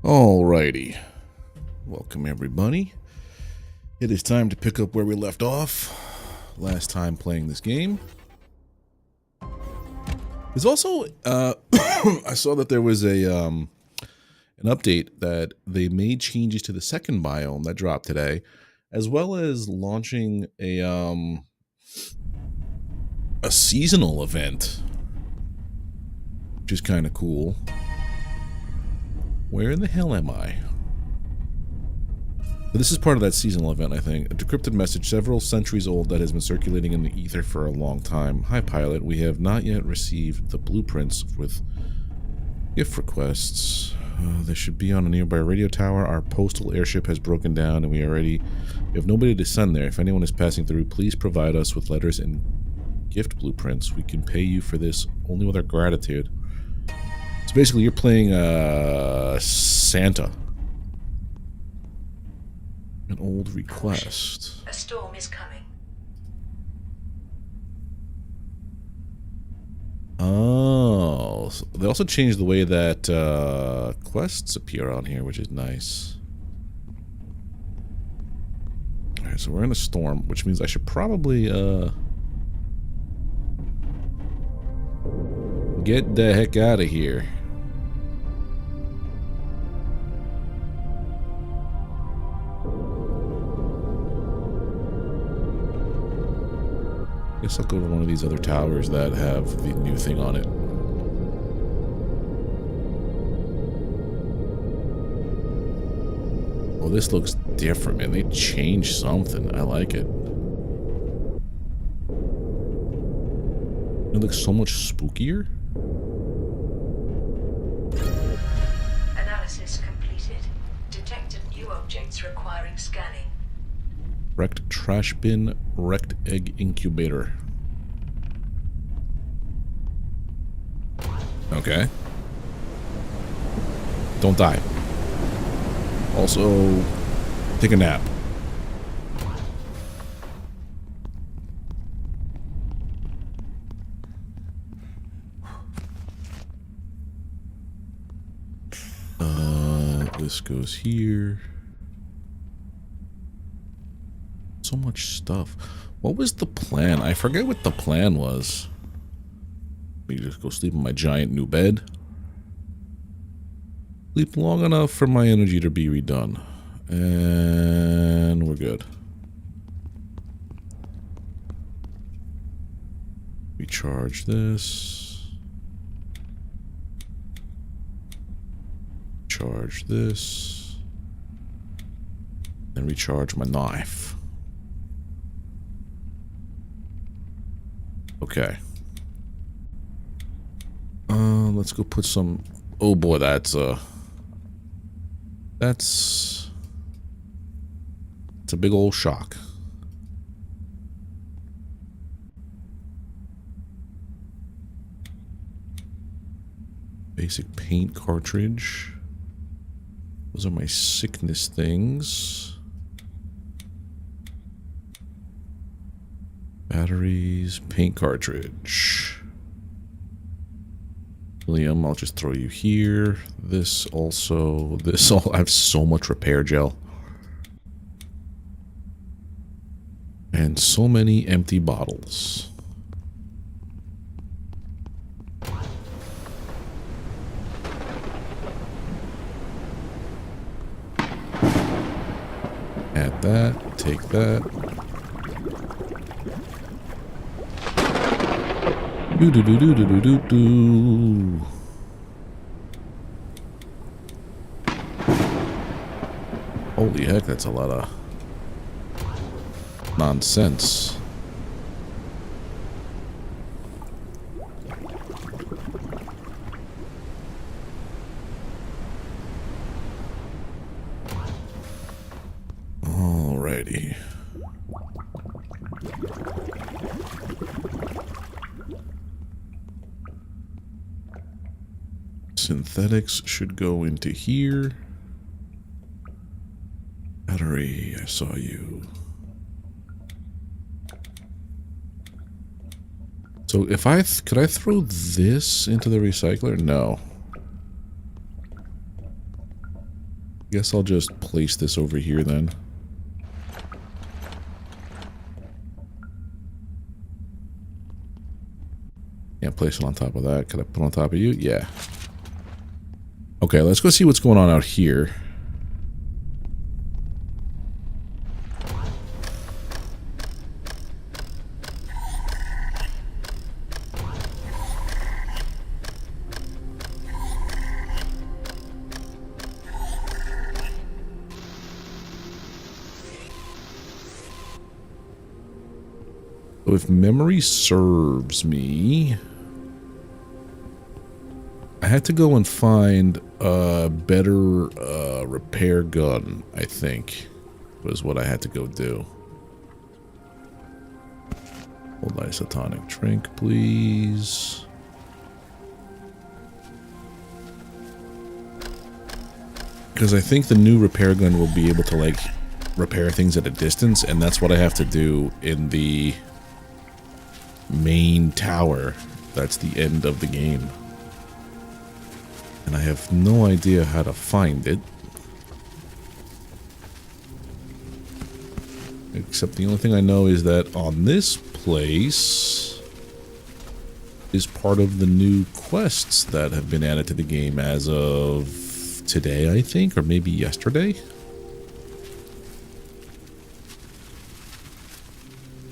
Alrighty. Welcome everybody. It is time to pick up where we left off last time playing this game. There's also I saw that there was a an update that they made changes to the second biome that dropped today, as well as launching a seasonal event, which is kind of cool. Where in the hell am I? But this is part of that seasonal event, I think. A decrypted message several centuries old that has been circulating in the ether for a long time. Hi, pilot. We have not yet received the blueprints with gift requests. They should be on a nearby radio tower. Our postal airship has broken down, and we have nobody to send there. If anyone is passing through, please provide us with letters and gift blueprints. We can pay you for this only with our gratitude. So basically, you're playing Santa. An old request. A storm is coming. Oh, so they also changed the way that quests appear on here, which is nice. Alright, so we're in a storm, which means I should probably get the heck out of here. Guess I'll go to one of these other towers that have the new thing on it. Oh, this looks different, man. They changed something. I like it. It looks so much spookier. Analysis completed. Detected new objects requiring scanning. Wrecked trash bin, wrecked egg incubator. Okay. Don't die. Also, take a nap. This goes here. So much stuff. What was the plan? I forget what the plan was. Me just go sleep in my giant new bed. Sleep long enough for my energy to be redone. And we're good. Recharge this. Charge this. And recharge my knife. Okay. Let's go put some... Oh boy, that's a big old shock. Basic paint cartridge. Those are my sickness things. Batteries, paint cartridge. William, I'll just throw you here. This also, I have so much repair gel. And so many empty bottles. Add that, take that. Do do do do do do do do. Holy heck, that's a lot of nonsense. Alrighty. Synthetics should go into here. Battery, I saw you. So if could I throw this into the recycler? No. Guess I'll just place this over here then. Can't place it on top of that. Could I put it on top of you? Yeah. Okay, let's go see what's going on out here. So if memory serves me, I had to go and find a better repair gun, I think, was what I had to go do. Hold isotonic drink, please. Because I think the new repair gun will be able to, like, repair things at a distance, and that's what I have to do in the main tower. That's the end of the game. And I have no idea how to find it. Except the only thing I know is that on this place is part of the new quests that have been added to the game as of today, I think, or maybe yesterday.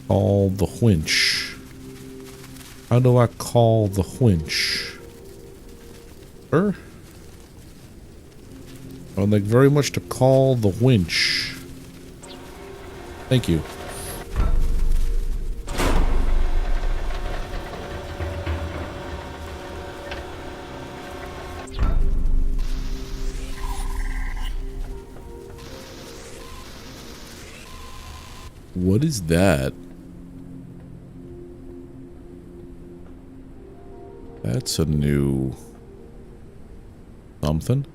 Call the winch. How do I call the winch? Sir? I would like very much to call the winch. Thank you. What is that? That's a new something.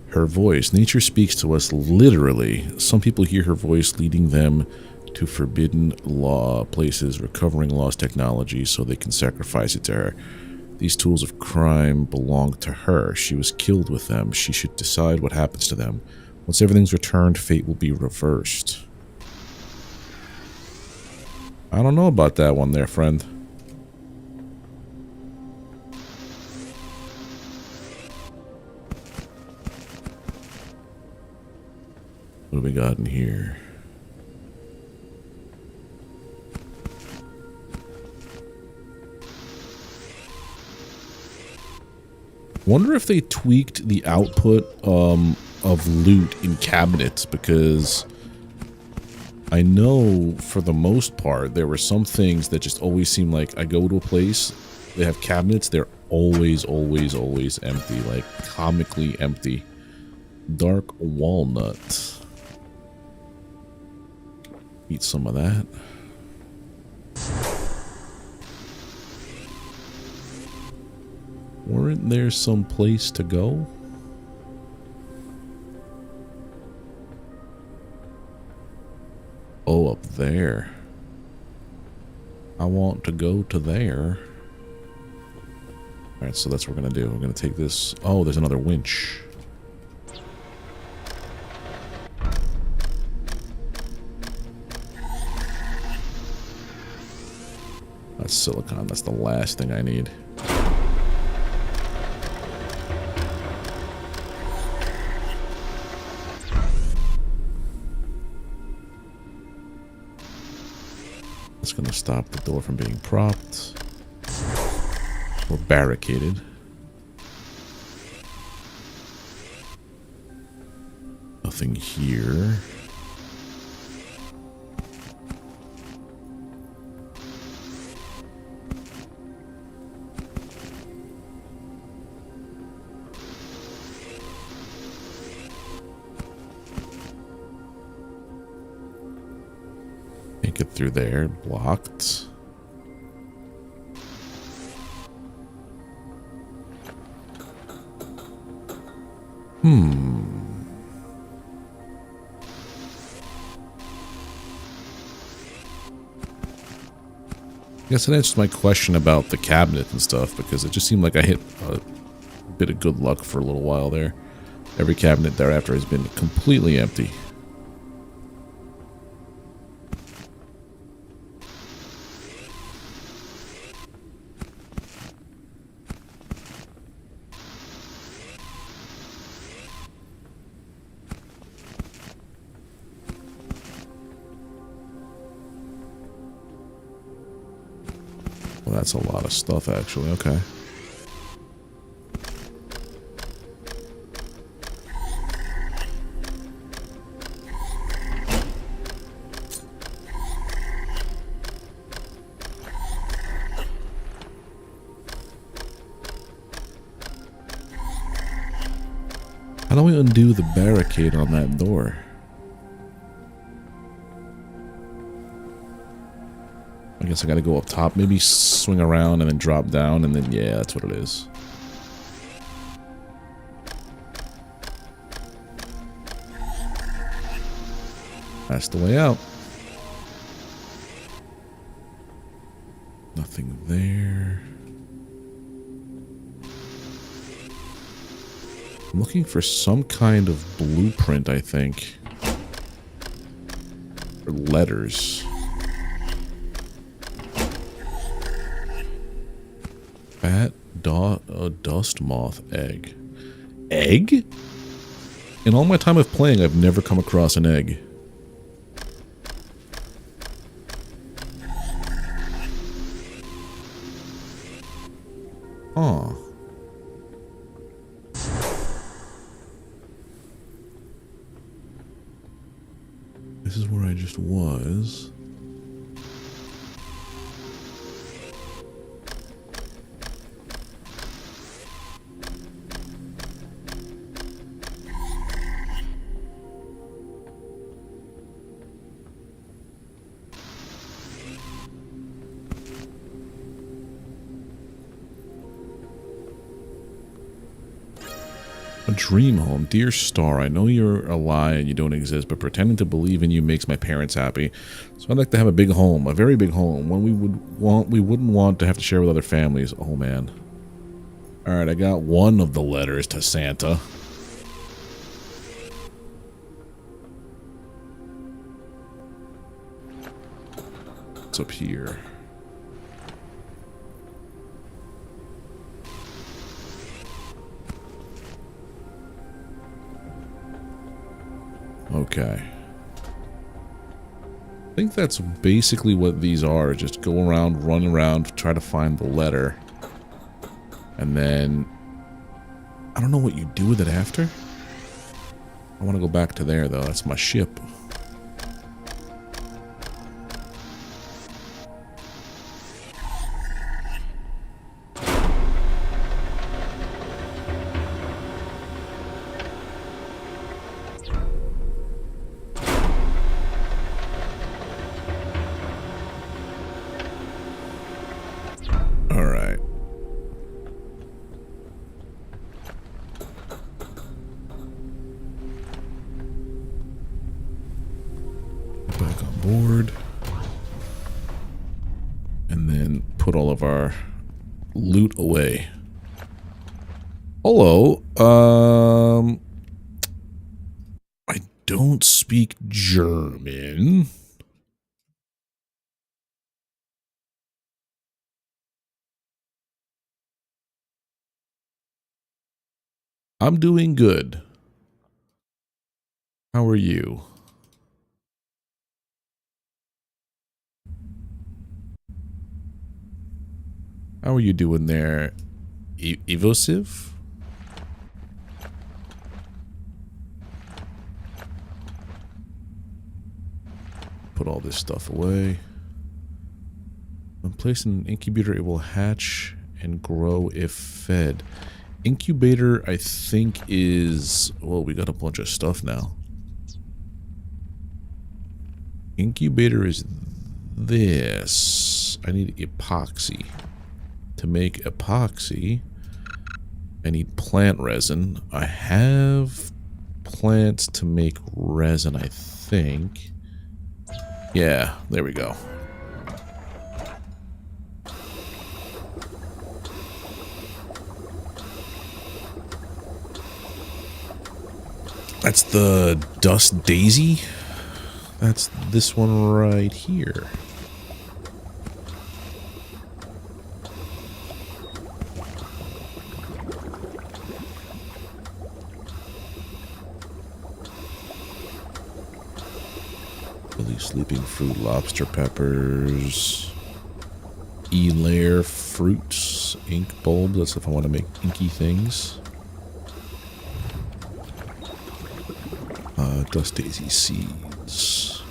Her voice. Nature speaks to us literally. Some people hear her voice leading them to forbidden law places, recovering lost technology so they can sacrifice it to her. These tools of crime belong to her. She was killed with them. She should decide what happens to them. Once everything's returned, fate will be reversed. I don't know about that one there, friend. What do we got in here? Wonder if they tweaked the output of loot in cabinets, because I know for the most part there were some things that just always seem like I go to a place, they have cabinets, they're always empty, like comically empty. Dark walnut. Eat some of that. Weren't there some place to go? Oh, up there. I want to go to there. Alright, so that's what we're gonna do. We're gonna take this. Oh, there's another winch. That's silicon. That's the last thing I need. That's going to stop the door from being propped or barricaded. Nothing here. Get through there. Blocked. I guess that answers my question about the cabinet and stuff, because it just seemed like I hit a bit of good luck for a little while there. Every cabinet thereafter has been completely empty. Well, that's a lot of stuff, actually. Okay. How do we undo the barricade on that door? I guess I gotta go up top, maybe swing around and then drop down, and then, yeah, that's what it is. That's the way out. Nothing there. I'm looking for some kind of blueprint, I think. Or letters. Fat dust moth egg. Egg? In all my time of playing, I've never come across an egg. Huh. This is where I just was. A dream home. Dear Star, I know you're a lie and you don't exist, but pretending to believe in you makes my parents happy. So I'd like to have a big home, a very big home, one we wouldn't want to have to share with other families. Oh man. Alright, I got one of the letters to Santa. What's up here? Okay. I think that's basically what these are. Just go around, run around, try to find the letter. And then... I don't know what you do with it after. I want to go back to there, though. That's my ship. Back on board. And then put all of our loot away. Hello. I don't speak German. I'm doing good. How are you? How are you doing there, Evosive? Put all this stuff away. When placed in an incubator, it will hatch and grow if fed. Incubator, I think, is... Well, we got a bunch of stuff now. Incubator is this. I need epoxy. To make epoxy, I need plant resin. I have plants to make resin, I think. Yeah, there we go. That's the Dust Daisy. That's this one right here. Really sleeping fruit, lobster peppers, E-layer fruits, ink bulb. That's if I want to make inky things. Dust daisy seeds.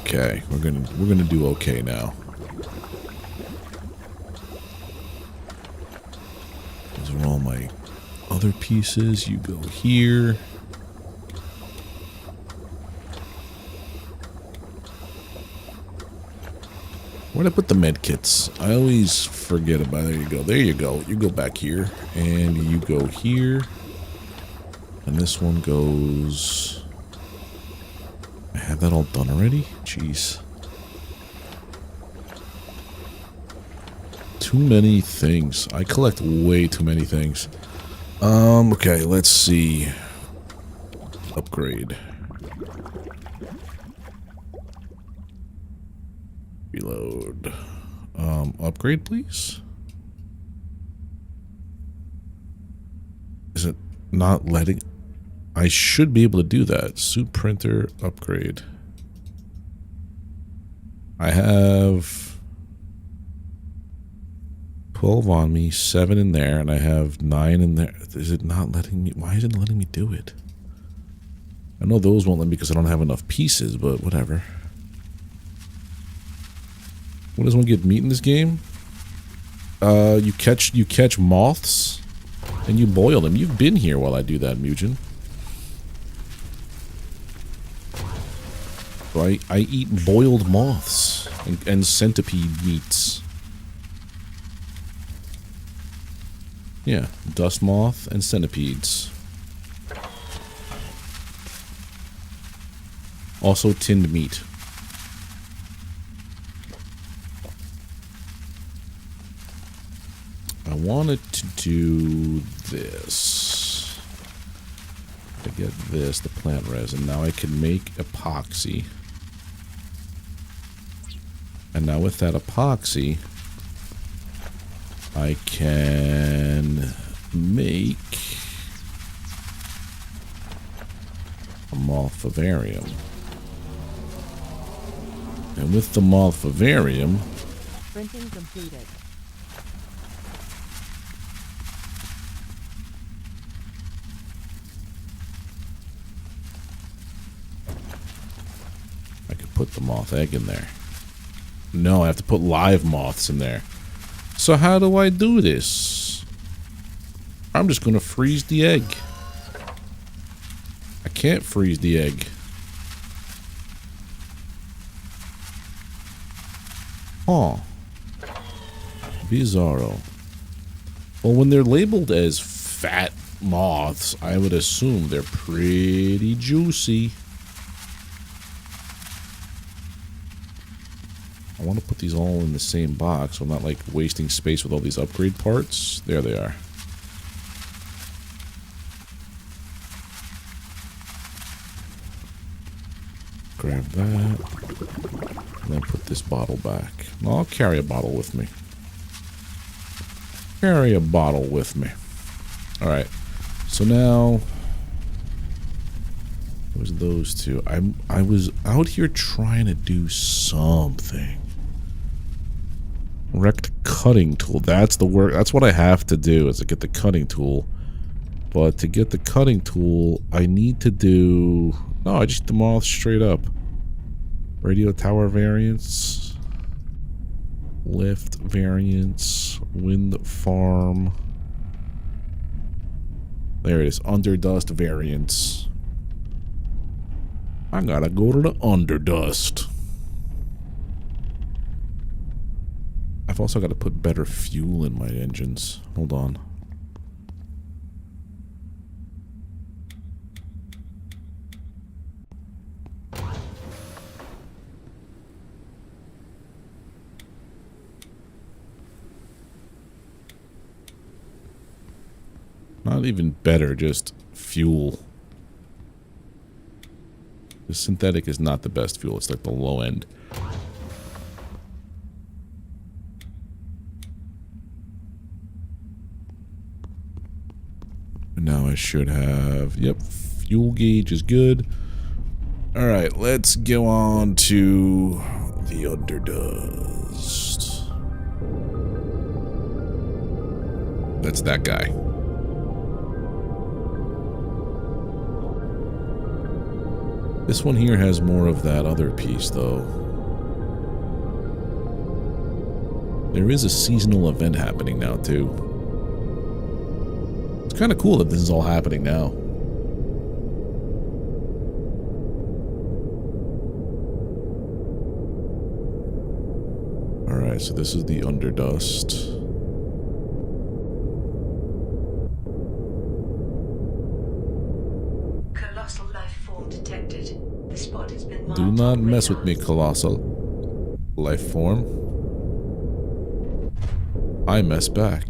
Okay, we're gonna do okay now. Those are all my other pieces. You go here. Where'd I put the med kits? I always forget about it. There you go. There you go. You go back here. And you go here. And this one goes... I have that all done already? Jeez. Too many things. I collect way too many things. Okay, let's see. Upgrade. Reload. Upgrade, please? Is it not letting... I should be able to do that. Suit printer, upgrade. I have 12 on me, 7 in there, and I have 9 in there. Is it not letting me... Why isn't it letting me do it? I know those won't let me because I don't have enough pieces, but whatever. When does one get meat in this game? You catch moths and you boil them. You've been here while I do that, Mugen. So I eat boiled moths and centipede meats. Yeah, dust moth and centipedes. Also tinned meat. I wanted to do this. To get this, the plant resin. Now I can make epoxy. And now with that epoxy, I can make a moth vivarium. And with the moth vivarium, printing completed. I could put the moth egg in there. No, I have to put live moths in there. So how do I do this? I'm just going to freeze the egg. I can't freeze the egg. Huh. Bizarro. Well, when they're labeled as fat moths, I would assume they're pretty juicy. I want to put these all in the same box so I'm not like wasting space with all these upgrade parts. There they are. Grab that. And then put this bottle back. I'll carry a bottle with me. Carry a bottle with me. Alright. So now... It was those two. I was out here trying to do something. Wrecked cutting tool. That's the work. That's what I have to do is to get the cutting tool. But to get the cutting tool, I need to do... No, I just demolished straight up. Radio tower variants. Lift variants. Wind farm. There it is. Underdust variants. I gotta go to the underdust. I've also got to put better fuel in my engines. Hold on. Not even better, just fuel. The synthetic is not the best fuel. It's like the low end. And now I should have... Yep, fuel gauge is good. Alright, let's go on to the underdust. That's that guy. This one here has more of that other piece, though. There is a seasonal event happening now, too. It's kind of cool that this is all happening now. Alright, so this is the underdust. Colossal life form detected. The spot has been marked Do not on mess with me, radars. colossal life form. I mess back.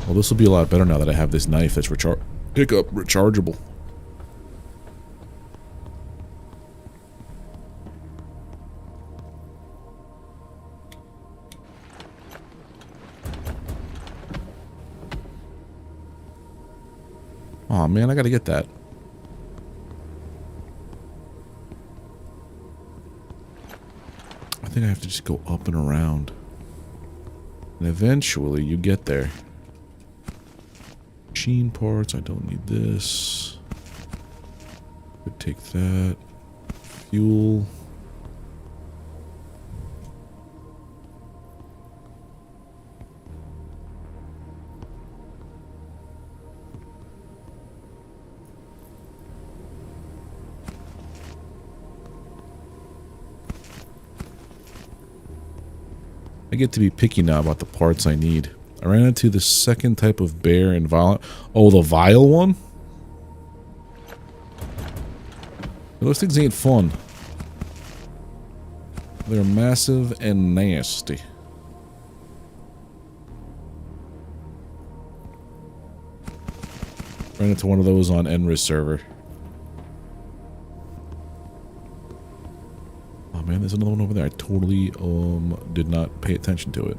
Well, this will be a lot better now that I have this knife that's rechargeable. Aw, man, I gotta get that. I think I have to just go up and around. And eventually you get there. Machine parts, I don't need this. Could take that. Fuel. I get to be picky now about the parts I need. I ran into the second type of bear in violent. Oh, the vile one? Those things ain't fun. They're massive and nasty. Ran into one of those on Enris server. Oh man, there's another one over there. I totally did not pay attention to it.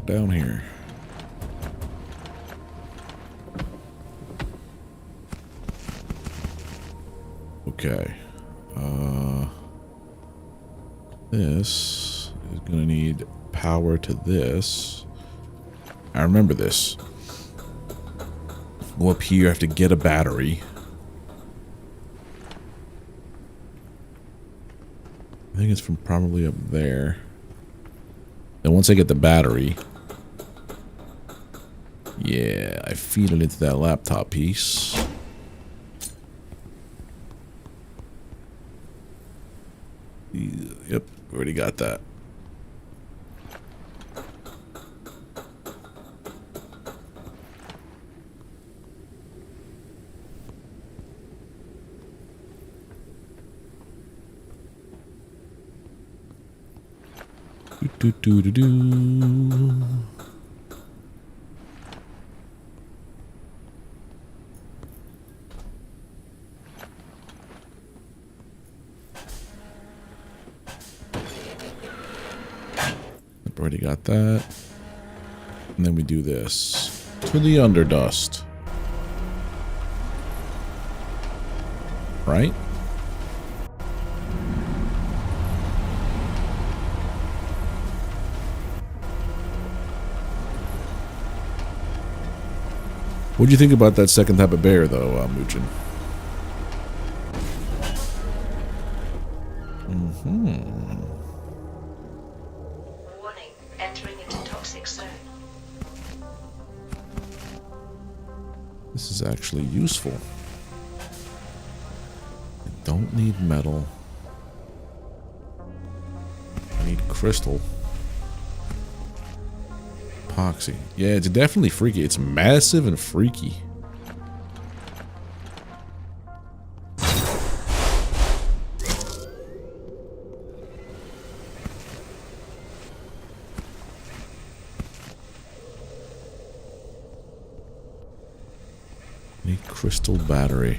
Down here. Okay. This is gonna need power to this. I remember this. Go up here, I have to get a battery. I think it's from probably up there. And once I get the battery, yeah, I feed it into that laptop piece. Yep, already got that. Do do do do do. I've already got that. And then we do this to the underdust. Right? What'd you think about that second type of bear, though, Muchin? Warning, entering into toxic zone. This is actually useful. I don't need metal. I need crystal. Epoxy. Yeah, it's definitely freaky. It's massive and freaky. A crystal battery.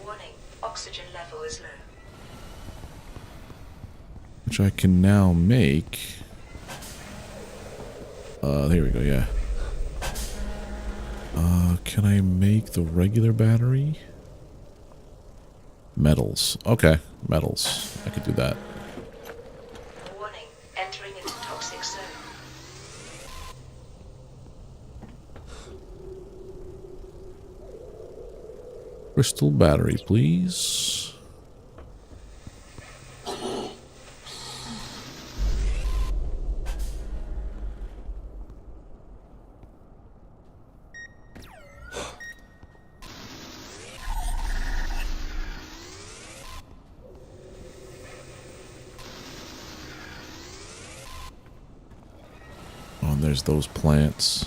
Warning, oxygen level is low. Which I can now make. There we go, yeah. Can I make the regular battery? Metals. Okay, metals. I could do that. Warning, entering into toxic zone. Crystal battery, please. Oh, and there's those plants.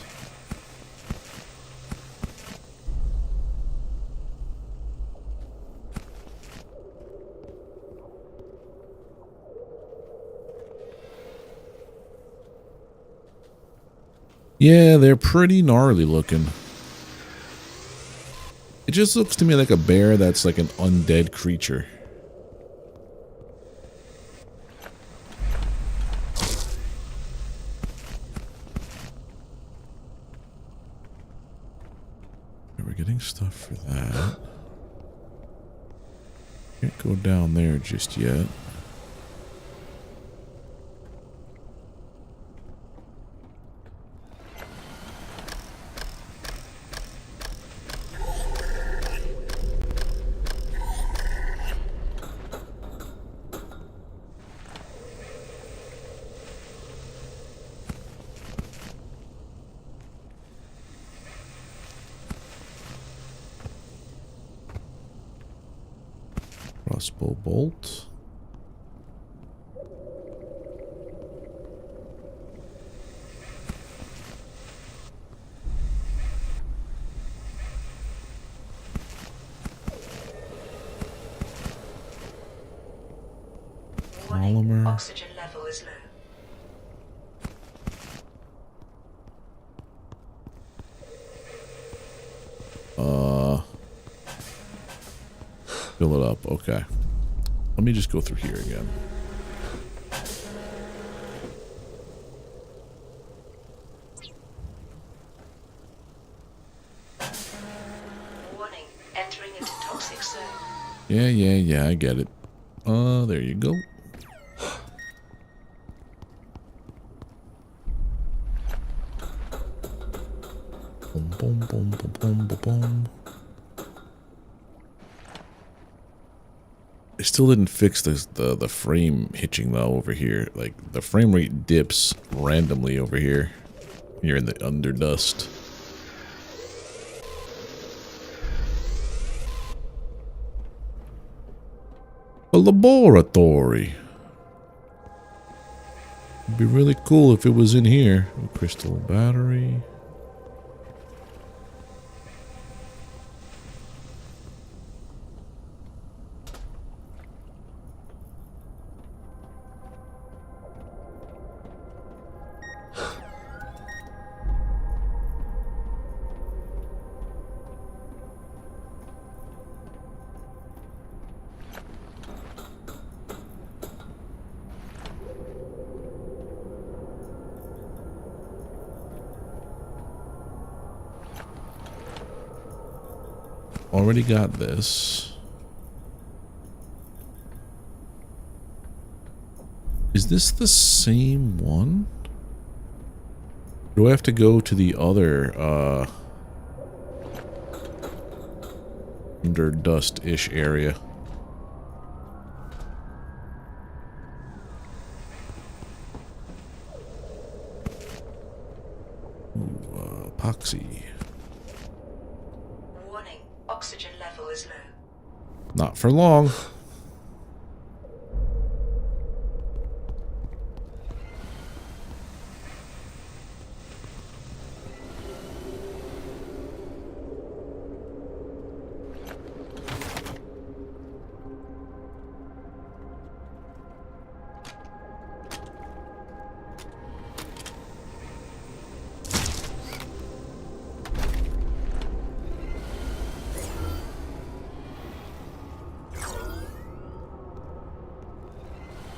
Yeah, they're pretty gnarly looking. It just looks to me like a bear that's like an undead creature. We're getting stuff for that. Can't go down there just yet. Crossbow bolt. Warning, Polymer. oxygen level is low. Fill it up. Okay. Let me just go through here again. Warning, entering into toxic zone. Yeah, I get it. There you go. Boom, boom, boom, boom, boom, boom, boom. I still didn't fix the frame hitching though over here. Like the frame rate dips randomly over here. You're in the underdust. A laboratory. It'd be really cool if it was in here. A crystal battery. Already got this. Is this the same one? Do I have to go to the other, under dust-ish area? Ooh, epoxy. Warning, oxygen level is low. Not for long.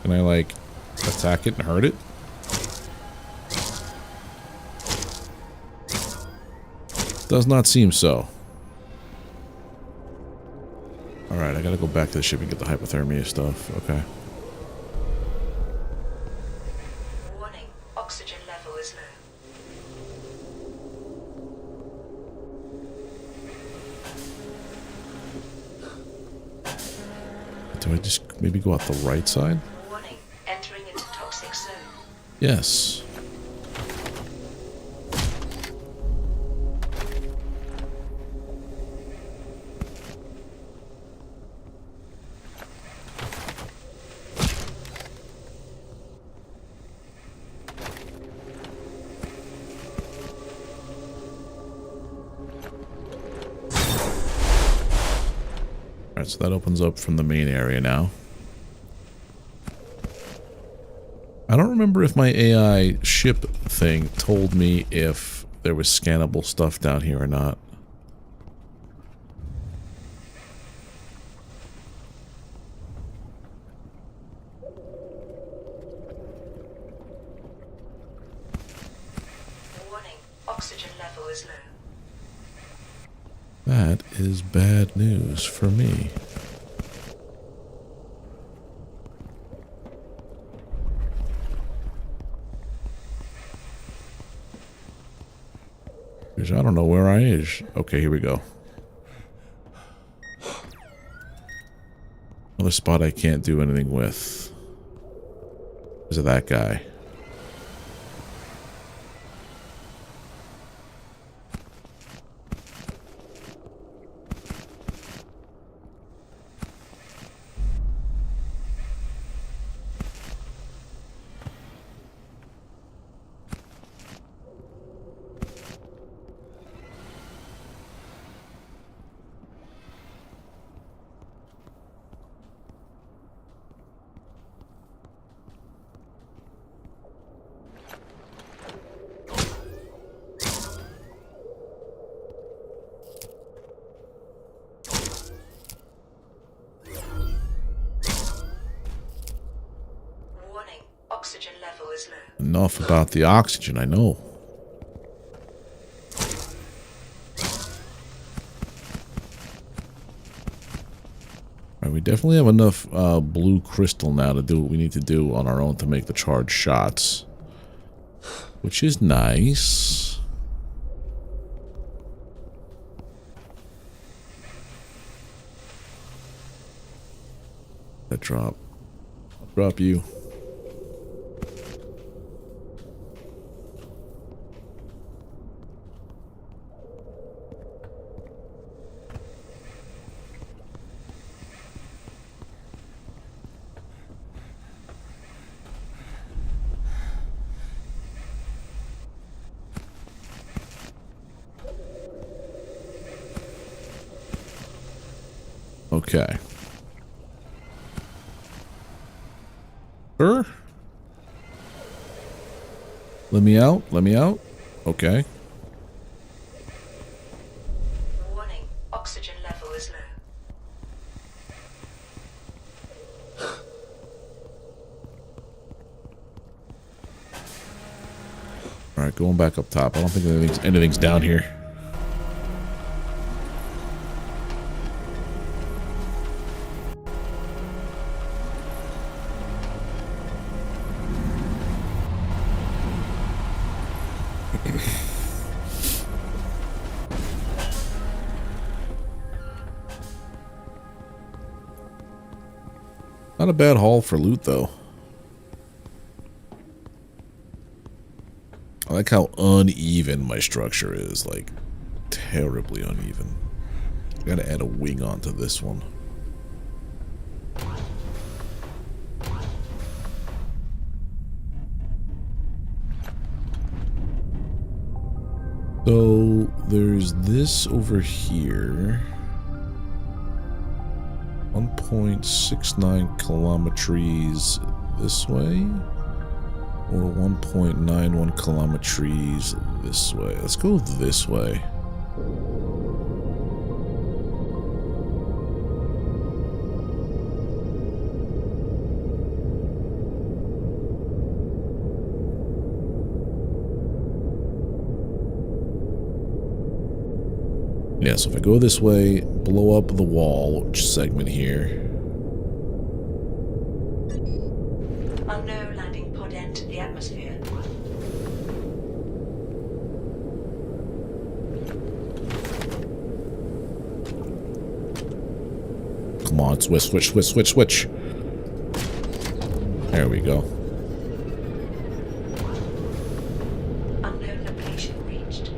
Can I, like, attack it and hurt it? Does not seem so. Alright, I gotta go back to the ship and get the hypothermia stuff. Okay. Warning, oxygen level is low. Do I just maybe go out the right side? Warning, entering into toxic zone. Yes. Alright, so that opens up from the main area now. I don't remember if my AI ship thing told me if there was scannable stuff down here or not. Warning, oxygen level is low. That is bad news for me. Because I don't know where I is. Okay, here we go. Another spot I can't do anything with. Because of that guy. Warning, oxygen level is low. Enough about the oxygen, I know. Alright, we definitely have enough blue crystal now to do what we need to do on our own to make the charged shots. Which is nice. That drop. I'll drop you. Okay. Sir? Let me out. Let me out. Okay. Warning, oxygen level is low. Alright, going back up top. I don't think anything's down here. Not a bad haul for loot, though. I like how uneven my structure is. Like, terribly uneven. Gotta add a wing onto this one. So, there's this over here. 1.69 kilometers this way, or 1.91 kilometers this way. Let's go this way. Yeah, so if I go this way, blow up the wall segment here. Unknown landing pod entered the atmosphere. Come on, switch. There we go. Unknown location reached.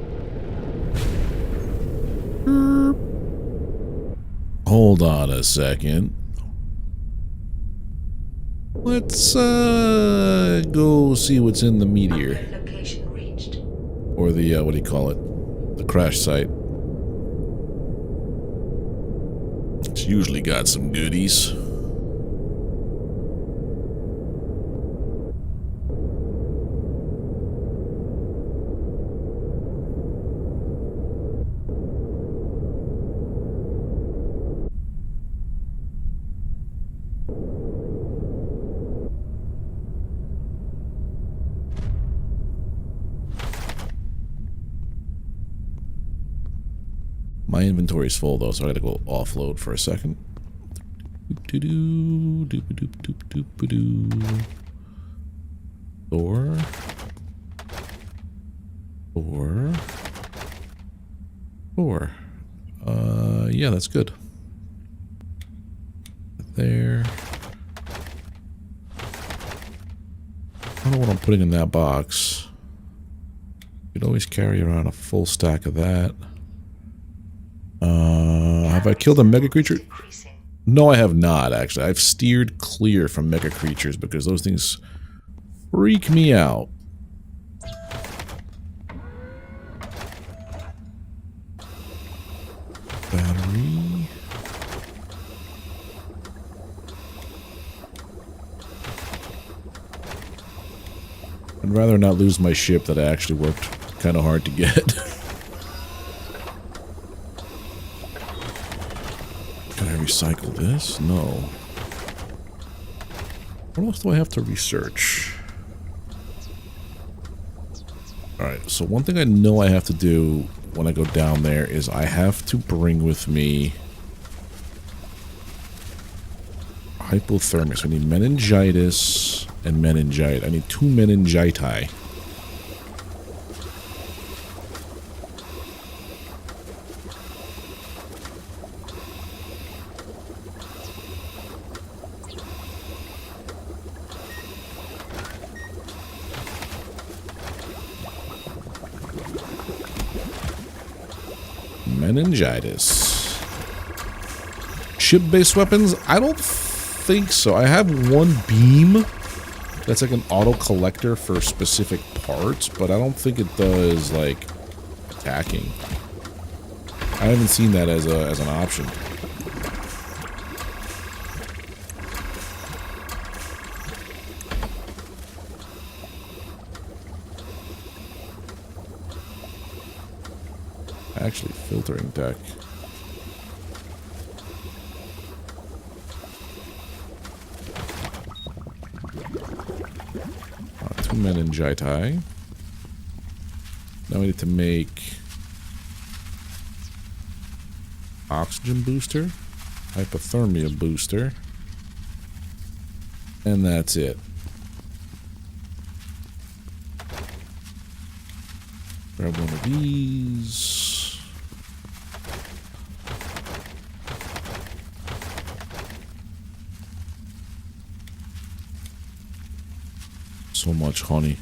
Hold on a second. Let's go see what's in the meteor. Unknown location reached. Or the, what do you call it? The crash site. It's usually got some goodies. My inventory's full though, so I gotta go offload for a second. Door. Yeah, that's good. There. I don't know what I'm putting in that box. You could always carry around a full stack of that. Have I killed a mega creature? No, I have not, actually. I've steered clear from mega creatures because those things freak me out. Battery. I'd rather not lose my ship that I actually worked kind of hard to get. Can I recycle this? No. What else do I have to research? Alright, so one thing I know I have to do when I go down there is I have to bring with me hypothermia. So I need meningitis and meningite. I need 2 meningiti. Meningitis. Ship-based weapons? I don't think so. I have one beam that's like an auto collector for specific parts, but I don't think it does like attacking. I haven't seen that as an option. Actually, filtering deck. 2 meningiti. Now we need to make oxygen booster, hypothermia booster, and that's it. Grab one of these. So much honey.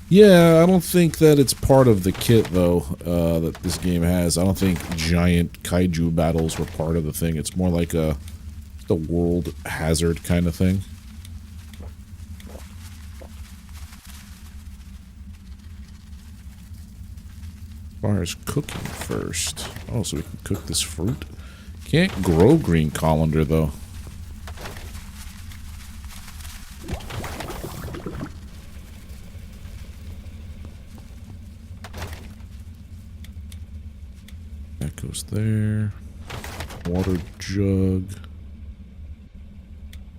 Yeah, I don't think that it's part of the kit, though, that this game has. I don't think giant kaiju battles were part of the thing. It's more like a world hazard kind of thing. As far as cooking first. Oh, so we can cook this fruit? Can't grow green colander, though. That goes there. Water jug.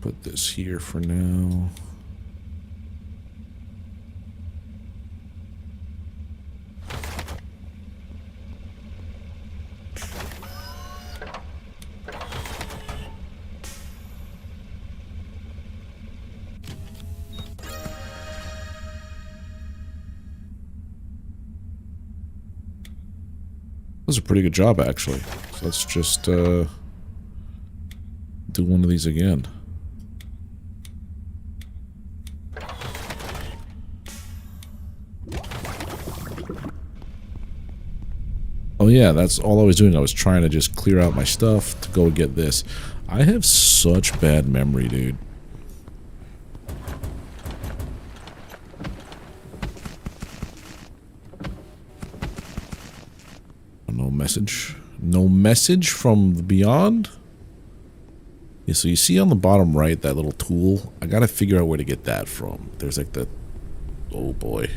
Put this here for now. That was a pretty good job, actually. So let's just do one of these again. Oh yeah, that's all I was doing. I was trying to just clear out my stuff to go get this. I have such bad memory, dude. No message. No message from the beyond? Yeah, so you see on the bottom right, that little tool? I gotta figure out where to get that from. There's like the... Oh boy.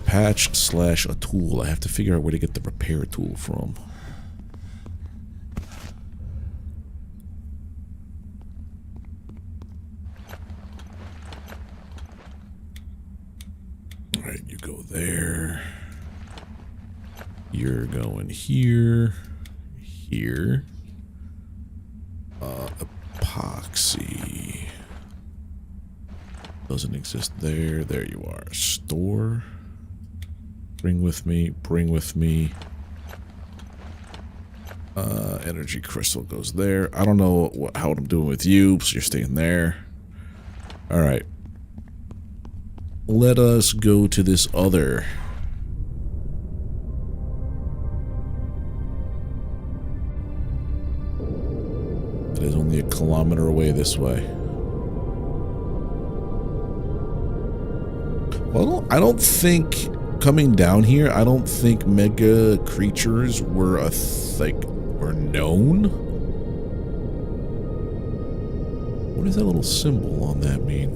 Patch slash a tool. I have to figure out where to get the repair tool from. Alright, you go there. You're going here. Here. Epoxy. Doesn't exist there. There you are. Store. Bring with me. Bring with me. Energy crystal goes there. I don't know how I'm doing with you, so you're staying there. Alright. Let us go to this other... It is only a kilometer away this way. Well, I don't think coming down here, I don't think mega creatures were were known. What does that little symbol on that mean?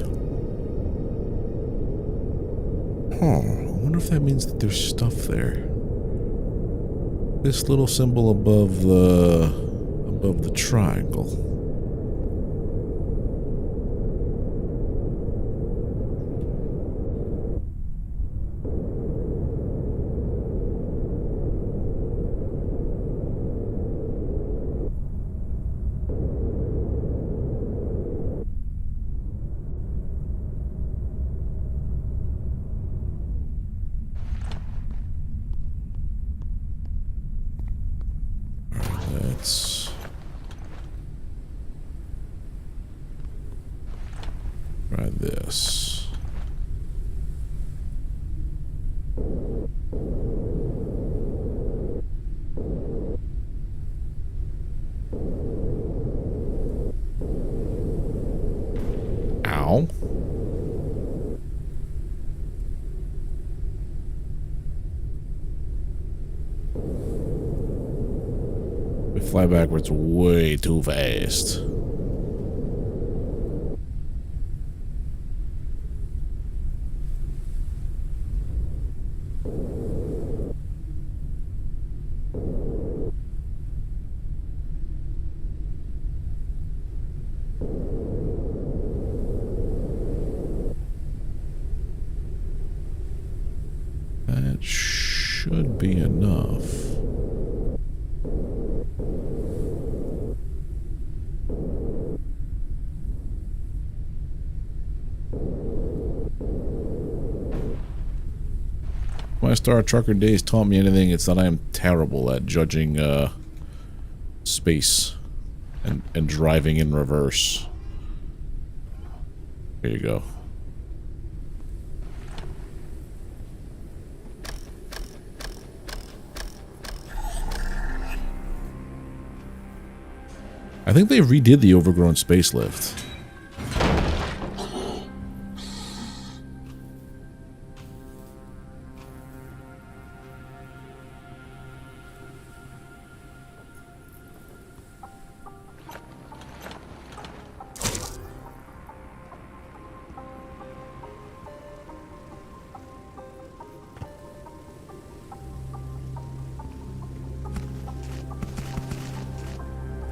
Huh, I wonder if that means that there's stuff there. This little symbol above the triangle. Try this. Ow. We fly backwards way too fast. That should be enough. My Star Trucker days taught me anything, it's that I am terrible at judging space and driving in reverse. Here you go. I think they redid the overgrown space lift.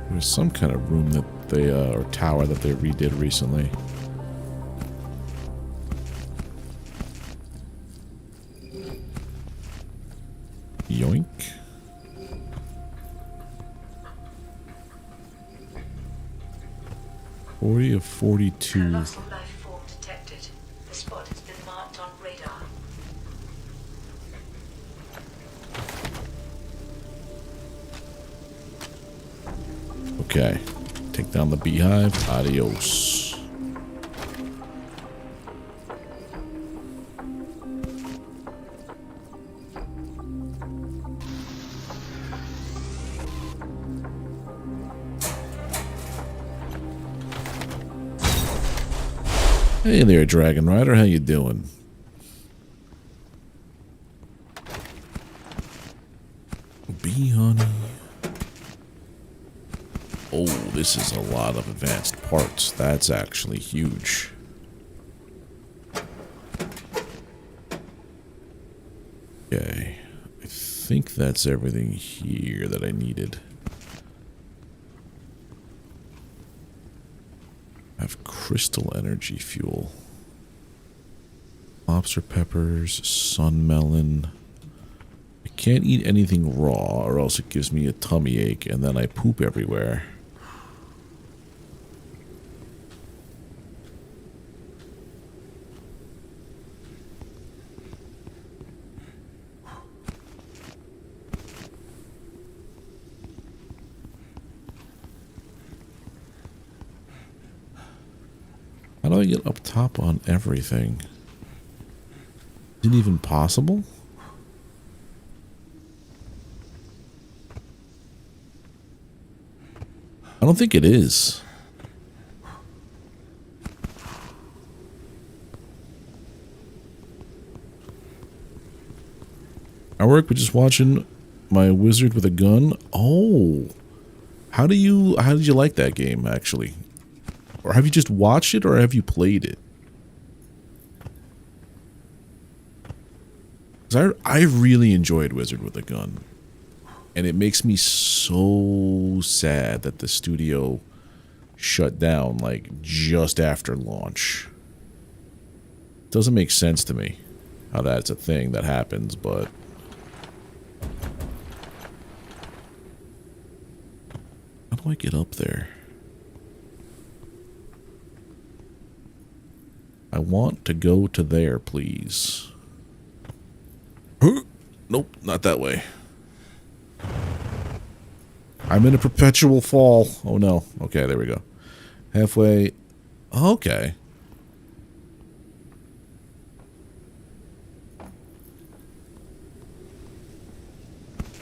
There's some kind of room that they, or tower that they redid recently. Yoink. Forty of 42. Colossal life form detected. The spot has been marked on radar. Okay. Take down the beehive. Adios. Hey there, Dragon Rider. How you doing? Bee honey. Oh, this is a lot of advanced parts. That's actually huge. Okay. I think that's everything here that I needed. I have crystal energy fuel. Lobster peppers, sun melon. I can't eat anything raw or else it gives me a tummy ache and then I poop everywhere. How do I get up top on everything? Is it even possible? I don't think it is. I work with just watching my wizard with a gun. Oh. How did you like that game actually? Or have you just watched it or have you played it? 'Cause I really enjoyed Wizard with a Gun. And it makes me so sad that the studio shut down like just after launch. Doesn't make sense to me how that's a thing that happens, but how do I get up there? I want to go to there, please. Nope, not that way. I'm in a perpetual fall. Oh no. Okay, there we go. Halfway. Okay.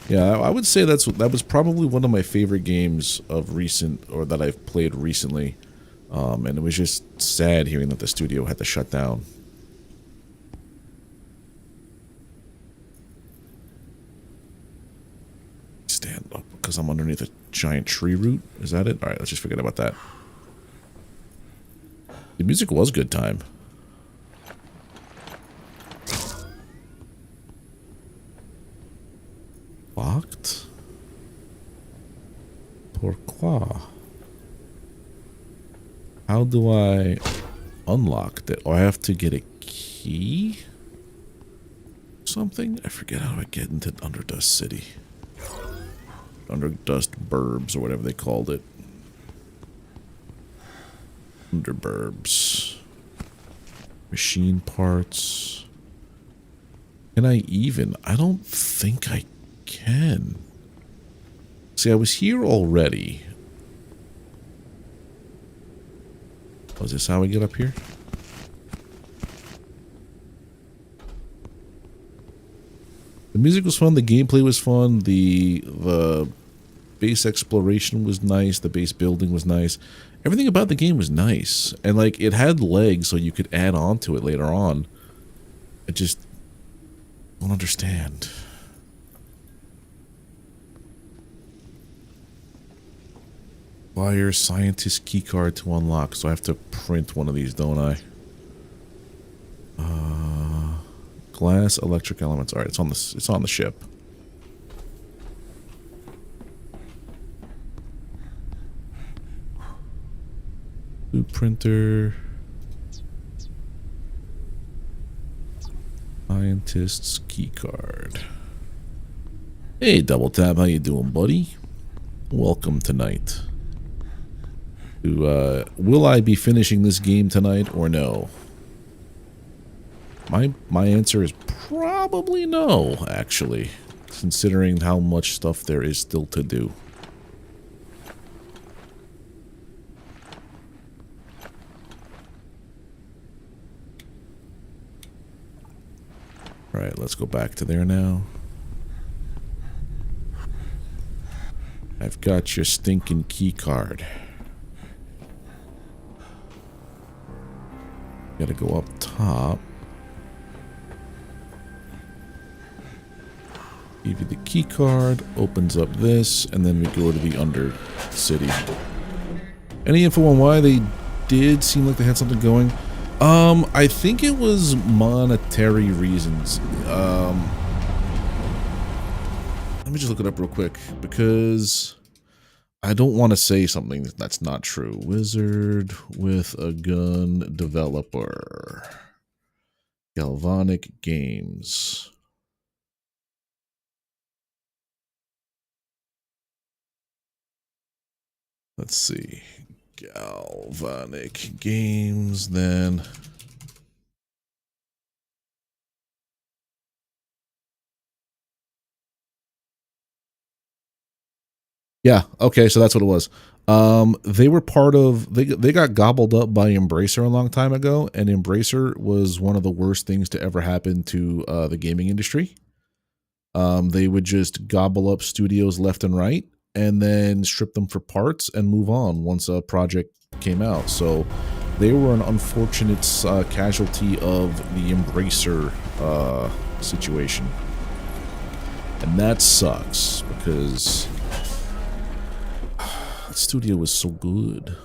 Yeah, I would say that was probably one of my favorite games of recent, or that I've played recently. And it was just sad hearing that the studio had to shut down. Stand up because I'm underneath a giant tree root. Is that it? Alright, let's just forget about that. The music was good time. Locked? Pourquoi? How do I unlock that? Oh, I have to get a key? Something? I forget how I get into Underdust City. Underdust Burbs, or whatever they called it. Underburbs. Machine parts. Can I even? I don't think I can. See, I was here already. Oh, is this how we get up here? The music was fun, the gameplay was fun, the base exploration was nice, the base building was nice. Everything about the game was nice. And like it had legs so you could add on to it later on. I just don't understand. Fire scientist keycard to unlock, so I have to print one of these, don't I? Glass, electric elements. All right, it's on the ship. Blue printer. Scientist's keycard. Hey, Double Tap, how you doing, buddy? Welcome tonight. Will I be finishing this game tonight or no? My answer is probably no, actually, considering how much stuff there is still to do. Alright, let's go back to there now. I've got your stinking key card. Gotta go up top. Give you the key card, opens up this, and then we go to the under city. Any info on why they did seem like they had something going? I think it was monetary reasons. Let me just look it up real quick, because I don't want to say something that's not true. Wizard with a gun developer. Galvanic Games. Let's see. Galvanic Games, then. Yeah, okay, so that's what it was. They were part of, they got gobbled up by Embracer a long time ago, and Embracer was one of the worst things to ever happen to the gaming industry. They would just gobble up studios left and right, and then strip them for parts and move on once a project came out. So they were an unfortunate casualty of the Embracer situation. And that sucks, because that studio was so good.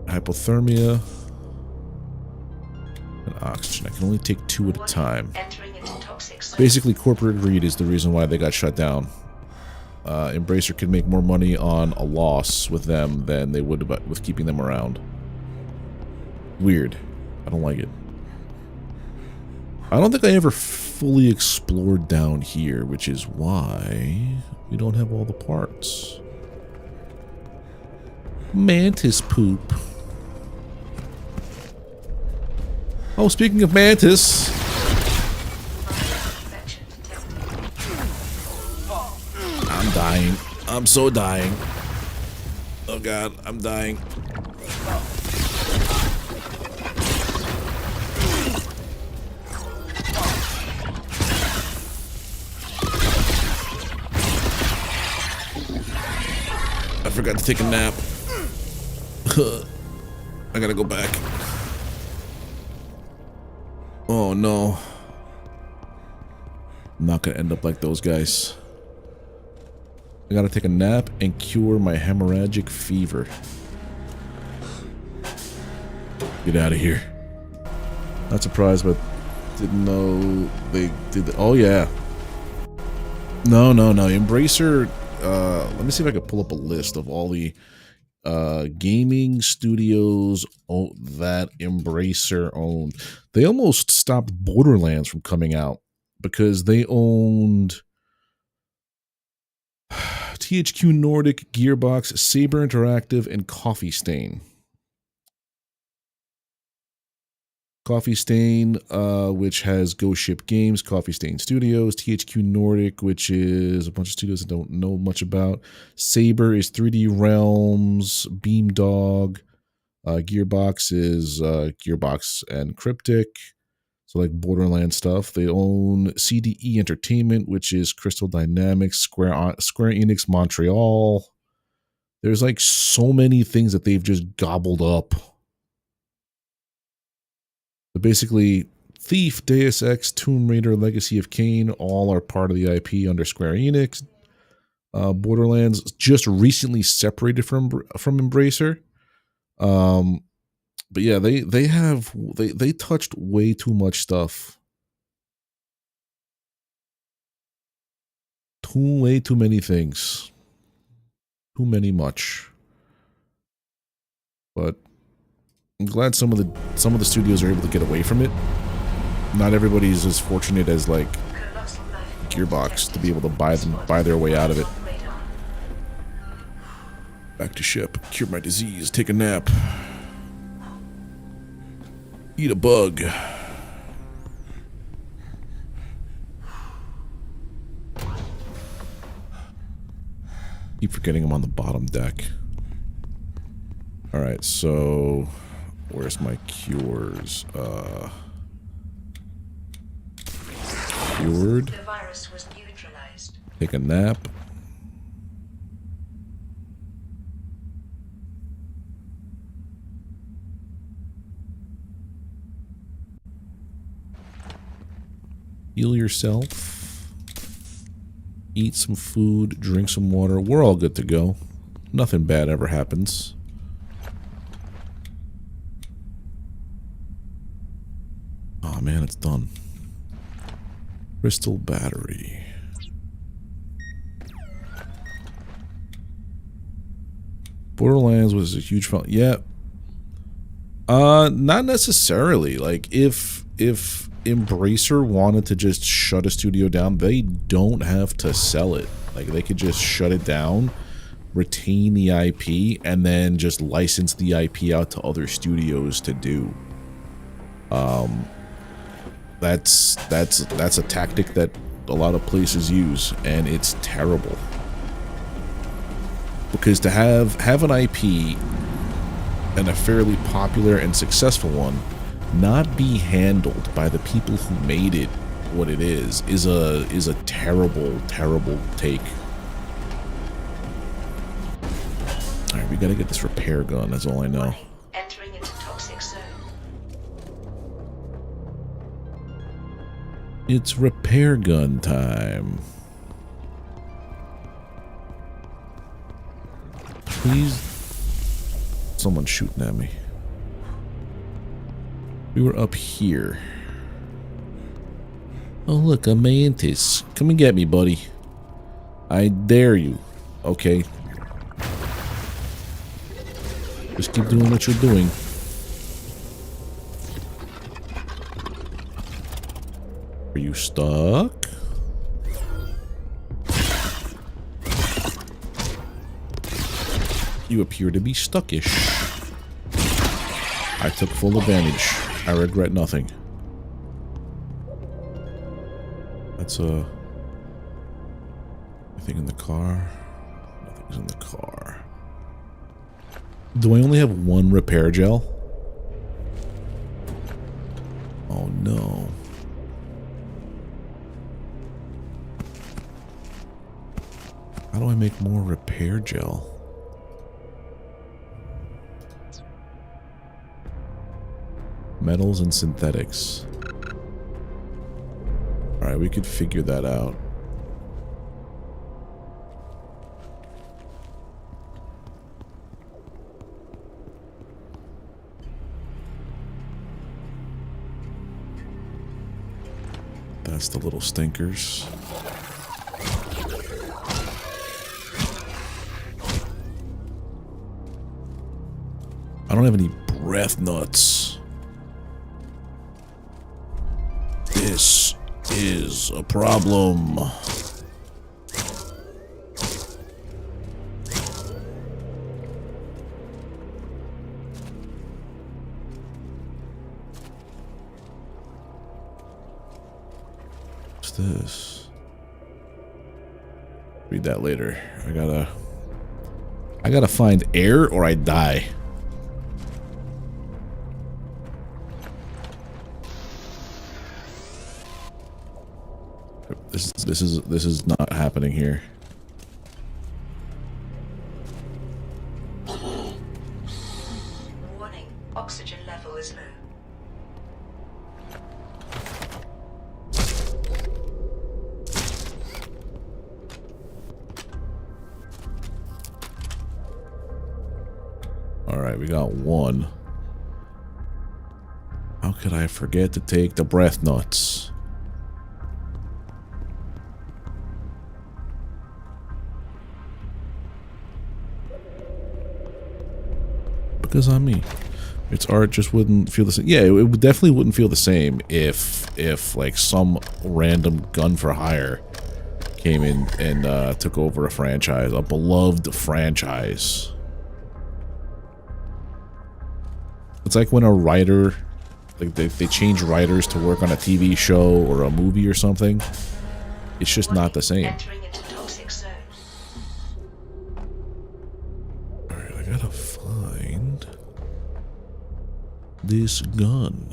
Hypothermia and oxygen. I can only take 2 at a time. Basically, corporate greed is the reason why they got shut down. Embracer could make more money on a loss with them than they would with keeping them around. Weird. I don't like it. I don't think I ever fully explored down here, which is why we don't have all the parts. Mantis poop. Oh, speaking of mantis. I'm dying. I'm so dying. Oh god, I'm dying. I forgot to take a nap. I gotta go back. Oh no. I'm not gonna end up like those guys. I gotta take a nap and cure my hemorrhagic fever. Get out of here. Not surprised, but didn't know they did that. Oh yeah. No. Embracer, let me see if I can pull up a list of all the gaming studios that Embracer owned. They almost stopped Borderlands from coming out because they owned THQ Nordic, Gearbox, Saber Interactive, and Coffee Stain. Coffee Stain, which has Ghost Ship Games, Coffee Stain Studios, THQ Nordic, which is a bunch of studios I don't know much about. Saber is 3D Realms, Beamdog. Gearbox is Gearbox and Cryptic, so like Borderlands stuff. They own CDE Entertainment, which is Crystal Dynamics, Square Enix Montreal. There's like so many things that they've just gobbled up. So basically, Thief, Deus Ex, Tomb Raider, Legacy of Kain, all are part of the IP under Square Enix. Borderlands just recently separated from Embracer. But yeah, they touched way too much stuff. Way too many things. Too many much. But I'm glad some of the studios are able to get away from it. Not everybody's as fortunate as like gearbox to be able to buy their way out of it. Radar. Back to ship. Cure my disease. Take a nap. Eat a bug. Keep forgetting I'm on the bottom deck. Alright, so where's my cures? Cured. The virus was neutralized. Take a nap. Heal yourself. Eat some food, drink some water. We're all good to go. Nothing bad ever happens. Oh man, it's done. Crystal battery. Borderlands was a huge fun. Yeah. Not necessarily. Like if Embracer wanted to just shut a studio down, they don't have to sell it. Like they could just shut it down, retain the IP, and then just license the IP out to other studios to do. That's a tactic that a lot of places use, and it's terrible. Because to have an IP and a fairly popular and successful one not be handled by the people who made it what it is a terrible, terrible take. Alright, we gotta get this repair gun, that's all I know. Warning. Entering into toxic zone. It's repair gun time. Please. Someone's shooting at me. We were up here. Oh look, a mantis. Come and get me, buddy. I dare you. Okay. Just keep doing what you're doing. Are you stuck? You appear to be stuckish. I took full advantage. I regret nothing. That's anything in the car? Nothing's in the car. Do I only have one repair gel? Oh no. How do I make more repair gel? Metals and synthetics. Alright, we could figure that out. That's the little stinkers. I don't have any breath nuts. This is a problem. What's this? Read that later. I gotta find air or I die. This is not happening here. Warning. Oxygen level is low. Alright, we got one. How could I forget to take the breath nuts? Because I'm me. Its art just wouldn't feel the same. Yeah, it definitely wouldn't feel the same if like some random gun for hire came in and took over a franchise, a beloved franchise. It's like when a writer, like they change writers to work on a TV show or a movie or something. It's just not the same. Entering into toxic zone. Alright, I gotta find this gun.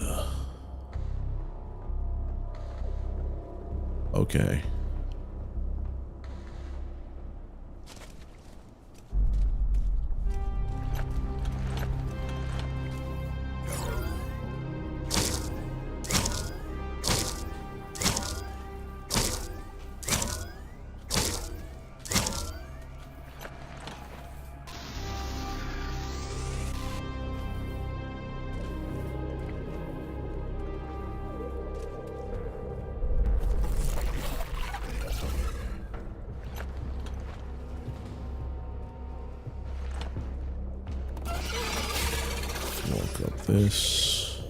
Okay. Walk up this.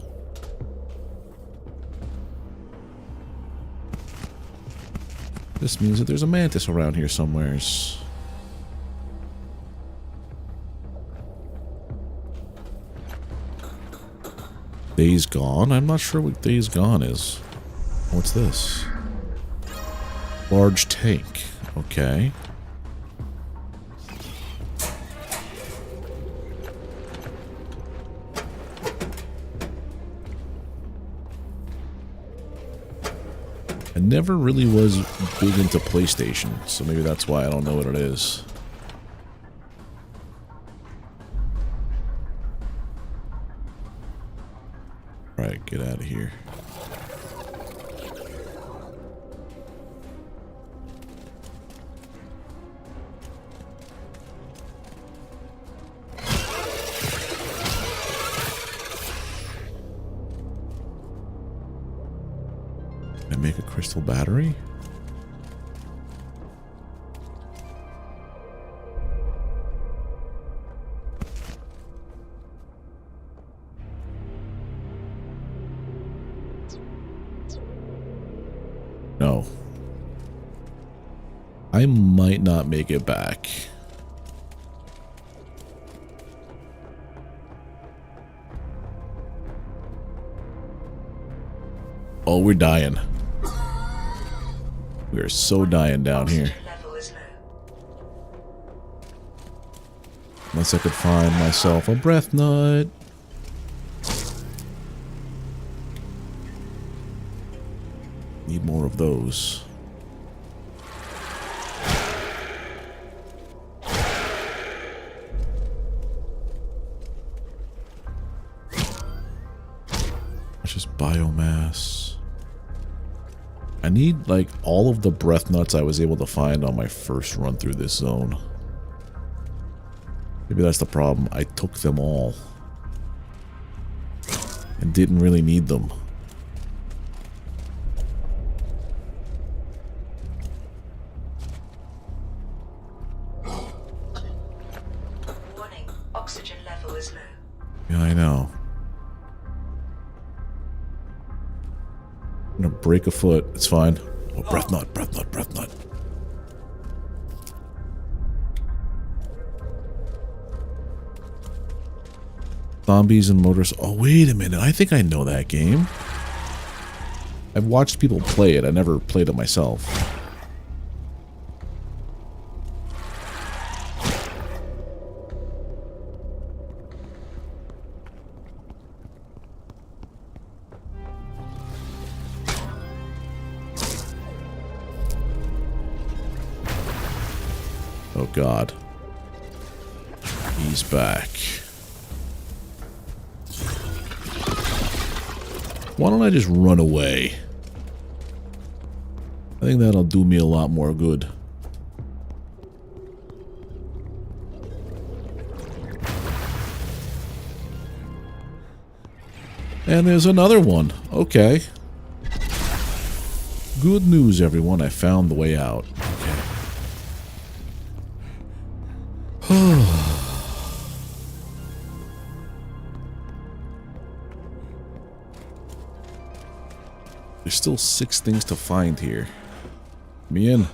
This means that there's a mantis around here somewheres. Days Gone? I'm not sure what Days Gone is. What's this? Large tank. Okay. I never really was big into PlayStation, so maybe that's why I don't know what it is. Alright, get out of here. Can I make a crystal battery? No. I might not make it back. Oh, we're dying. We are so dying down here. Oxygen level is low. Unless I could find myself a breath nut. Need more of those. It's just biomass. I need like all of the breath nuts I was able to find on my first run through this zone. Maybe that's the problem. I took them all and didn't really need them. Warning, oxygen level is low. Yeah, I know. I'm gonna break a foot. It's fine. Oh, breath nut, breath nut, breath nut. Zombies and motors. Oh, wait a minute. I think I know that game. I've watched people play it. I never played it myself. Oh, God. He's back. Why don't I just run away? I think that'll do me a lot more good. And there's another one. Okay. Good news, everyone. I found the way out. Okay. still 6 things to find here. Me in.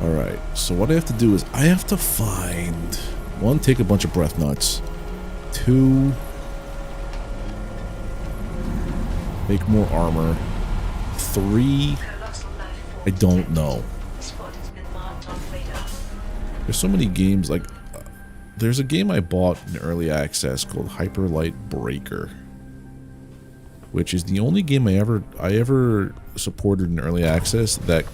Alright, so what I have to do is I have to find... 1, take a bunch of breath nuts. 2, make more armor. 3, I don't know. There's so many games, like... there's a game I bought in early access called Hyper Light Breaker, which is the only game I ever supported in early access that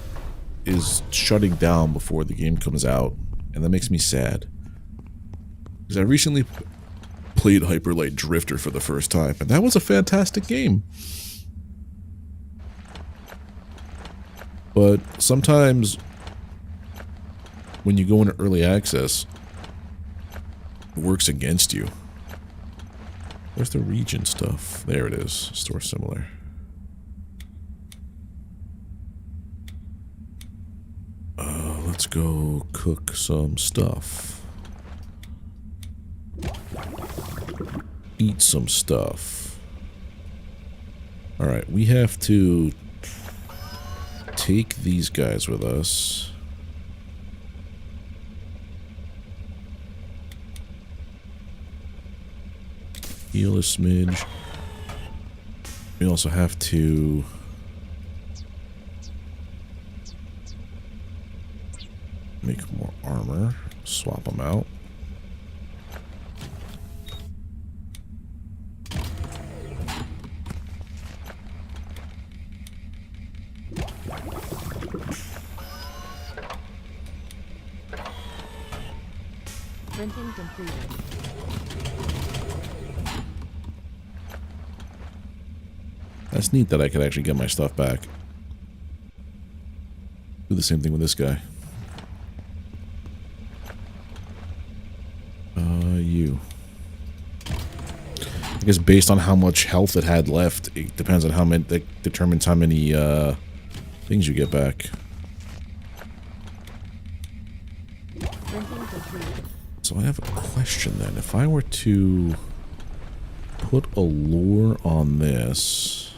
is shutting down before the game comes out, and that makes me sad. Because I recently played Hyper Light Drifter for the first time, and that was a fantastic game. But sometimes when you go into early access, it works against you. Where's the region stuff? There it is. Store similar. Let's go cook some stuff. Eat some stuff. Alright, we have to take these guys with us. Heal a smidge. We also have to make more armor. Swap them out. Printing completed. That's neat that I could actually get my stuff back. Do the same thing with this guy. You. I guess based on how much health it had left, it depends on how many, that determines how many, things you get back. Printing completed. So I have a question then. If I were to put a lure on this...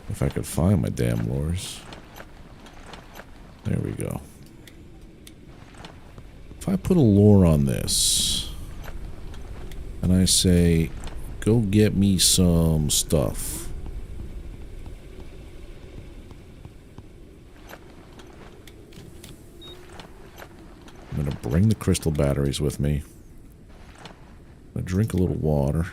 If I could find my damn lures. There we go. If I put a lure on this, and I say, go get me some stuff. I'm going to bring the crystal batteries with me. I'm going to drink a little water.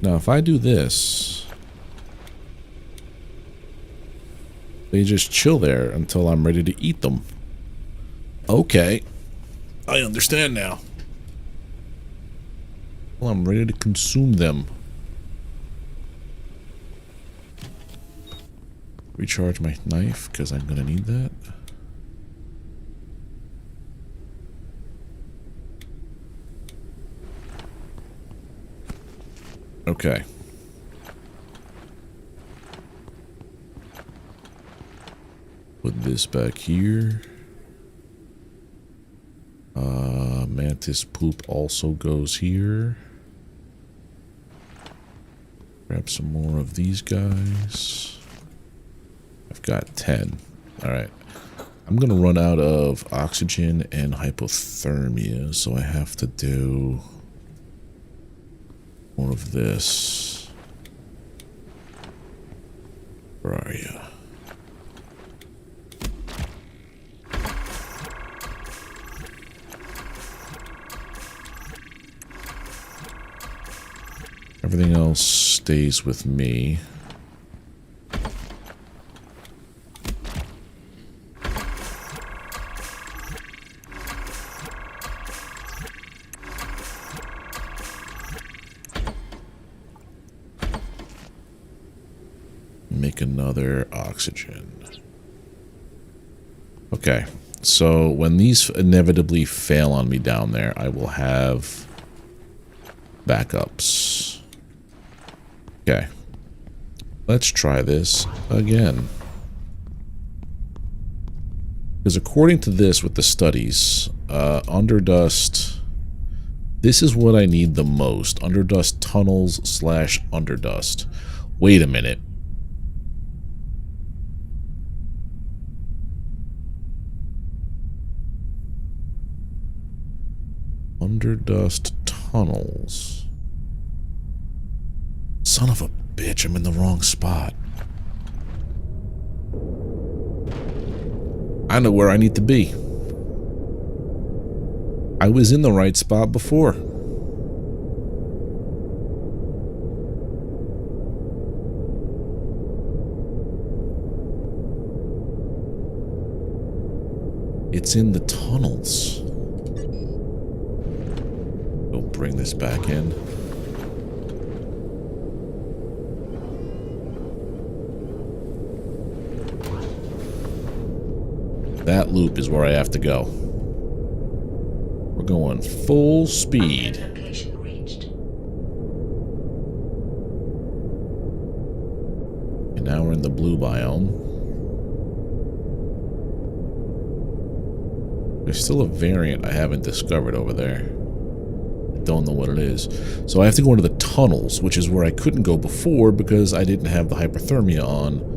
Now, if I do this, they just chill there until I'm ready to eat them. Okay. I understand now. Well, I'm ready to consume them. Recharge my knife, because I'm going to need that. Okay. Put this back here. Mantis poop also goes here. Grab some more of these guys. I've got 10. Alright. I'm gonna run out of oxygen and hypothermia, so I have to do more of this. Where are you? Everything else stays with me. Make another oxygen. Okay, So when these inevitably fail on me down there, I will have backups. Okay. Let's try this again. Because according to this with the studies, underdust, this is what I need the most. Underdust tunnels / underdust. Wait a minute. Underdust tunnels. Son of a bitch, I'm in the wrong spot. I know where I need to be. I was in the right spot before. It's in the tunnels. We'll bring this back in. That loop is where I have to go. We're going full speed. Location reached. And now we're in the blue biome. There's still a variant I haven't discovered over there. I don't know what it is. So I have to go into the tunnels, which is where I couldn't go before because I didn't have the hyperthermia on.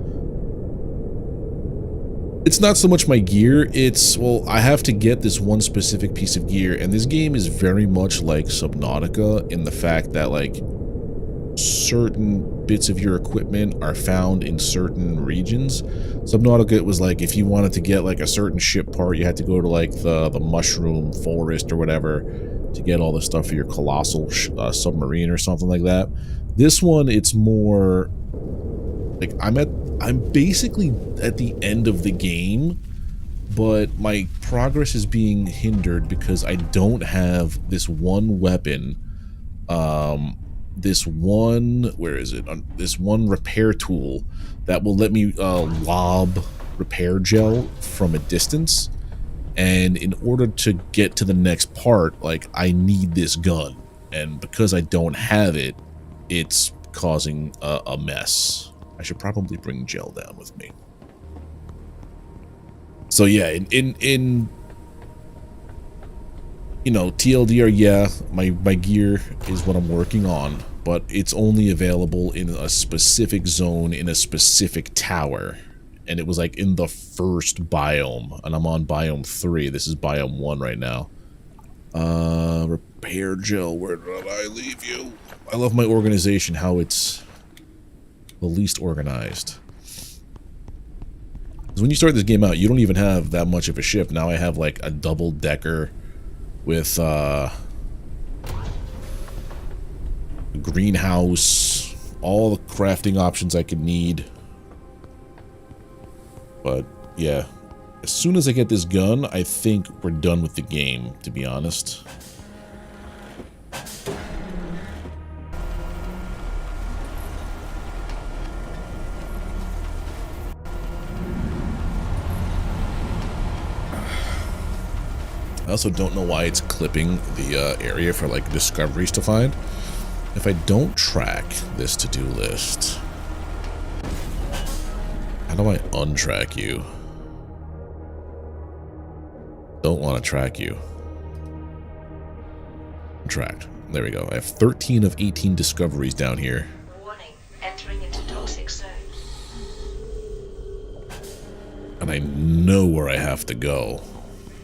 It's not so much my gear, it's, well, I have to get this one specific piece of gear, and this game is very much like Subnautica in the fact that, like, certain bits of your equipment are found in certain regions. Subnautica, it was like, if you wanted to get, like, a certain ship part, you had to go to, like, the mushroom forest or whatever to get all the stuff for your colossal submarine or something like that. This one, it's more, like, I'm basically at the end of the game, but my progress is being hindered because I don't have this one weapon, this one, where is it? This one repair tool that will let me lob repair gel from a distance. And in order to get to the next part, like, I need this gun. And because I don't have it, it's causing a mess. I should probably bring gel down with me. So yeah, in you know, TLDR, yeah, my gear is what I'm working on, but it's only available in a specific zone in a specific tower. And it was like in the first biome, and I'm on biome 3. This is biome 1 right now. Repair gel, where did I leave you? I love my organization, how it's the least organized. Because when you start this game out, you don't even have that much of a ship. Now I have like a double decker with greenhouse, all the crafting options I could need. But yeah, as soon as I get this gun, I think we're done with the game, to be honest. I also don't know why it's clipping the area for like discoveries to find. If I don't track this to-do list, how do I untrack you? Don't want to track you. Tracked. There we go. I have 13 of 18 discoveries down here. Warning, entering into toxic zone. And I know where I have to go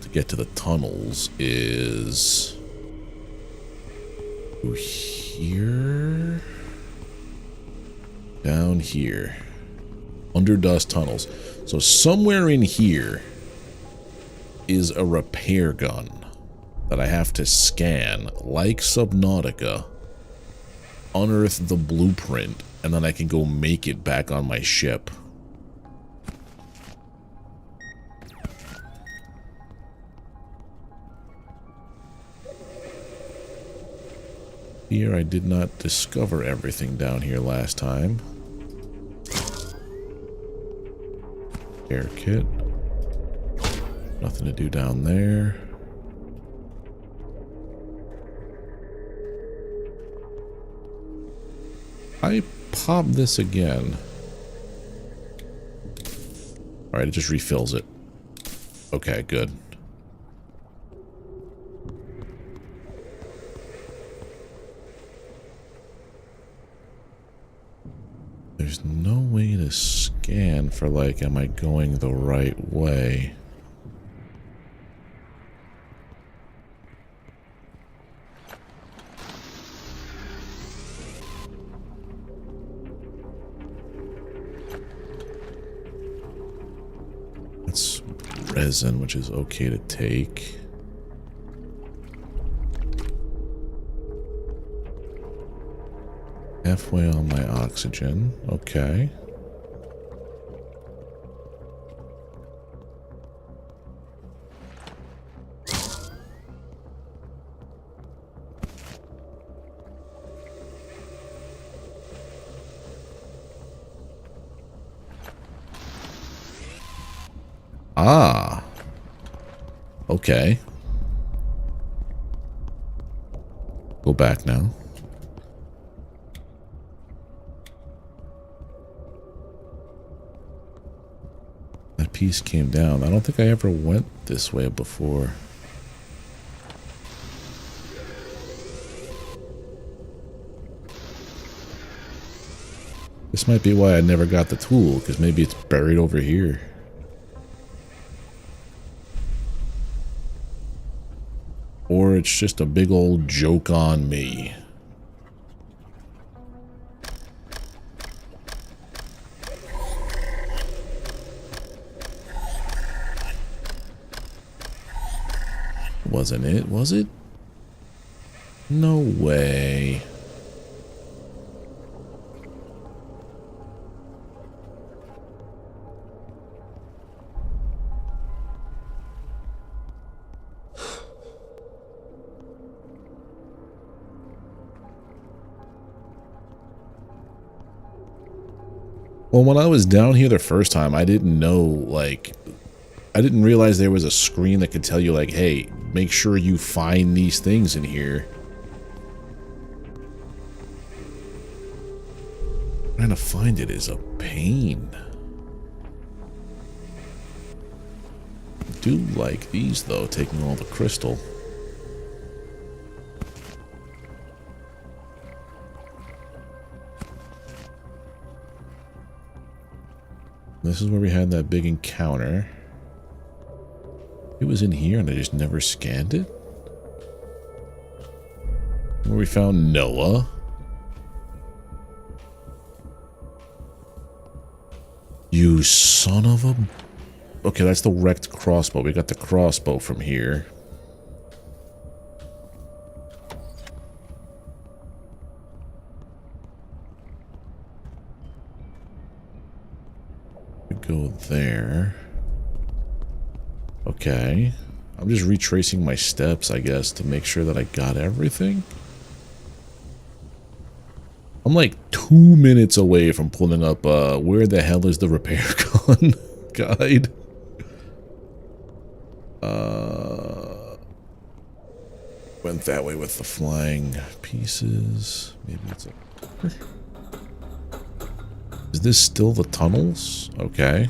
to get to the tunnels is here, down here, under dust tunnels. So somewhere in here is a repair gun that I have to scan, like Subnautica, unearth the blueprint, and then I can go make it back on my ship. Here I did not discover everything down here last time. Air kit. Nothing to do down there. I pop this again. Alright, it just refills it. Okay, good. There's no way to scan for, like, am I going the right way? That's resin, which is okay to take. Halfway on my oxygen. Okay. Ah. Okay. Go back now. That piece came down. I don't think I ever went this way before. This might be why I never got the tool, because maybe it's buried over here. Or it's just a big old joke on me. Wasn't it? Was it? No way. Well, when I was down here the first time, I didn't know, like, I didn't realize there was a screen that could tell you, like, hey, make sure you find these things in here. Trying to find it is a pain. I do like these, though, taking all the crystal. This is where we had that big encounter. It was in here and I just never scanned it. Where we found Noah. You son of a... Okay, that's the wrecked crossbow. We got the crossbow from here. Go there. Okay. I'm just retracing my steps, I guess, to make sure that I got everything. I'm like 2 minutes away from pulling up, where the hell is the repair gun guide? Went that way with the flying pieces. Maybe it's a... Is this still the tunnels? Okay.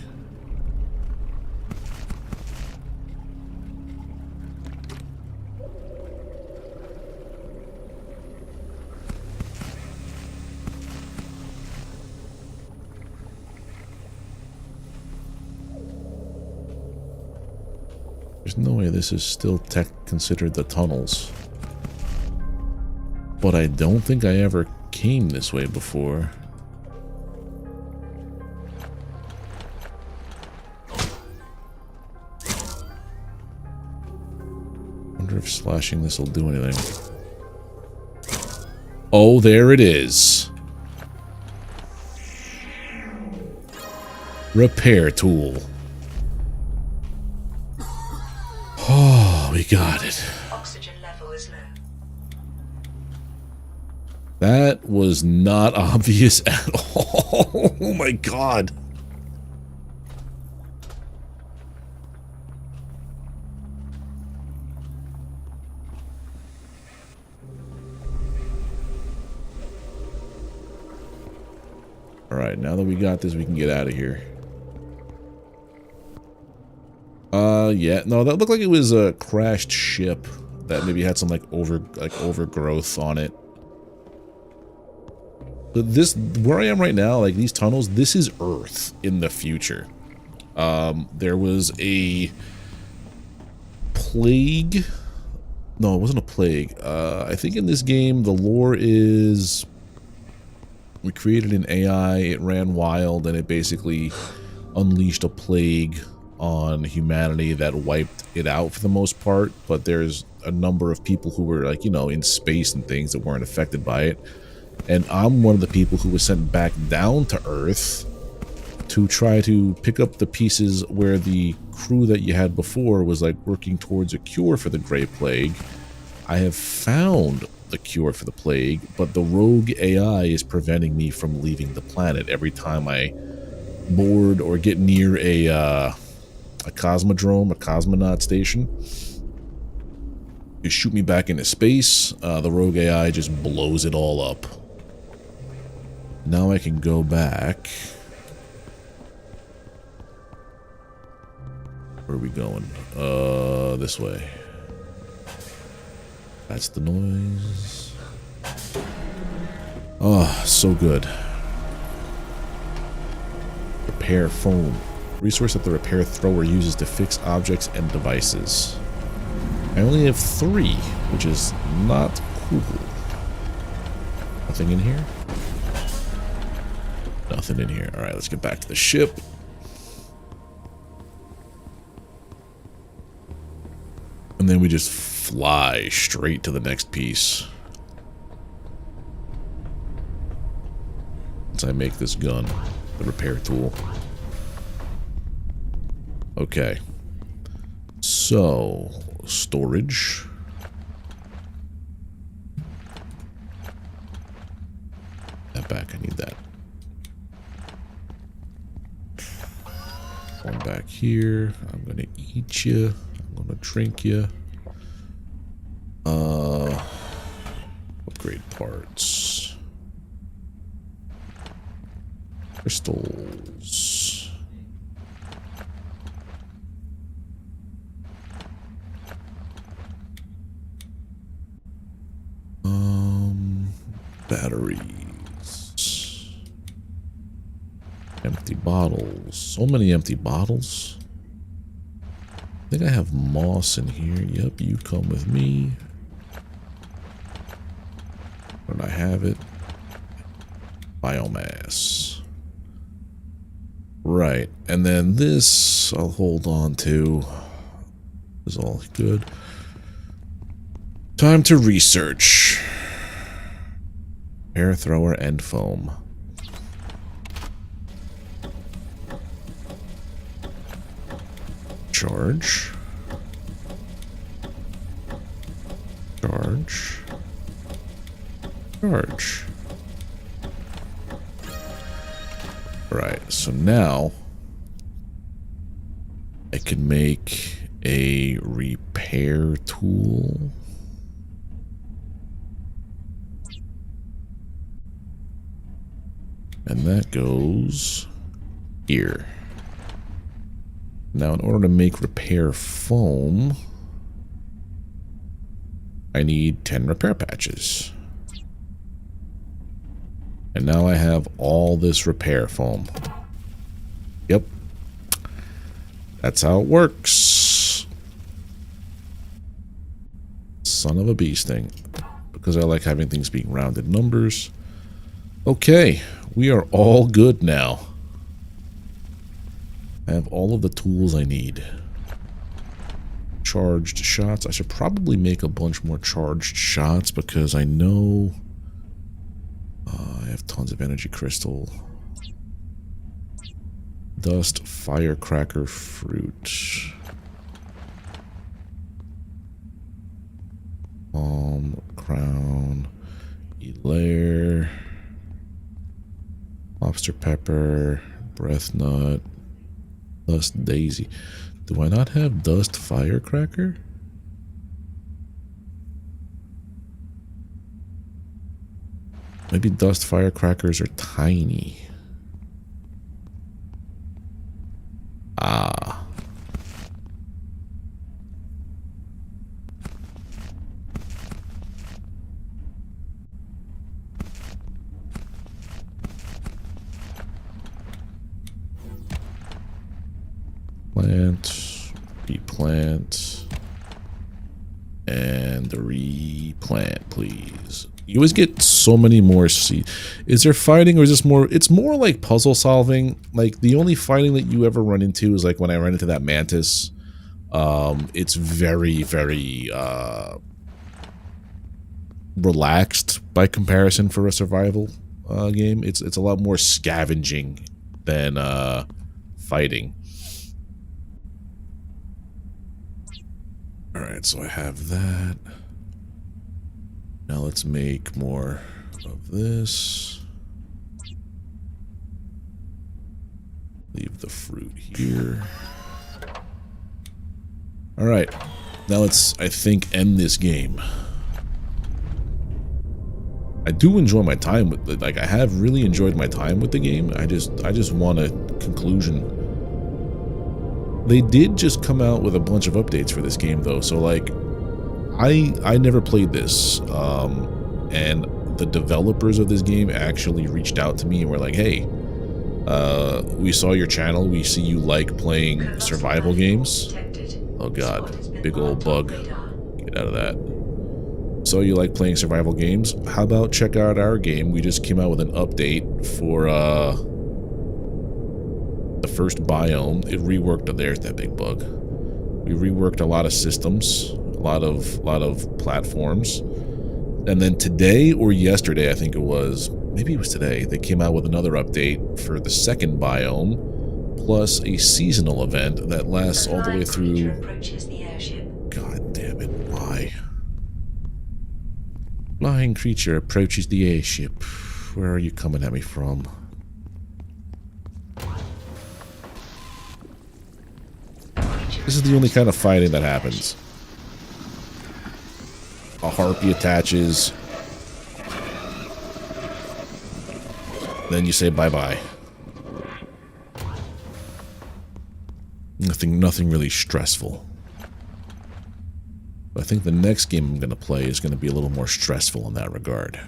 There's no way this is still considered the tunnels. But I don't think I ever came this way before. Wonder if slashing this will do anything. Oh, there it is. Repair tool. Oh, we got it. Oxygen level is low. That was not obvious at all. Oh my god. Alright, now that we got this, we can get out of here. Yeah. No, that looked like it was a crashed ship that maybe had some, like, overgrowth on it. But this, where I am right now, like, these tunnels, this is Earth in the future. There was a plague. No, it wasn't a plague. I think in this game, the lore is we created an AI, it ran wild, and it basically unleashed a plague on humanity that wiped it out for the most part. But there's a number of people who were, like, you know, in space and things that weren't affected by it. And I'm one of the people who was sent back down to Earth to try to pick up the pieces where the crew that you had before was, like, working towards a cure for the Great Plague. I have found the cure for the plague, but the rogue AI is preventing me from leaving the planet. Every time I board or get near a cosmodrome, a cosmonaut station, you shoot me back into space, the rogue AI just blows it all up. Now I can go back. Where are we going? This way. That's the noise. Oh, so good. Repair foam. Resource that the repair thrower uses to fix objects and devices. I only have 3, which is not cool. Nothing in here? Nothing in here. Alright, let's get back to the ship. And then we just fly straight to the next piece. Once I make this gun, the repair tool. Okay. So, storage. That back, I need that. One back here. I'm gonna eat you. I'm gonna drink you. Upgrade parts. Crystals. Batteries. Empty bottles. So many empty bottles. I think I have moss in here. Yep, you come with me. Where do I have it? Biomass. Right, and then this I'll hold on to. Is all good. Time to research. Air thrower and foam. Charge. Charge. Charge. Right, so now I can make a repair tool. And that goes here. Now, in order to make repair foam, I need 10 repair patches. And now I have all this repair foam. Yep. That's how it works. Son of a bee sting. Because I like having things being rounded numbers. Okay, we are all good now. I have all of the tools I need. Charged shots. I should probably make a bunch more charged shots because I know I have tons of energy crystal. Dust, firecracker, fruit. Crown, elair, lobster pepper, breath nut, dust daisy. Do I not have dust firecracker? Maybe dust firecrackers are tiny. Plant, replant, and replant, please. You always get so many more seeds. Is there fighting, or is this more? It's more like puzzle solving. Like the only fighting that you ever run into is like when I run into that mantis. It's very, very relaxed by comparison for a survival game. It's a lot more scavenging than fighting. All right, so I have that. Now let's make more of this. Leave the fruit here. All right, now let's, I think, end this game. I do enjoy my time with it. Like, I have really enjoyed my time with the game. I just want a conclusion. They did just come out with a bunch of updates for this game, though. So, like, I never played this, and the developers of this game actually reached out to me and were like, "Hey, we saw your channel. We see you like playing survival games." Oh God, big old bug. Get out of that. So you like playing survival games? How about check out our game? We just came out with an update for the first biome. It reworked. There's that big bug. We reworked a lot of systems, a lot of platforms, and then today or yesterday, I think it was, maybe it was today, they came out with another update for the second biome, plus a seasonal event that lasts all the way through. God damn it! Why? Flying creature approaches the airship. Where are you coming at me from? This is the only kind of fighting that happens. A harpy attaches. Then you say bye-bye. Nothing really stressful. I think the next game I'm going to play is going to be a little more stressful in that regard.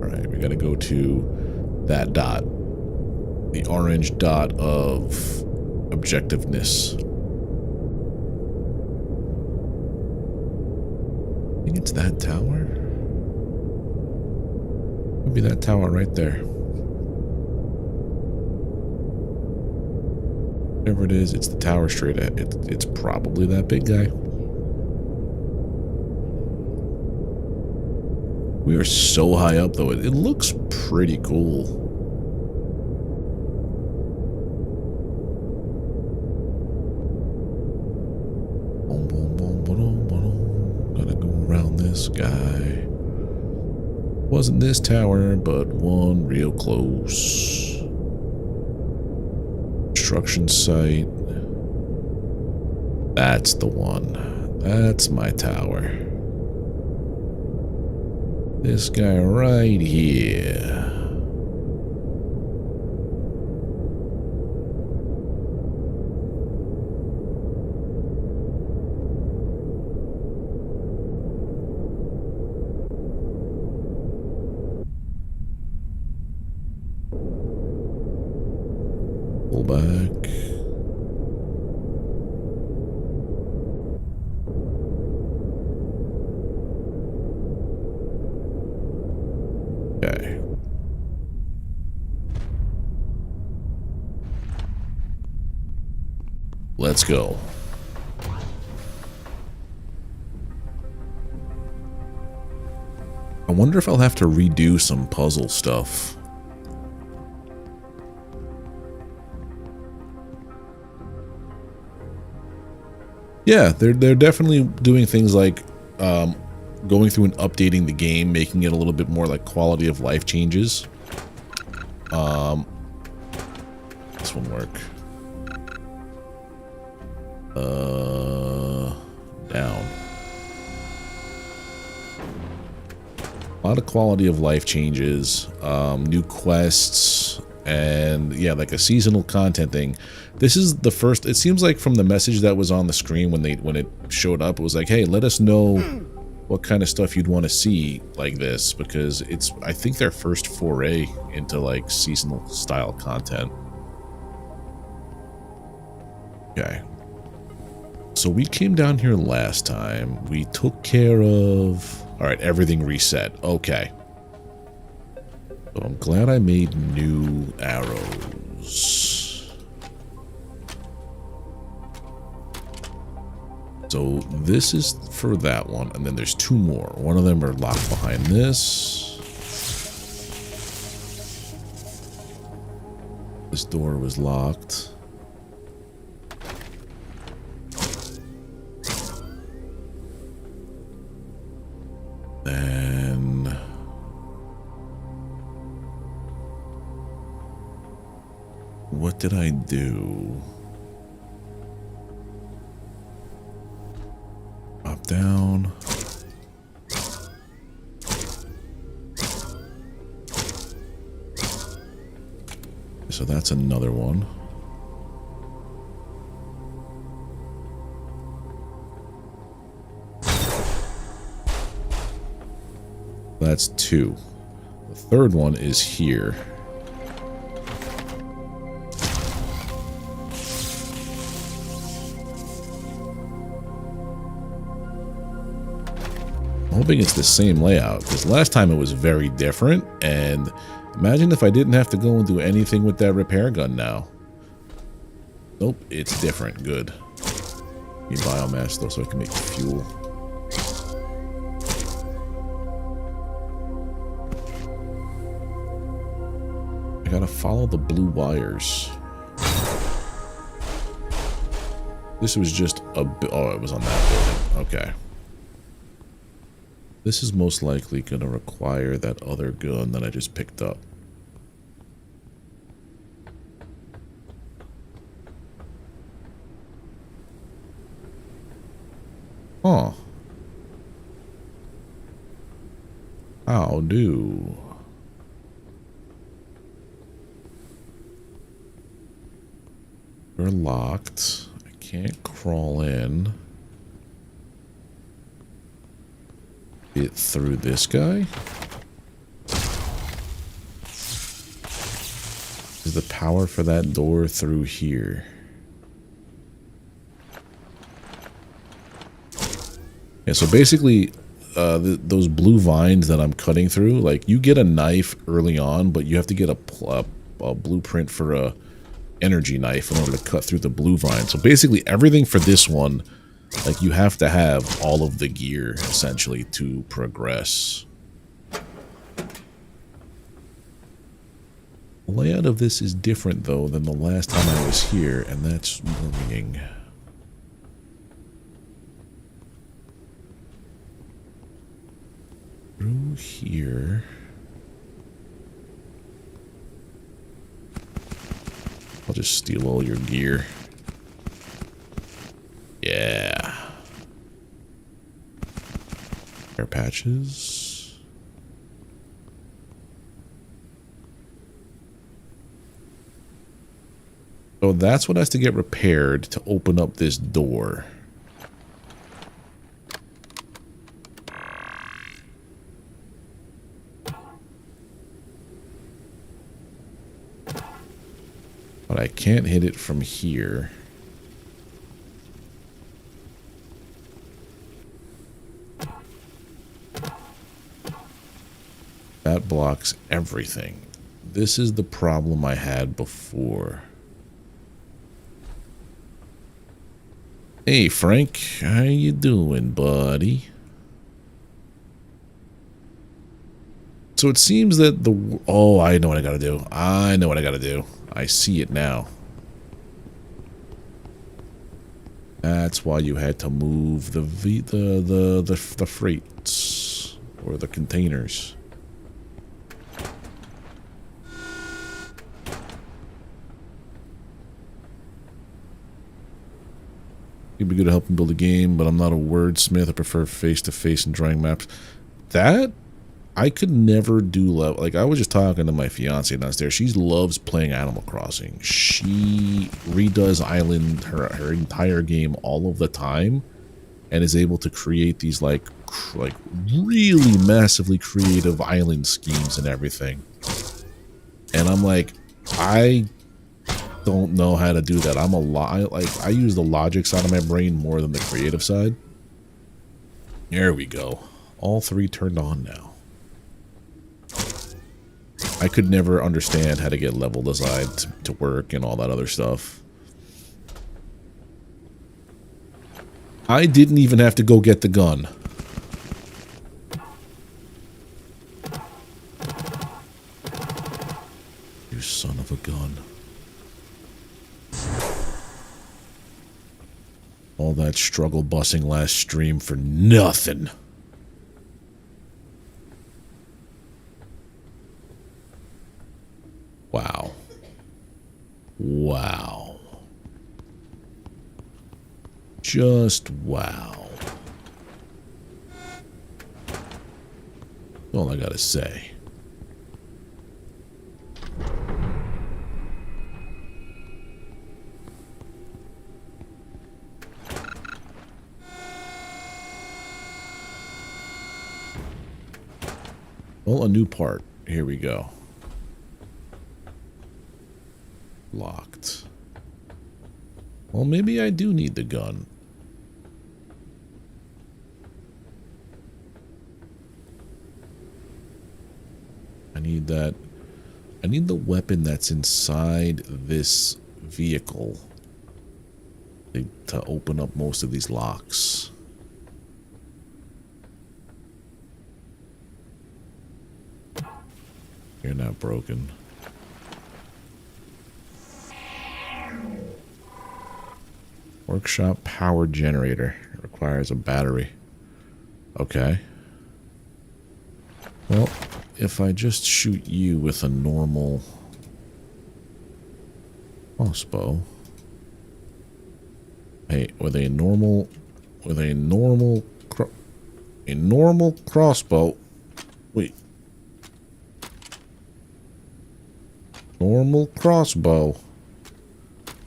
Alright, we got to go to that dot. The orange dot of objectiveness. I think it's that tower? Maybe that tower right there. Whatever it is, it's the tower straight at it. It's probably that big guy. We are so high up, though. It looks pretty cool. Boom, boom, boom, boom, boom. Gotta go around this guy. Wasn't this tower, but one real close. Construction site. That's the one. That's my tower. This guy right here. Pull back. Okay. Let's go. I wonder if I'll have to redo some puzzle stuff. Yeah, they're definitely doing things like going through and updating the game, making it a little bit more like quality of life changes. This won't work. Down. A lot of quality of life changes, new quests, and yeah, like a seasonal content thing. This is the first, it seems like from the message that was on the screen when it showed up, it was like, hey, let us know what kind of stuff you'd want to see like this, because it's, I think, their first foray into like seasonal style content. Okay. So we came down here last time. We took care of... Alright, everything reset. Okay. So I'm glad I made new arrows. So this is for that one, and then there's two more. One of them are locked behind this. This door was locked. Then what did I do? Drop down. So that's another one. That's two. The third one is here. I'm hoping it's the same layout, because last time it was very different, and imagine if I didn't have to go and do anything with that repair gun now. Nope, it's different. Good. Need biomass though so I can make fuel. I gotta follow the blue wires. This was just a... Oh, it was on that building. Okay. This is most likely going to require that other gun that I just picked up. Huh. How do? We're locked. I can't crawl in. Get through this guy. Is the power for that door through here? Yeah, so basically, those blue vines that I'm cutting through, like, you get a knife early on, but you have to get a blueprint for a energy knife in order to cut through the blue vine. So basically, everything for this one, like, you have to have all of the gear, essentially, to progress. The layout of this is different, though, than the last time I was here, and that's worrying. Through here... I'll just steal all your gear. Yeah. Air patches. So that's what has to get repaired to open up this door. But I can't hit it from here. That blocks everything. This is the problem I had before. Hey, Frank. How you doing, buddy? So it seems that the... Oh, I know what I gotta do. I know what I gotta do. I see it now. That's why you had to move the freights or the containers. It'd be good to help him build a game, but I'm not a wordsmith. I prefer face-to-face and drawing maps. That I could never do. Like, I was just talking to my fiance downstairs. She loves playing Animal Crossing. She redoes Island, her entire game all of the time, and is able to create these, like, like really massively creative island schemes and everything. And I'm like, I don't know how to do that. I'm a lot like I use the logic side of my brain more than the creative side. There we go. All three turned on now. I could never understand how to get level design to work and all that other stuff. I didn't even have to go get the gun. You son of a gun. All that struggle busing last stream for nothing. Wow. Wow. Just wow. That's all I gotta say. Well, a new part. Here we go. Locked. Well, maybe I do need the gun. I need that. I need the weapon that's inside this vehicle to open up most of these locks. You're not broken. Workshop power generator. It requires a battery. Okay. Well, if I just shoot you with a normal crossbow. Hey, with a normal crossbow. Wait. Normal crossbow.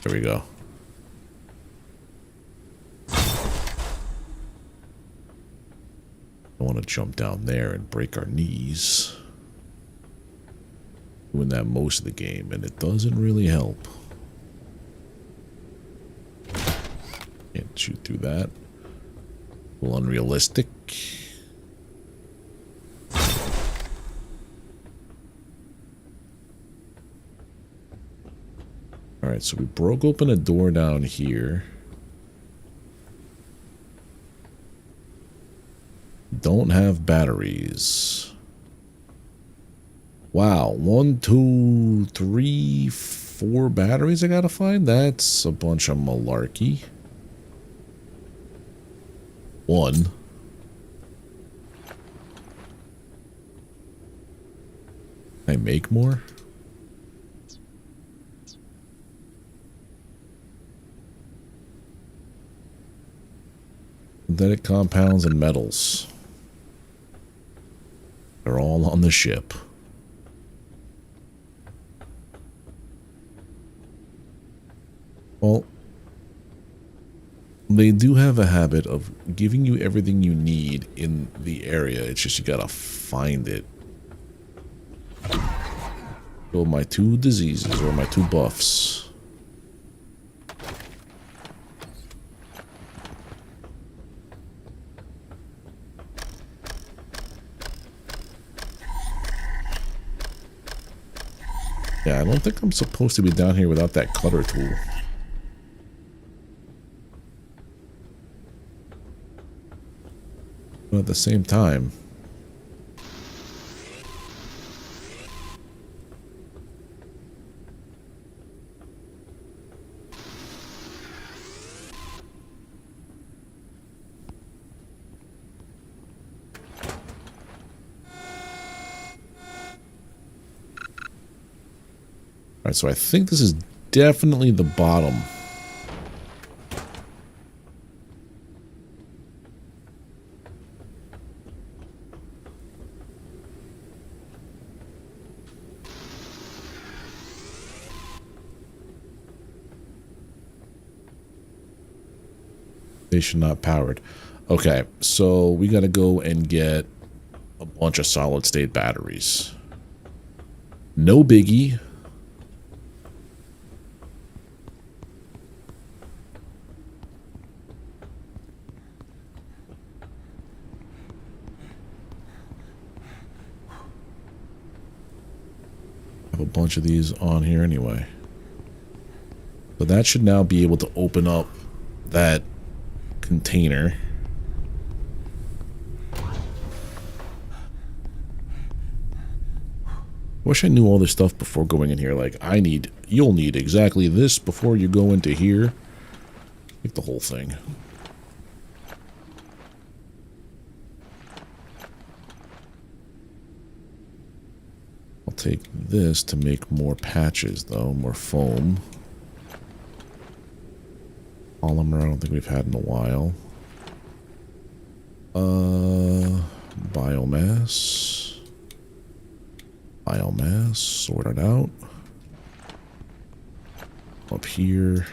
There we go. I want to jump down there and break our knees. Doing that most of the game, and it doesn't really help. Can't shoot through that. A little unrealistic. Alright, so we broke open a door down here. Don't have batteries. Wow, 1, 2, 3, 4 batteries I gotta find? That's a bunch of malarkey. 1. Can I make more? Synthetic compounds and metals. They're all on the ship. Well, they do have a habit of giving you everything you need in the area. It's just you gotta find it. So my 2 diseases, or my 2 buffs. Yeah, I don't think I'm supposed to be down here without that cutter tool. But at the same time... Alright, so I think this is definitely the bottom. Station not powered. Okay, so we gotta go and get a bunch of solid state batteries. No biggie. Have a bunch of these on here anyway. So that should now be able to open up that container. Wish I knew all this stuff before going in here. Like, you'll need exactly this before you go into here. Like the whole thing. I'll take this to make more patches, though. More foam. Polymer, I don't think we've had in a while. Biomass. Biomass, sort it out. Up here.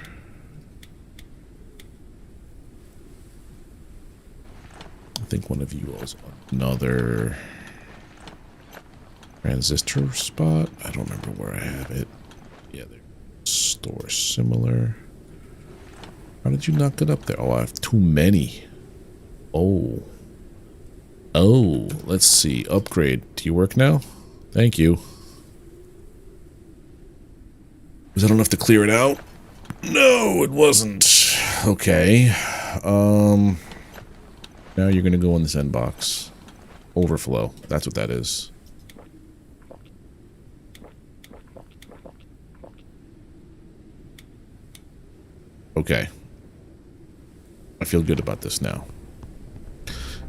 I think one of you owes another transistor spot. I don't remember where I have it. Yeah, there. Store similar. How did you knock it up there? Oh, I have too many. Oh. Oh, let's see. Upgrade. Do you work now? Thank you. Was that enough to clear it out? No, it wasn't. Okay. Now you're gonna go in this end box. Overflow. That's what that is. Okay. I feel good about this now.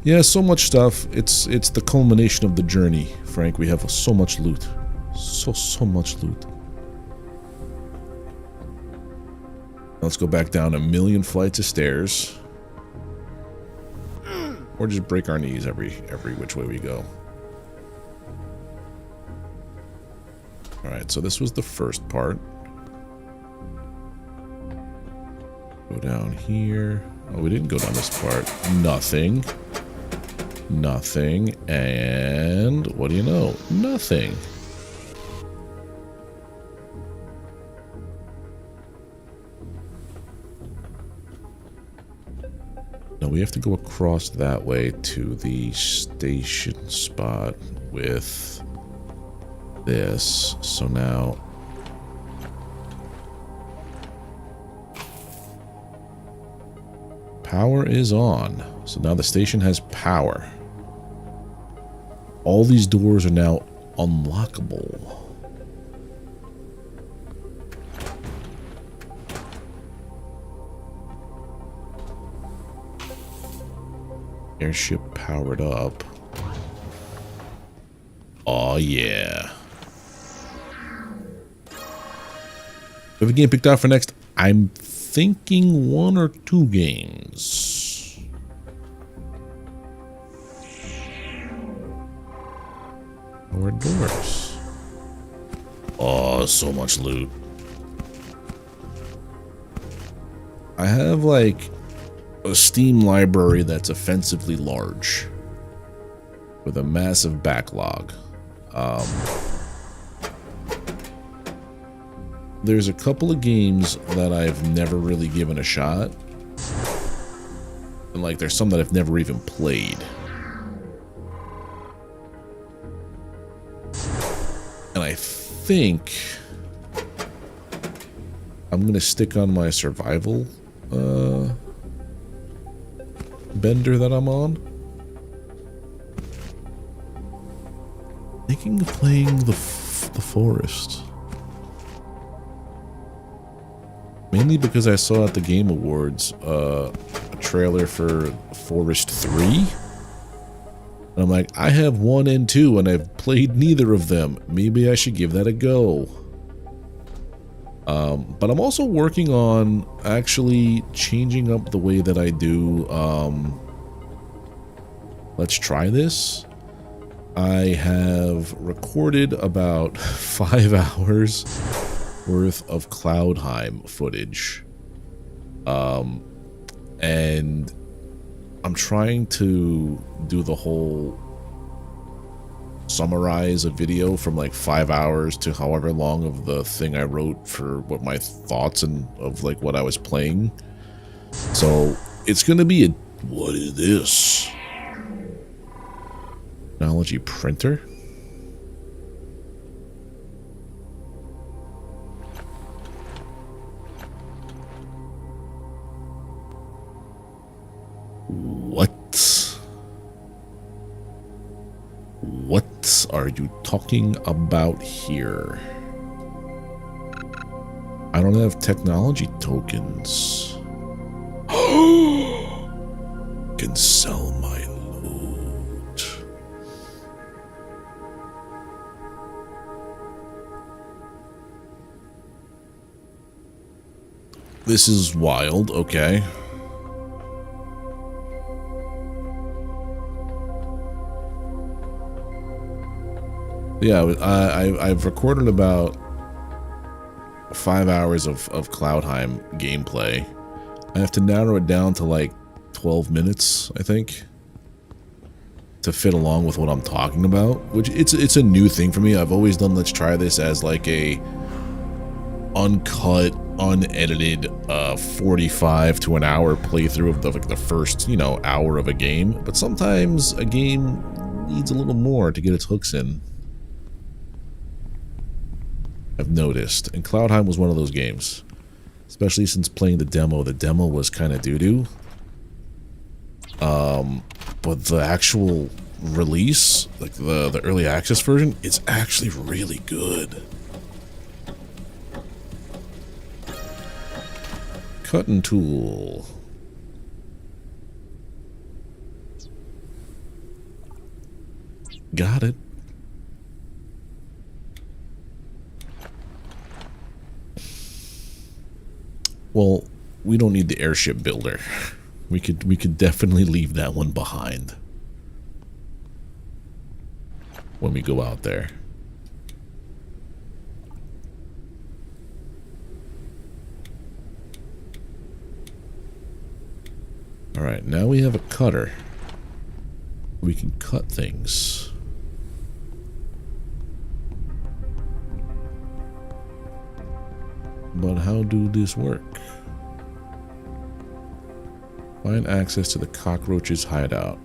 Yeah, so much stuff. It's the culmination of the journey, Frank. We have so much loot. So much loot. Let's go back down 1,000,000 flights of stairs. Or just break our knees every which way we go. Alright, so this was the first part. Go down here. Oh, we didn't go down this part. Nothing. Nothing. And what do you know? Nothing. No, we have to go across that way to the station spot with this. So now power is on. So now the station has power. All these doors are now unlockable. Airship powered up. Oh yeah. We have a game picked out for next. I'm thinking 1 or 2 games. More doors. Oh, so much loot. I have like a Steam library that's offensively large with a massive backlog. There's a couple of games that I've never really given a shot, and like there's some that I've never even played. And I think I'm gonna stick on my survival bender that I'm on. Thinking of playing the Forest. Mainly because I saw at the Game Awards a trailer for Forest 3. And I'm like, I have 1 and 2 and I've played neither of them. Maybe I should give that a go. But I'm also working on actually changing up the way that I do Let's Try This. I have recorded about 5 hours worth of Cloudheim footage. And I'm trying to do the whole summarize a video from like 5 hours to however long of the thing I wrote for what my thoughts and of like what I was playing. So it's gonna be a, what is this? Technology printer? What? What are you talking about here? I don't have technology tokens. Can sell my loot. This is wild, okay. Yeah, I've recorded about 5 hours of Cloudheim gameplay. I have to narrow it down to like 12 minutes, I think, to fit along with what I'm talking about, which it's a new thing for me. I've always done Let's Try This as like a uncut, unedited 45 to an hour playthrough of the first, you know, hour of a game. But sometimes a game needs a little more to get its hooks in, I've noticed. And Cloudheim was one of those games. Especially since playing the demo. The demo was kind of doo-doo. But the actual release, like the early access version, it's actually really good. Cutting tool. Got it. Well, we don't need the airship builder. We could definitely leave that one behind when we go out there. All right, now we have a cutter. We can cut things. But how do this work? Find access to the cockroach's hideout.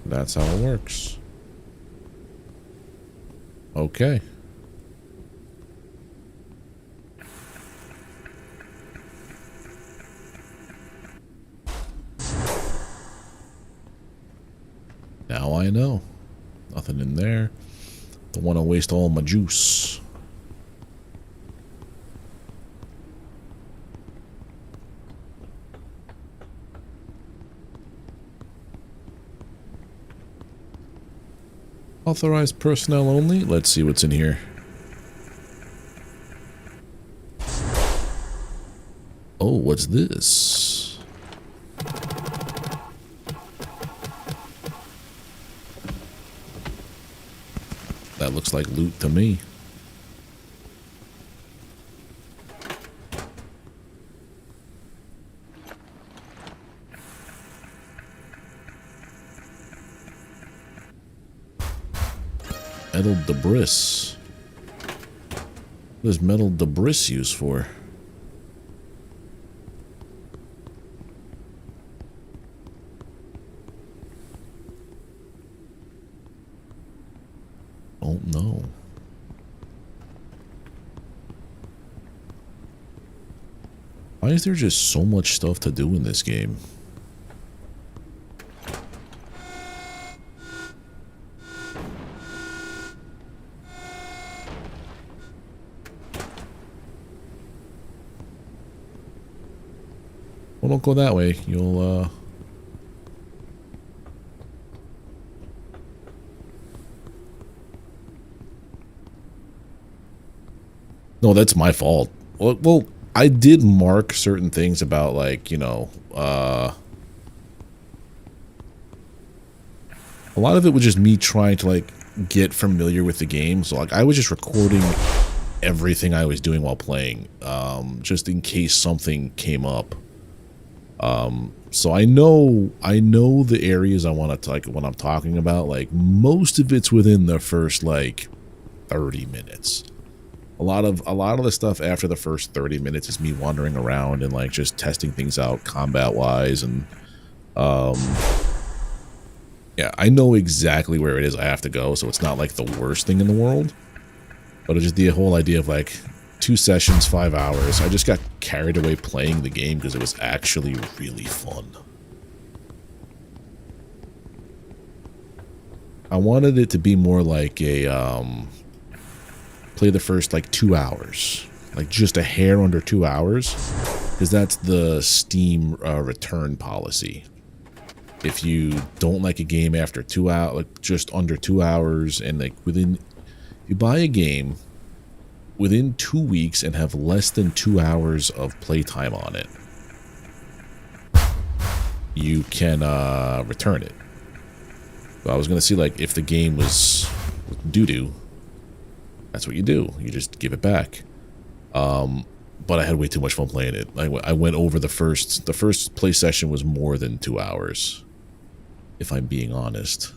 That's how it works. Okay. Now I know. Nothing in there. Don't want to waste all my juice. Authorized personnel only? Let's see what's in here. Oh, what's this? That looks like loot to me. Metal debris. What is metal debris used for? Don't know. Why is there just so much stuff to do in this game? Well, don't go that way. You'll, No, that's my fault. Well, I did mark certain things about, like, you know, a lot of it was just me trying to like get familiar with the game. So like I was just recording everything I was doing while playing, just in case something came up. So I know the areas I want to like when I'm talking about. Like most of it's within the first like 30 minutes. A lot of the stuff after the first 30 minutes is me wandering around and like just testing things out combat wise, and yeah, I know exactly where it is I have to go, so it's not like the worst thing in the world. But it's just the whole idea of like 2 sessions, 5 hours. I just got carried away playing the game because it was actually really fun. I wanted it to be more like a play the first like 2 hours, like just a hair under 2 hours, because that's the Steam return policy. If you don't like a game after 2 hours, like just under 2 hours, and like within, you buy a game within 2 weeks and have less than 2 hours of playtime on it, you can return it. So I was gonna see like if the game was doo-doo, that's what you do. You just give it back. But I had way too much fun playing it. I went over the first play session was more than 2 hours, if I'm being honest.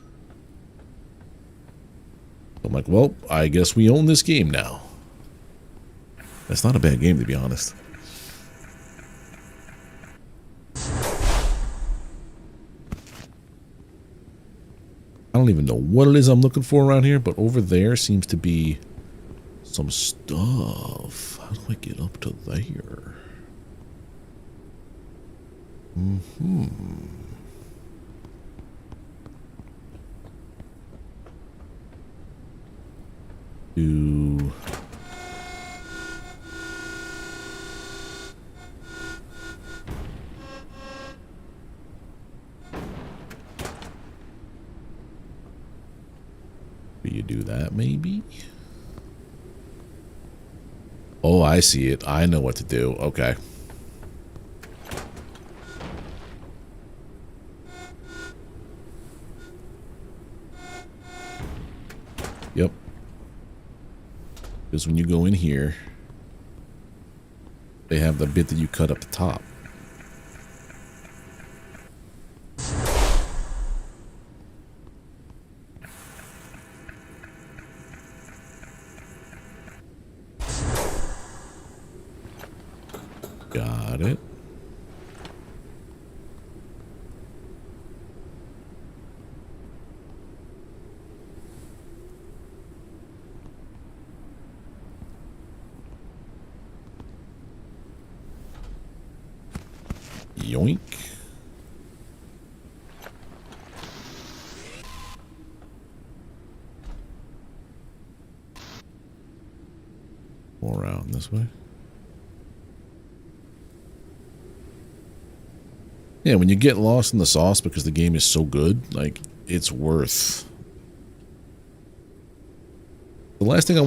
I'm like, well, I guess we own this game now. That's not a bad game, to be honest. I don't even know what it is I'm looking for around here, but over there seems to be some stuff. How do I get up to there? Do you do that maybe? Oh, I see it. I know what to do. Okay. Yep. Because when you go in here, they have the bit that you cut up the top. Got it. Yoink. More around this way. Yeah, when you get lost in the sauce because the game is so good, like, it's worth. The last thing I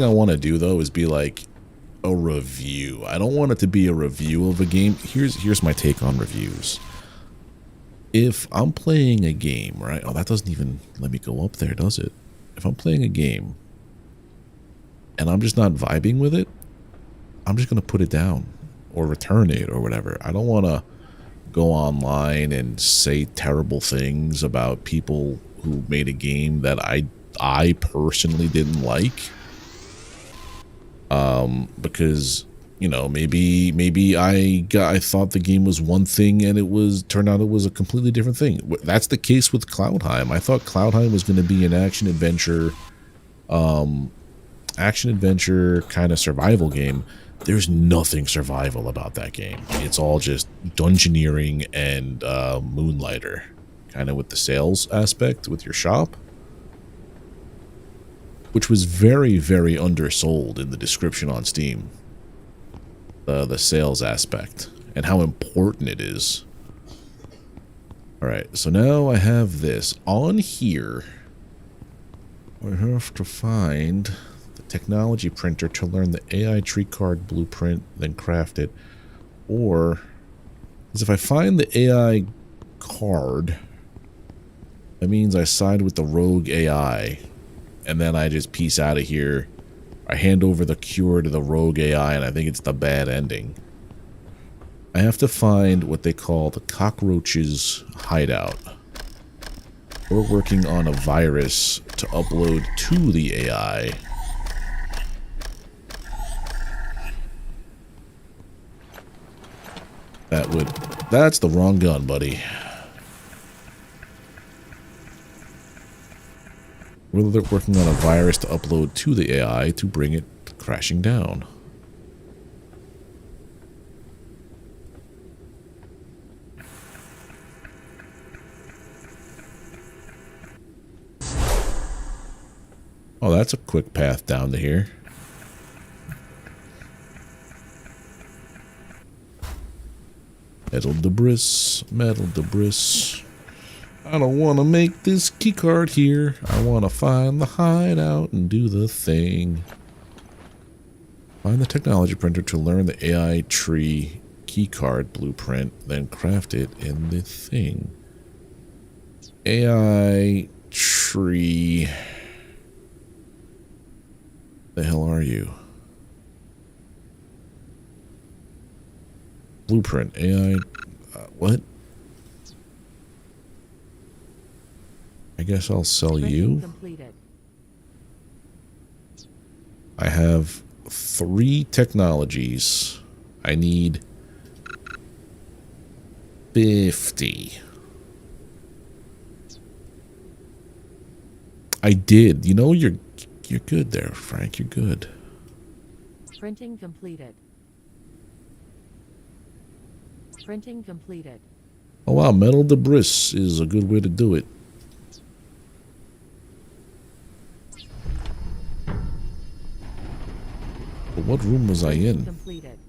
want to do though is be like a review. I don't want it to be a review of a game. Here's my take on reviews. If I'm playing a game, right? Oh, that doesn't even let me go up there, does it? If I'm playing a game and I'm just not vibing with it, I'm just going to put it down or return it or whatever. I don't want to go online and say terrible things about people who made a game that I personally didn't like. Because, you know, maybe I thought the game was one thing and turned out it was a completely different thing. That's the case with Cloudheim. I thought Cloudheim was going to be an action adventure kind of survival game. There's nothing survival about that game. It's all just dungeoneering and Moonlighter, kind of with the sales aspect with your shop, which was very, very undersold in the description on Steam. The sales aspect and how important it is. All right, so now I have this on here. I have to find technology printer to learn the AI tree card blueprint, then craft it. Or, because if I find the AI card, That means I side with the rogue AI, and then I just peace out of here. I hand over the cure to the rogue AI, and I think it's the bad ending. I have to find what they call the cockroach's hideout. We're working on a virus to upload to the AI. That's the wrong gun, buddy. We're working on a virus to upload to the AI to bring it crashing down. Oh, that's a quick path down to here. Metal debris, metal debris. I don't want to make this keycard here. I want to find the hideout and do the thing. Find the technology printer to learn the AI tree keycard blueprint, then craft it in the thing. AI tree. The hell are you? Blueprint. AI. What? I guess I'll sell you. Completed. I have 3 technologies. I need 50. I did. You know, you're good there, Frank. You're good. Printing completed. Printing completed. Oh wow, metal debris is a good way to do it. But what room was I in? Completed.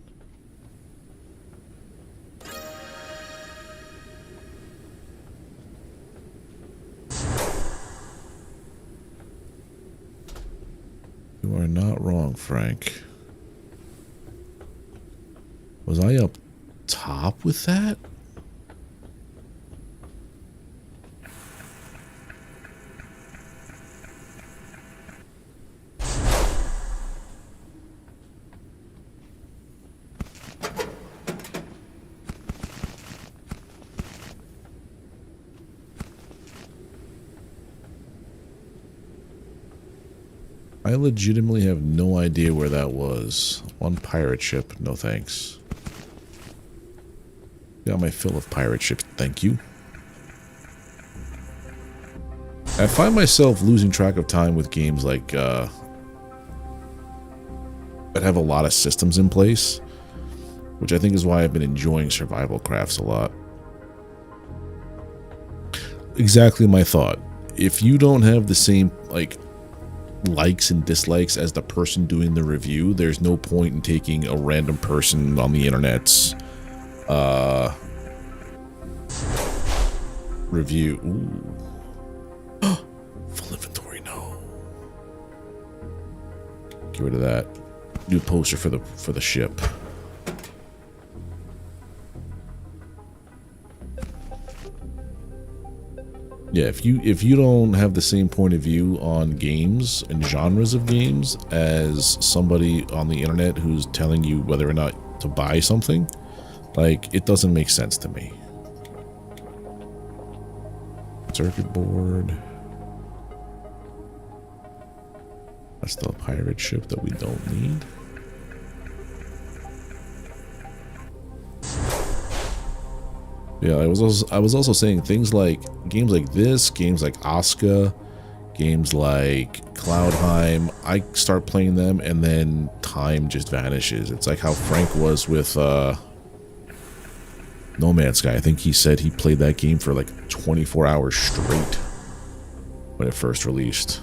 You are not wrong, Frank. Was I up top with that? I legitimately have no idea where that was. One pirate ship, no thanks. Got my fill of pirate ships, thank you. I find myself losing track of time with games like that have a lot of systems in place, which I think is why I've been enjoying survival crafts a lot. Exactly my thought. If you don't have the same likes and dislikes as the person doing the review, there's no point in taking a random person on the internet's review. Ooh. Full inventory, no. Get rid of that. New poster for the ship. Yeah, if you don't have the same point of view on games and genres of games as somebody on the internet who's telling you whether or not to buy something, like, it doesn't make sense to me. Circuit board. That's the pirate ship that we don't need. Yeah, I was also saying things like games like this, games like Asuka, games like Cloudheim. I start playing them and then time just vanishes. It's like how Frank was with No Man's Sky. I think he said he played that game for like 24 hours straight when it first released.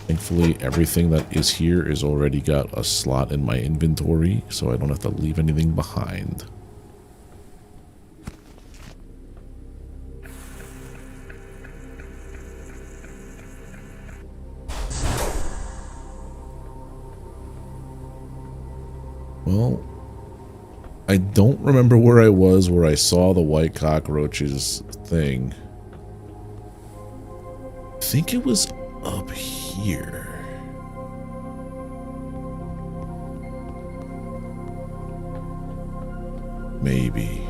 Thankfully, everything that is here is already got a slot in my inventory, so I don't have to leave anything behind. Well, I don't remember where I was where I saw the white cockroaches thing. I think it was up here. Maybe.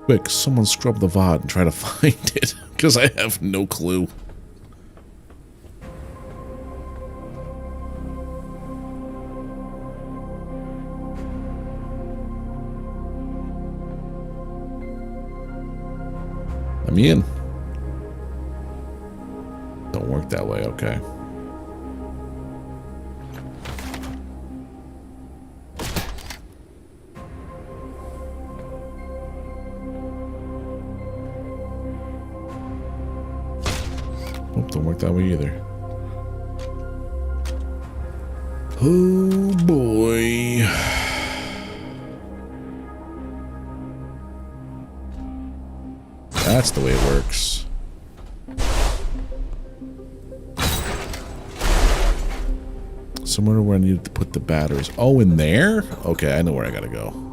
Quick, someone scrub the VOD and try to find it, because I have no clue. I'm in. Don't work that way, okay. Don't work that way either. Oh boy. That's the way it works. Somewhere where I needed to put the batteries. Oh, in there? Okay, I know where I gotta go.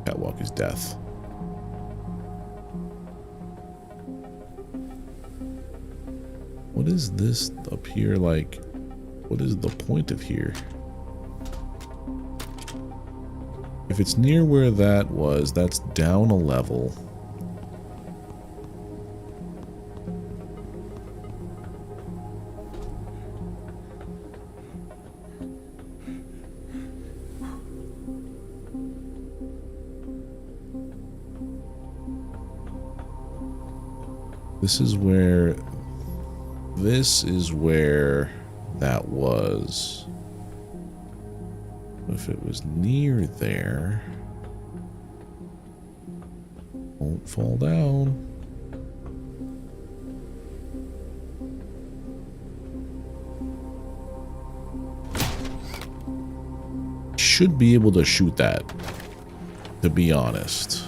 Catwalk is death. What is this up here like? What is the point of here? If it's near where that was, that's down a level. This is where that was. If it was near there, won't fall down. Should be able to shoot that, to be honest.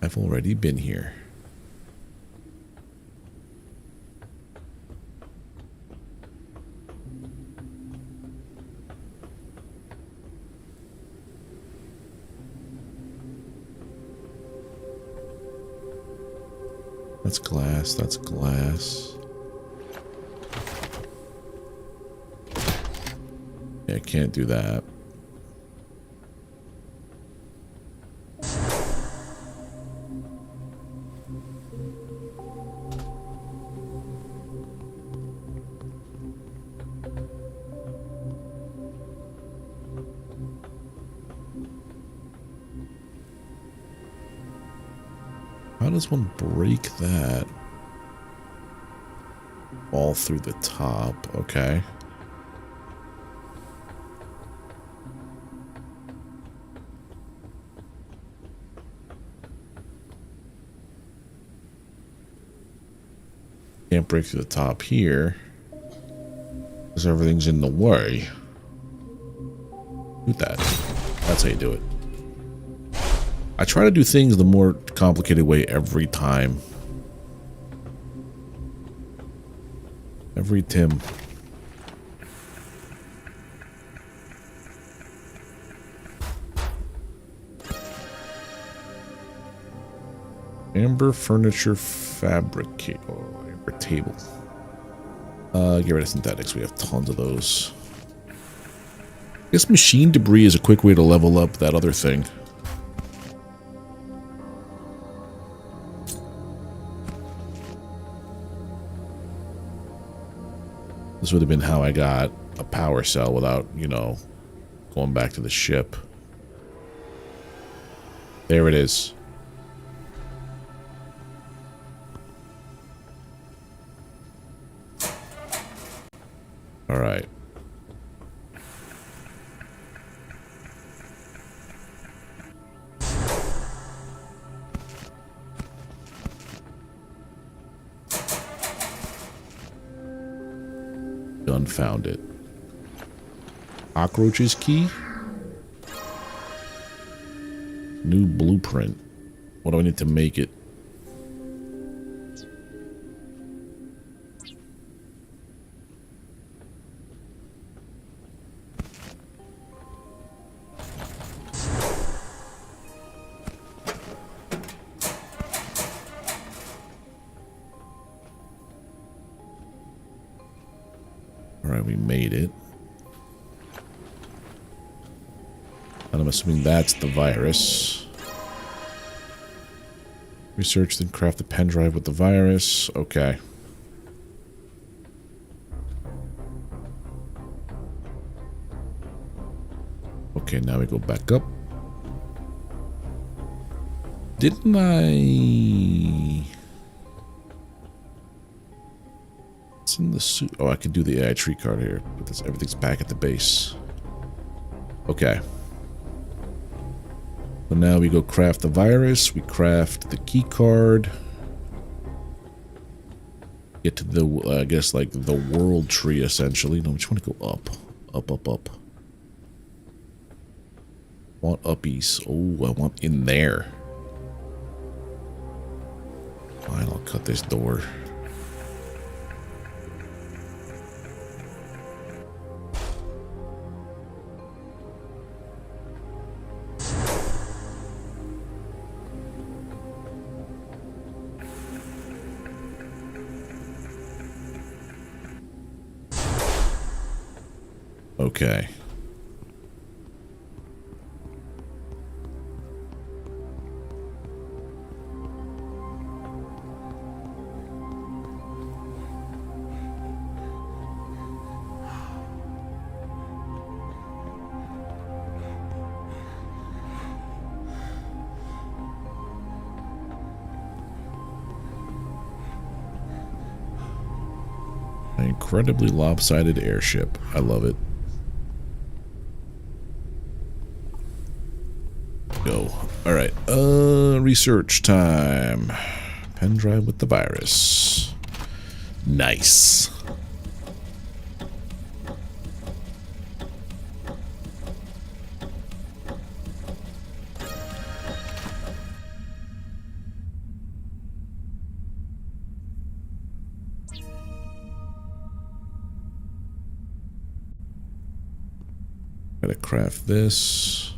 I've already been here. That's glass, that's glass. Yeah, I can't do that. How does one break that? All through the top, okay. Can't break through the top here, because everything's in the way. Shoot that. That's how you do it. I try to do things the more complicated way every time. Every Tim. Amber furniture fabricate. Oh, amber table. Get rid of synthetics. We have tons of those. I guess machine debris is a quick way to level up that other thing. This would have been how I got a power cell without, you know, going back to the ship. There it is. All right. Gun found it. Cockroaches key. New blueprint. What do I need to make it? Alright, we made it. And I'm assuming that's the virus. Research, then craft the pen drive with the virus. Okay. Okay, now we go back up. Didn't I... It's in the suit. Oh, I can do the AI tree card here, but this, everything's back at the base. Okay. So now we go craft the virus. We craft the key card. Get to the, I guess, like the world tree, essentially. No, we just want to go up. Up, up, up. Want uppies. Oh, I want in there. Fine, I'll cut this door. Okay. An incredibly lopsided airship. I love it. Go. Alright, research time. Pen drive with the virus. Nice. Gotta craft this.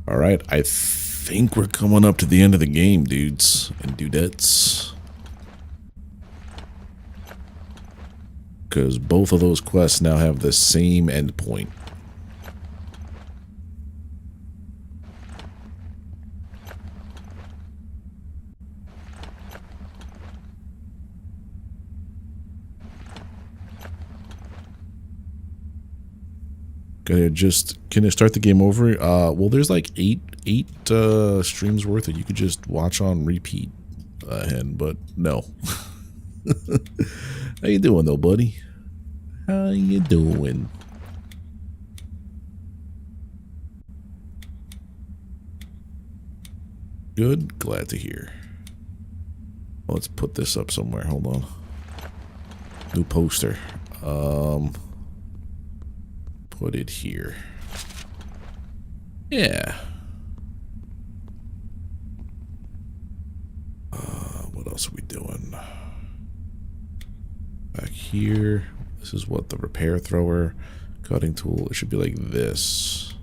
Alright, I think we're coming up to the end of the game, dudes and dudettes. Because both of those quests now have the same endpoint. Can I start the game over? Well, there's like eight streams worth that you could just watch on repeat, but no. How you doing though, buddy? How you doing? Good, glad to hear. Let's put this up somewhere. Hold on. New poster. Put it here. Yeah. What else are we doing? Back here. This is what the repair thrower, cutting tool. It should be like this.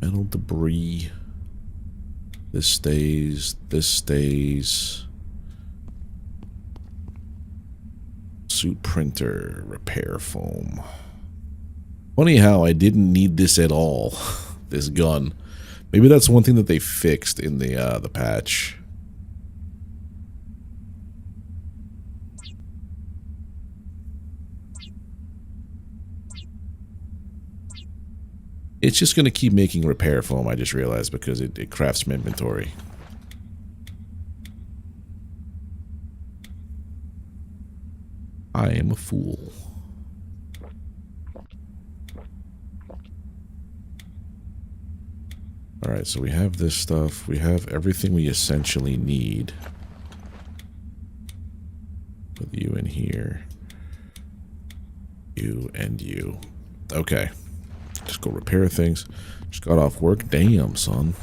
Metal debris. This stays. This stays. Suit printer, repair foam. Funny how I didn't need this at all. This gun. Maybe that's one thing that they fixed in the patch. It's just gonna keep making repair foam. I just realized because it crafts from inventory. I am a fool. Alright, so we have this stuff. We have everything we essentially need. With you in here. You and you. Okay. Just go repair things. Just got off work. Damn, son.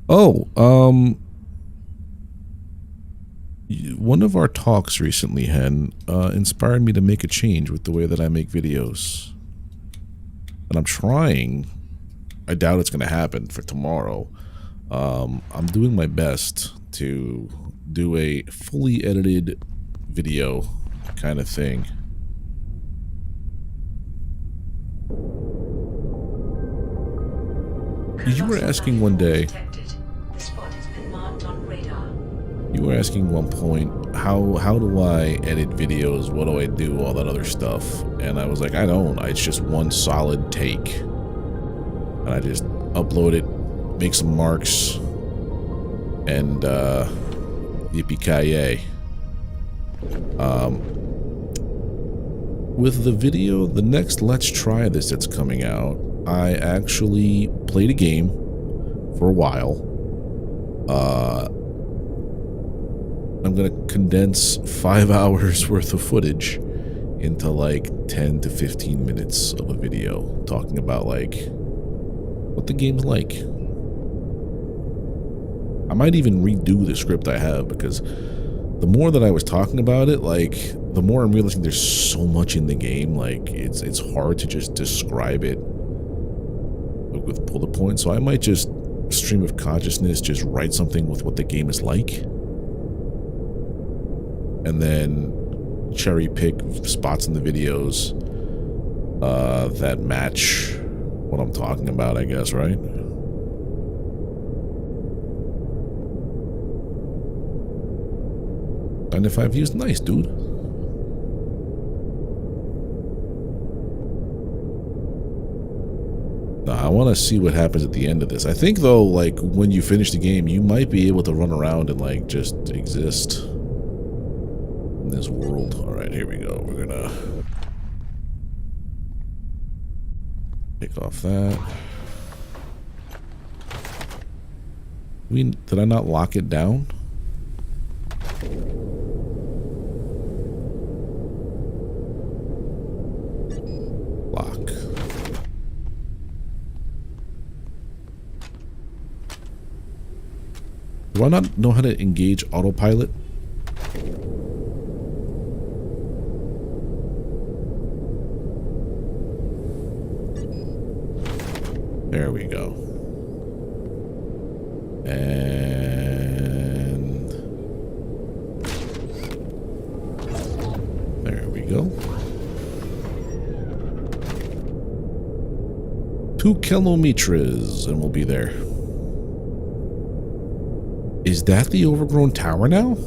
Oh, one of our talks recently, Hen, inspired me to make a change with the way that I make videos. And I'm trying. I doubt it's going to happen for tomorrow. I'm doing my best to do a fully edited video kind of thing. You were asking one day. The spot has been marked on radar. You were asking one point, how do I edit videos? What do I do? All that other stuff. And I was like, I don't. It's just one solid take. And I just upload it, make some marks, and yippee-ki-yay. With the video, the next Let's Try This that's coming out, I actually played a game for a while. I'm gonna condense 5 hours worth of footage into like 10 to 15 minutes of a video talking about like what the game's like. I might even redo the script I have, because the more that I was talking about it, like, the more I'm realizing there's so much in the game, like, it's hard to just describe it with bullet points. So I might just stream of consciousness, just write something with what the game is like, and then cherry pick spots in the videos that match what I'm talking about, I guess, right? And if I've used nice, dude. Now, I want to see what happens at the end of this. I think, though, like, when you finish the game, you might be able to run around and, like, just exist in this world. Alright, here we go. We're gonna take off that. Did I not lock it down? Lock. Do I not know how to engage autopilot? There we go. And there we go. 2 kilometers and we'll be there. Is that the overgrown tower now?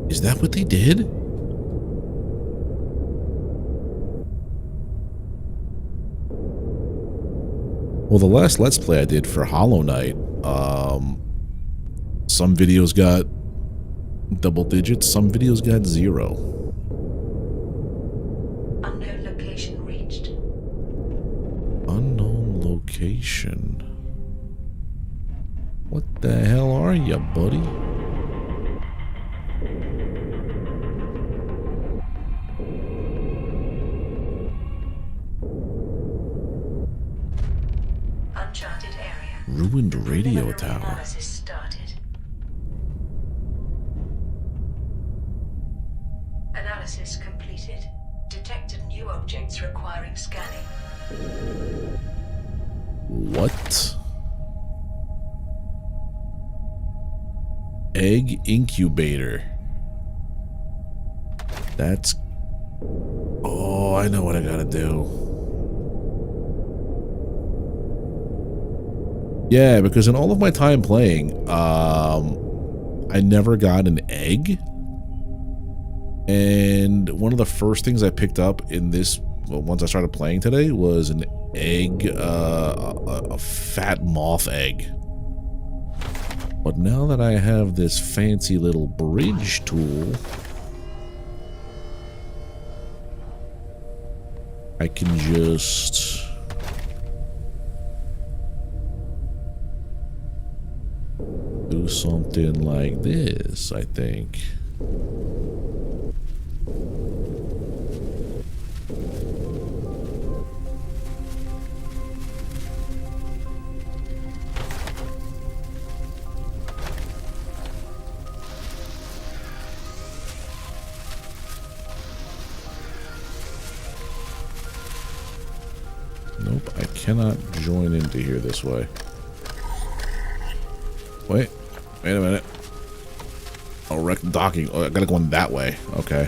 Is that what they did? Well, the last Let's Play I did for Hollow Knight, some videos got double digits, some videos got 0. Unknown location reached. Unknown location. What the hell are you, buddy? Uncharted area. Ruined radio Preliminary tower. analysis started. Analysis completed. Detected new objects requiring scanning. What? Egg incubator. That's... Oh, I know what I gotta do. Yeah, because in all of my time playing, I never got an egg. And one of the first things I picked up in this, well, once I started playing today, was an egg, a fat moth egg. But now that I have this fancy little bridge tool, I can just do something like this, I think. Nope, I cannot join into here this way. Wait a minute. Oh, wreck docking. Oh, I gotta go in that way. Okay.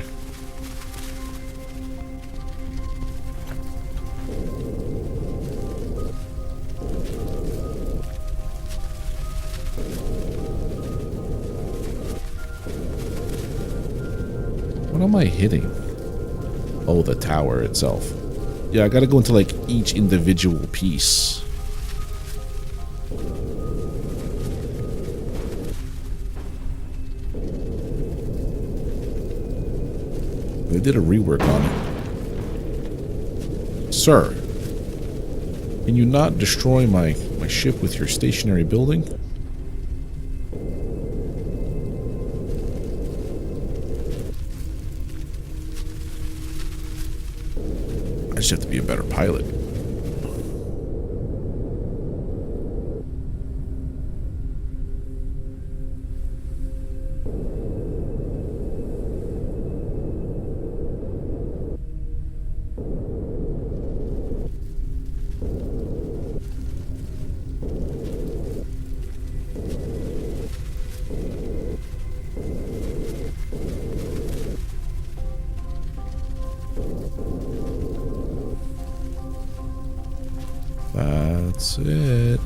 What am I hitting? Oh, the tower itself. Yeah, I gotta go into like each individual piece. They did a rework on it. Sir, can you not destroy my ship with your stationary building? I just have to be a better pilot. That's it.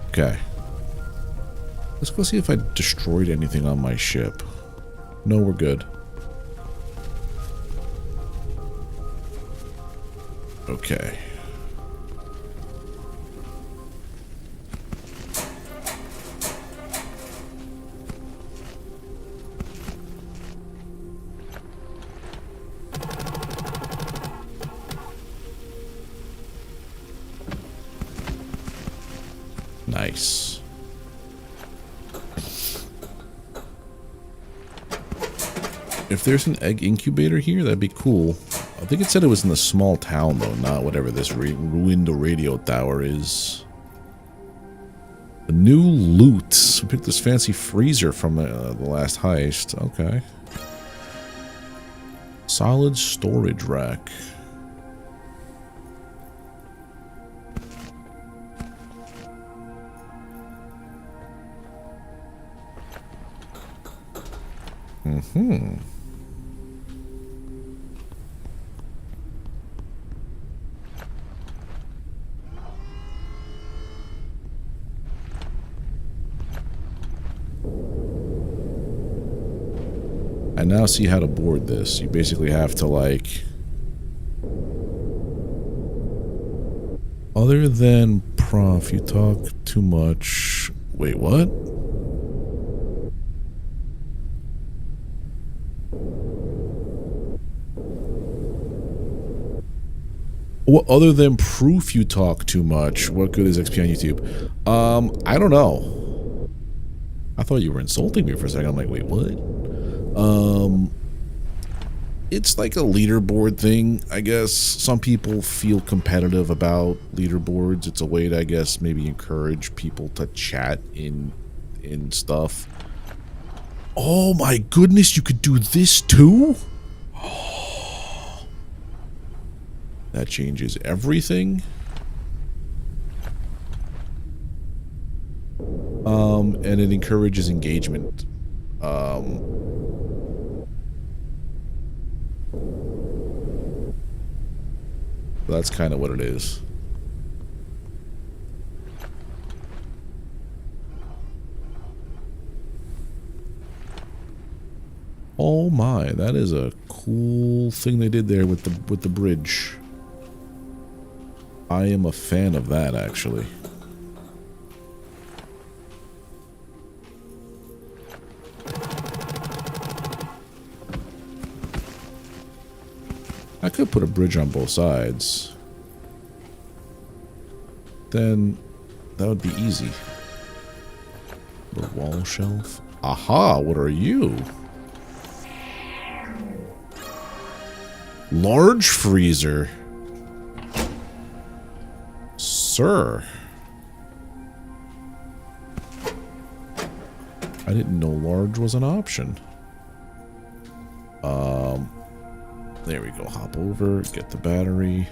Okay. Let's go see if I destroyed anything on my ship. No, we're good. Okay. Nice. If there's an egg incubator here, that'd be cool. I think it said it was in the small town, though, not whatever this ruined radio tower is. A new loot. We picked this fancy freezer from the last heist. Okay. Solid storage rack. Mm-hmm. I now see how to board this. You basically have to, like... Other than prof, you talk too much... Wait, what? What, other than proof you talk too much, what good is XP on YouTube? I don't know. I thought you were insulting me for a second. I'm like, wait, what? It's like a leaderboard thing, I guess. Some people feel competitive about leaderboards. It's a way to, I guess, maybe encourage people to chat in stuff. Oh my goodness, you could do this too? That changes everything. And it encourages engagement. That's kind of what it is. Oh my, that is a cool thing they did there with the bridge. I am a fan of that, actually. I could put a bridge on both sides. Then that would be easy. The wall shelf. Aha, what are you? Large freezer. Sir. I didn't know large was an option. There we go. Hop over, get the battery.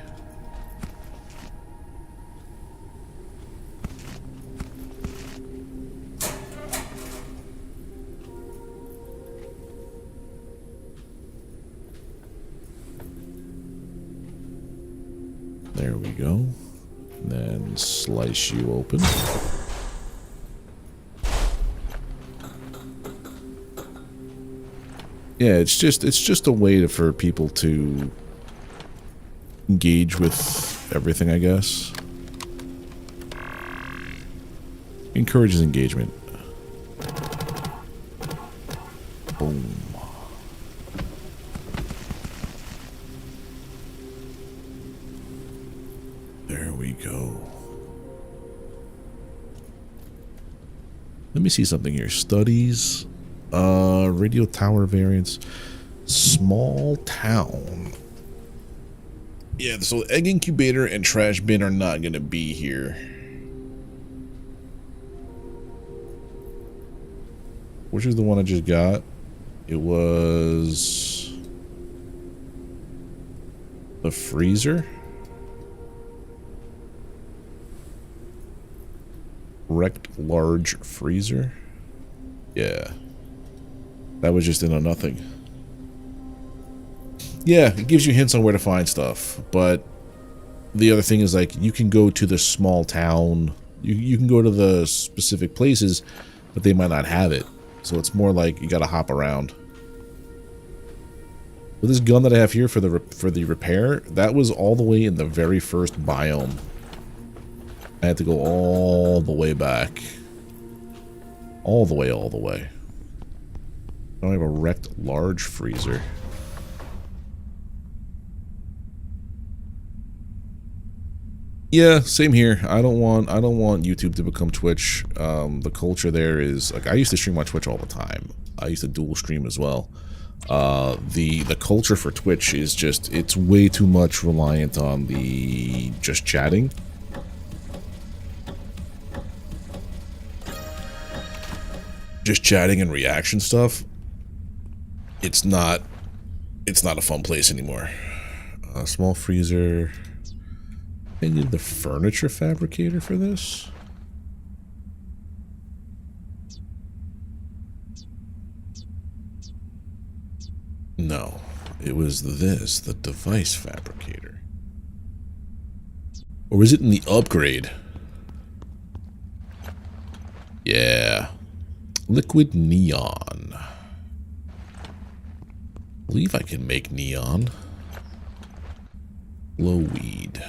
There we go. And then slice you open. Yeah, it's just a way for people to engage with everything, I guess. Encourages engagement. Boom. There we go. Let me see something here. Studies. Radio tower variants. Small town. Yeah, so egg incubator and trash bin are not going to be here. Which is the one I just got? It was the freezer. Wrecked large freezer. Yeah. That was just in a nothing. Yeah, it gives you hints on where to find stuff, but the other thing is, like, you can go to the small town, you can go to the specific places, but they might not have it. So it's more like you gotta hop around. With this gun that I have here for the repair, that was all the way in the very first biome. I had to go all the way back. All the way. Now I have a wrecked large freezer. Yeah, same here. I don't want YouTube to become Twitch. The culture there is like, I used to stream on Twitch all the time. I used to dual stream as well. The culture for Twitch is just, it's way too much reliant on the just chatting. Just chatting and reaction stuff. It's not a fun place anymore. Small freezer. I need the furniture fabricator for this. No, it was this, the device fabricator. Or was it in the upgrade? Yeah. Liquid neon. I believe I can make neon. Glow weed.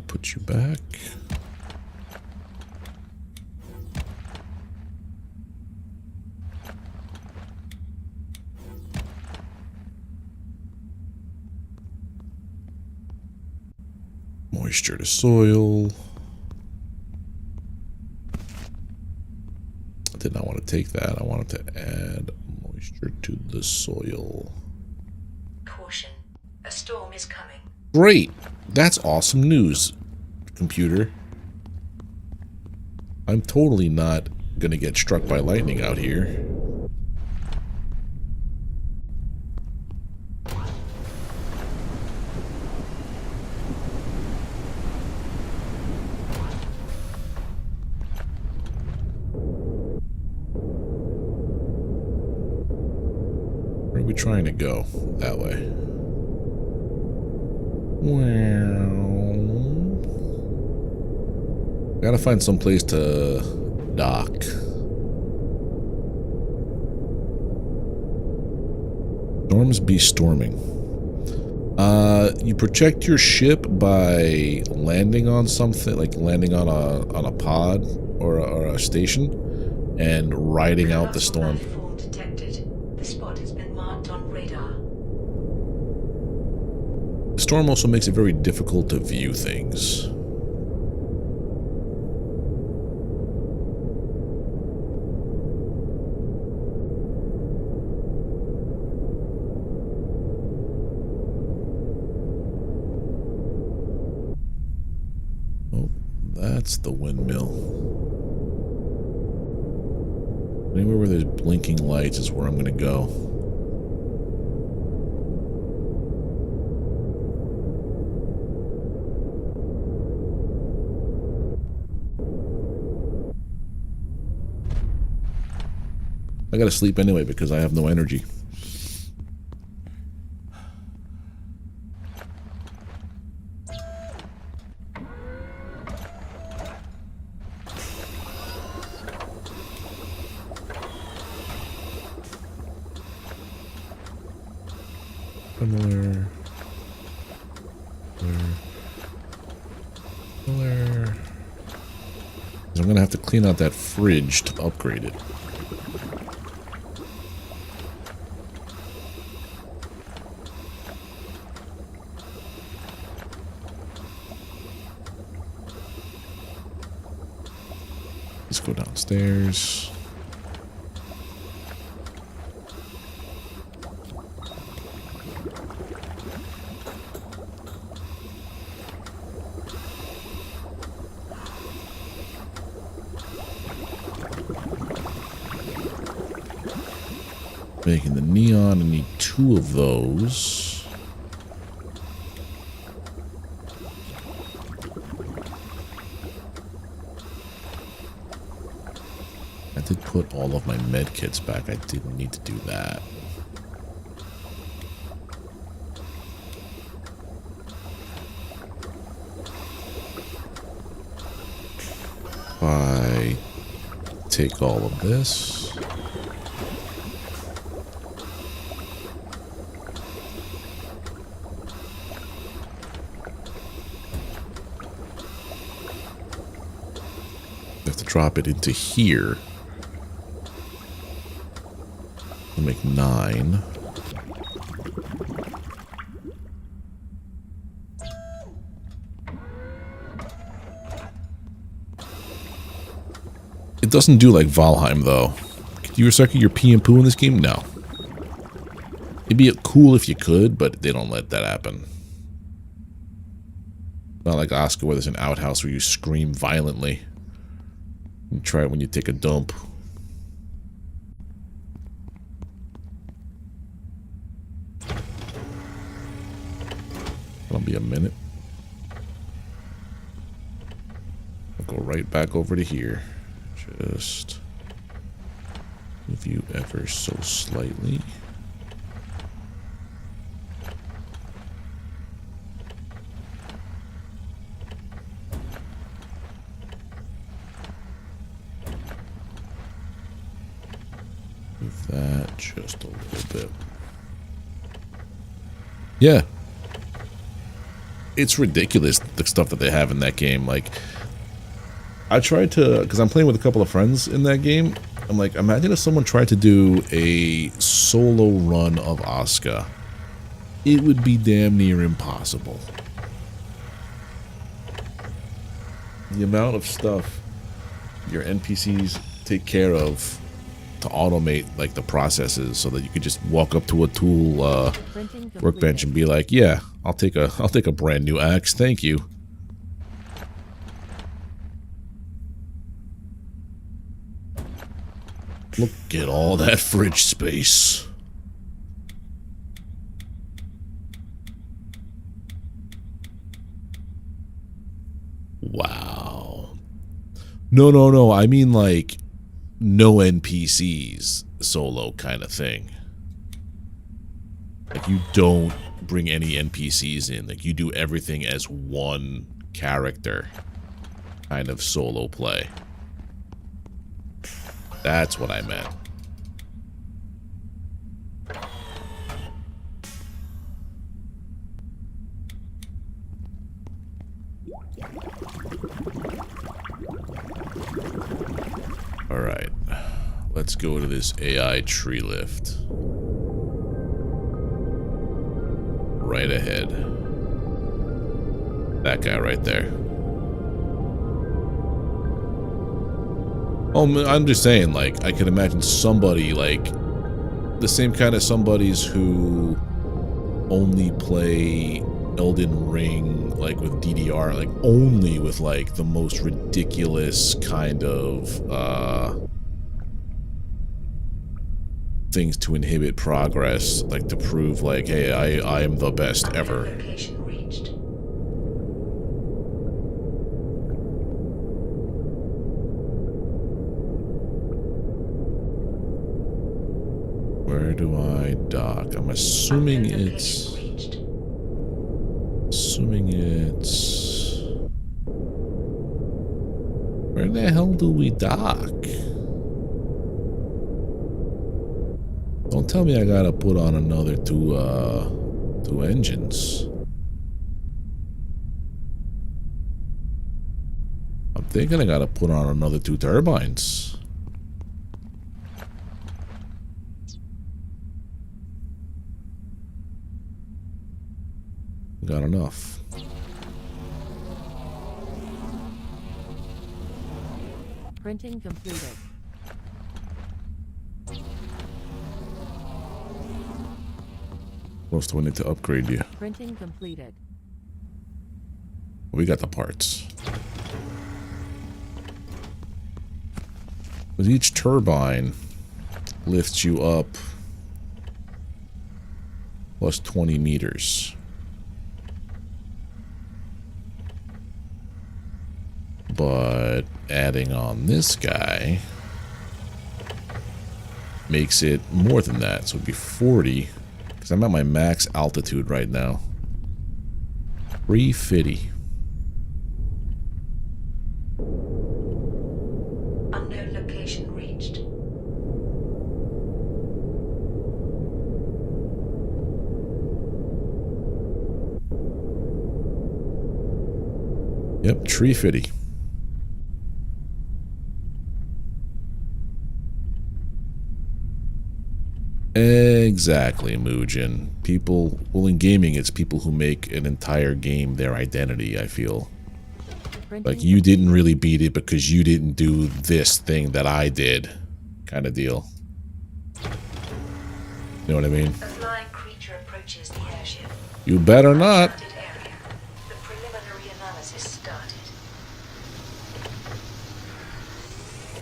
Put you back. Moisture to soil. I did not want to take that. I wanted to add moisture to the soil. Caution. A storm is coming. Great. That's awesome news, computer. I'm totally not gonna get struck by lightning out here. Where are we trying to go? That way. Gotta find some place to dock. Storms be storming. You protect your ship by landing on something, like landing on a pod or a station, and riding out the storm. Form detected. The spot has been marked on radar. The storm also makes it very difficult to view things. Oh, that's the windmill. Anywhere where there's blinking lights is where I'm going to go. I gotta sleep anyway because I have no energy. Similar. I'm gonna have to clean out that fridge to upgrade it. Let's go downstairs. Making the neon, I need 2 of those. I did put all of my med kits back. I didn't need to do that. If I take all of this. Drop it into here. We'll make 9. It doesn't do like Valheim though. Could you recycle your pee and poo in this game? No. It'd be cool if you could, but they don't let that happen. Not like Oscar where there's an outhouse where you scream violently. You try it when you take a dump. That'll be a minute. I'll go right back over to here. Just move you ever so slightly. That just a little bit. Yeah. It's ridiculous, the stuff that they have in that game. Like, I tried to, because I'm playing with a couple of friends in that game. I'm like, imagine if someone tried to do a solo run of Asuka. It would be damn near impossible. The amount of stuff your NPCs take care of to automate like the processes so that you could just walk up to a tool workbench and be like, yeah, I'll take a brand new axe, thank you. Look at all that fridge space. Wow. No, I mean like no NPCs solo kind of thing. Like you don't bring any NPCs in. Like you do everything as one character kind of solo play. That's what I meant. Alright. Let's go to this AI tree lift. Right ahead. That guy right there. Oh, I'm just saying, like, I could imagine somebody, like, the same kind of somebodies who only play Elden Ring, like, with DDR, like, only with, like, the most ridiculous kind of, things to inhibit progress, like, to prove, like, hey, I am the best ever. Location reached. Where do I dock? I'm assuming it's... Where the hell do we dock? Don't tell me I gotta put on another two engines. I'm thinking I gotta put on another 2 turbines. Got enough. Printing completed. What else do I need to upgrade you? Printing completed. We got the parts. With each turbine lifts you up plus 20 meters. But adding on this guy makes it more than that. So it'd be 40. Because I'm at my max altitude right now. 350. Unknown location reached. Yep, 350. Exactly, Muujin. People, well, in gaming, it's people who make an entire game their identity, I feel. Like, you didn't really beat it because you didn't do this thing that I did, kind of deal. You know what I mean? A flying creature approaches the airship. You better not. Affected area. The preliminary analysis started.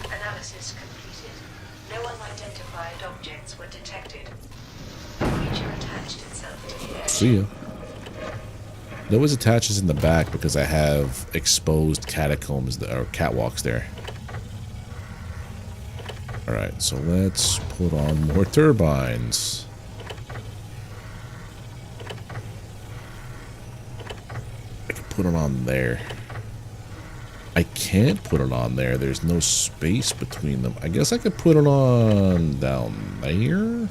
Analysis completed. No unidentified objects were detected. The creature attached itself to the airship. See ya. It always attaches in the back because I have exposed catacombs or catwalks there. Alright, so let's put on more turbines. I can put it on there. I can't put it on there. There's no space between them. I guess I could put it on down there.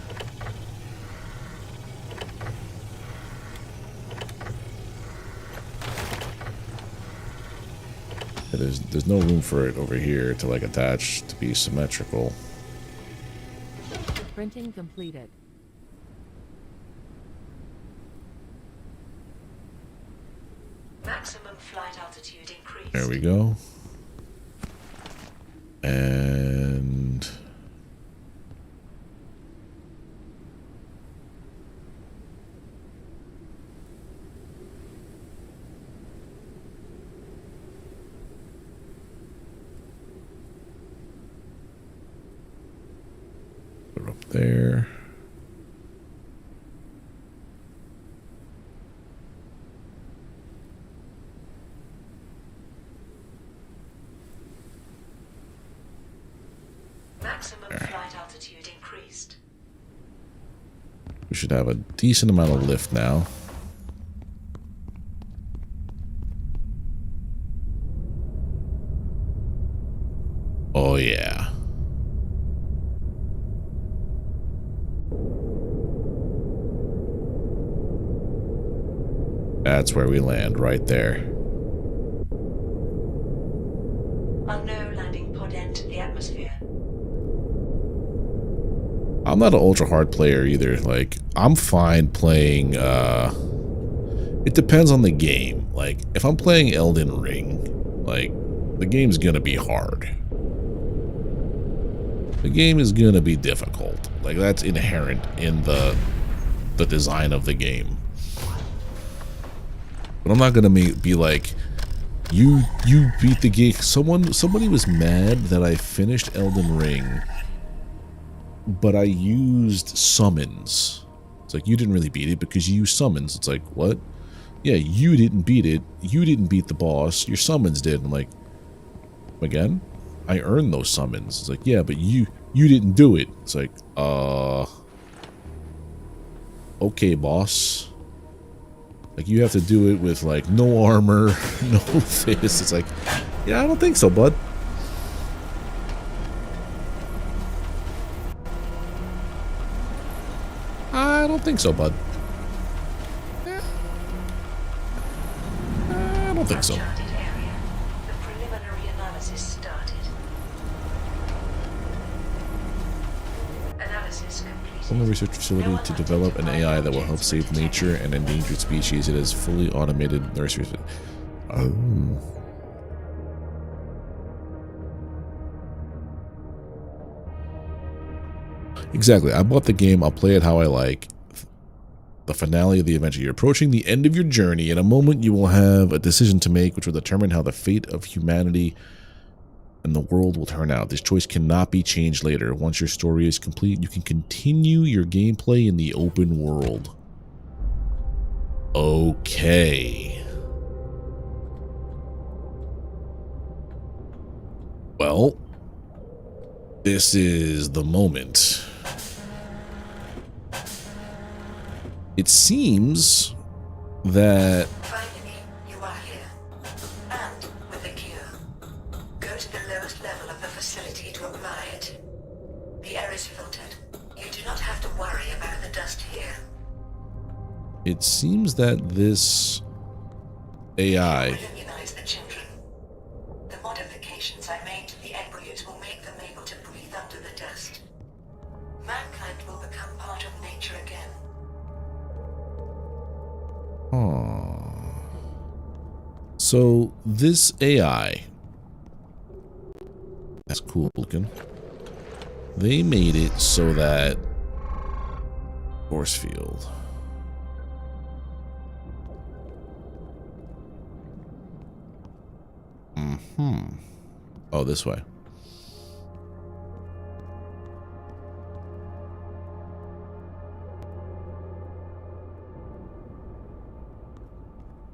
There's no room for it over here to like attach to be symmetrical. Printing completed. Maximum flight altitude increased. There we go. And put it up there. Maximum flight altitude increased. We should have a decent amount of lift now. Oh yeah. That's where we land, right there. Unknown landing pod entered the atmosphere. I'm not an ultra hard player either. Like, I'm fine playing, it depends on the game. Like, if I'm playing Elden Ring, like, the game's gonna be hard. The game is gonna be difficult. Like, that's inherent in the design of the game. But I'm not gonna be like, you beat the game. Somebody was mad that I finished Elden Ring, but I used summons. It's like, you didn't really beat it because you used summons. It's like, what? Yeah, you didn't beat it. You didn't beat the boss. Your summons did. I'm like, again? I earned those summons. It's like, yeah, but you didn't do it. It's like, okay, boss. Like, you have to do it with, like, no armor, no face. It's like, yeah, I don't think so, bud. I don't think so, bud. I don't think so. Uncharted area. The preliminary analysis started. Analysis completed. From a research facility to develop an AI that will help save nature and endangered species. It has fully automated nursery. Oh. Exactly. I bought the game. I'll play it how I like. The finale of the adventure. You're approaching the end of your journey. In a moment, you will have a decision to make, which will determine how the fate of humanity and the world will turn out. This choice cannot be changed later. Once your story is complete, you can continue your gameplay in the open world. Okay. Well, this is the moment. It seems that Finally, you are here. And with a cure. Go to the lowest level of the facility to apply it. The air is filtered. You do not have to worry about the dust here. it seems that this AI Will immunize the children. The modifications I made to the embryos will make them able to breathe under the dust. Mankind will become part of nature again. So this AI, that's cool looking. They made it so that force field. Oh, this way.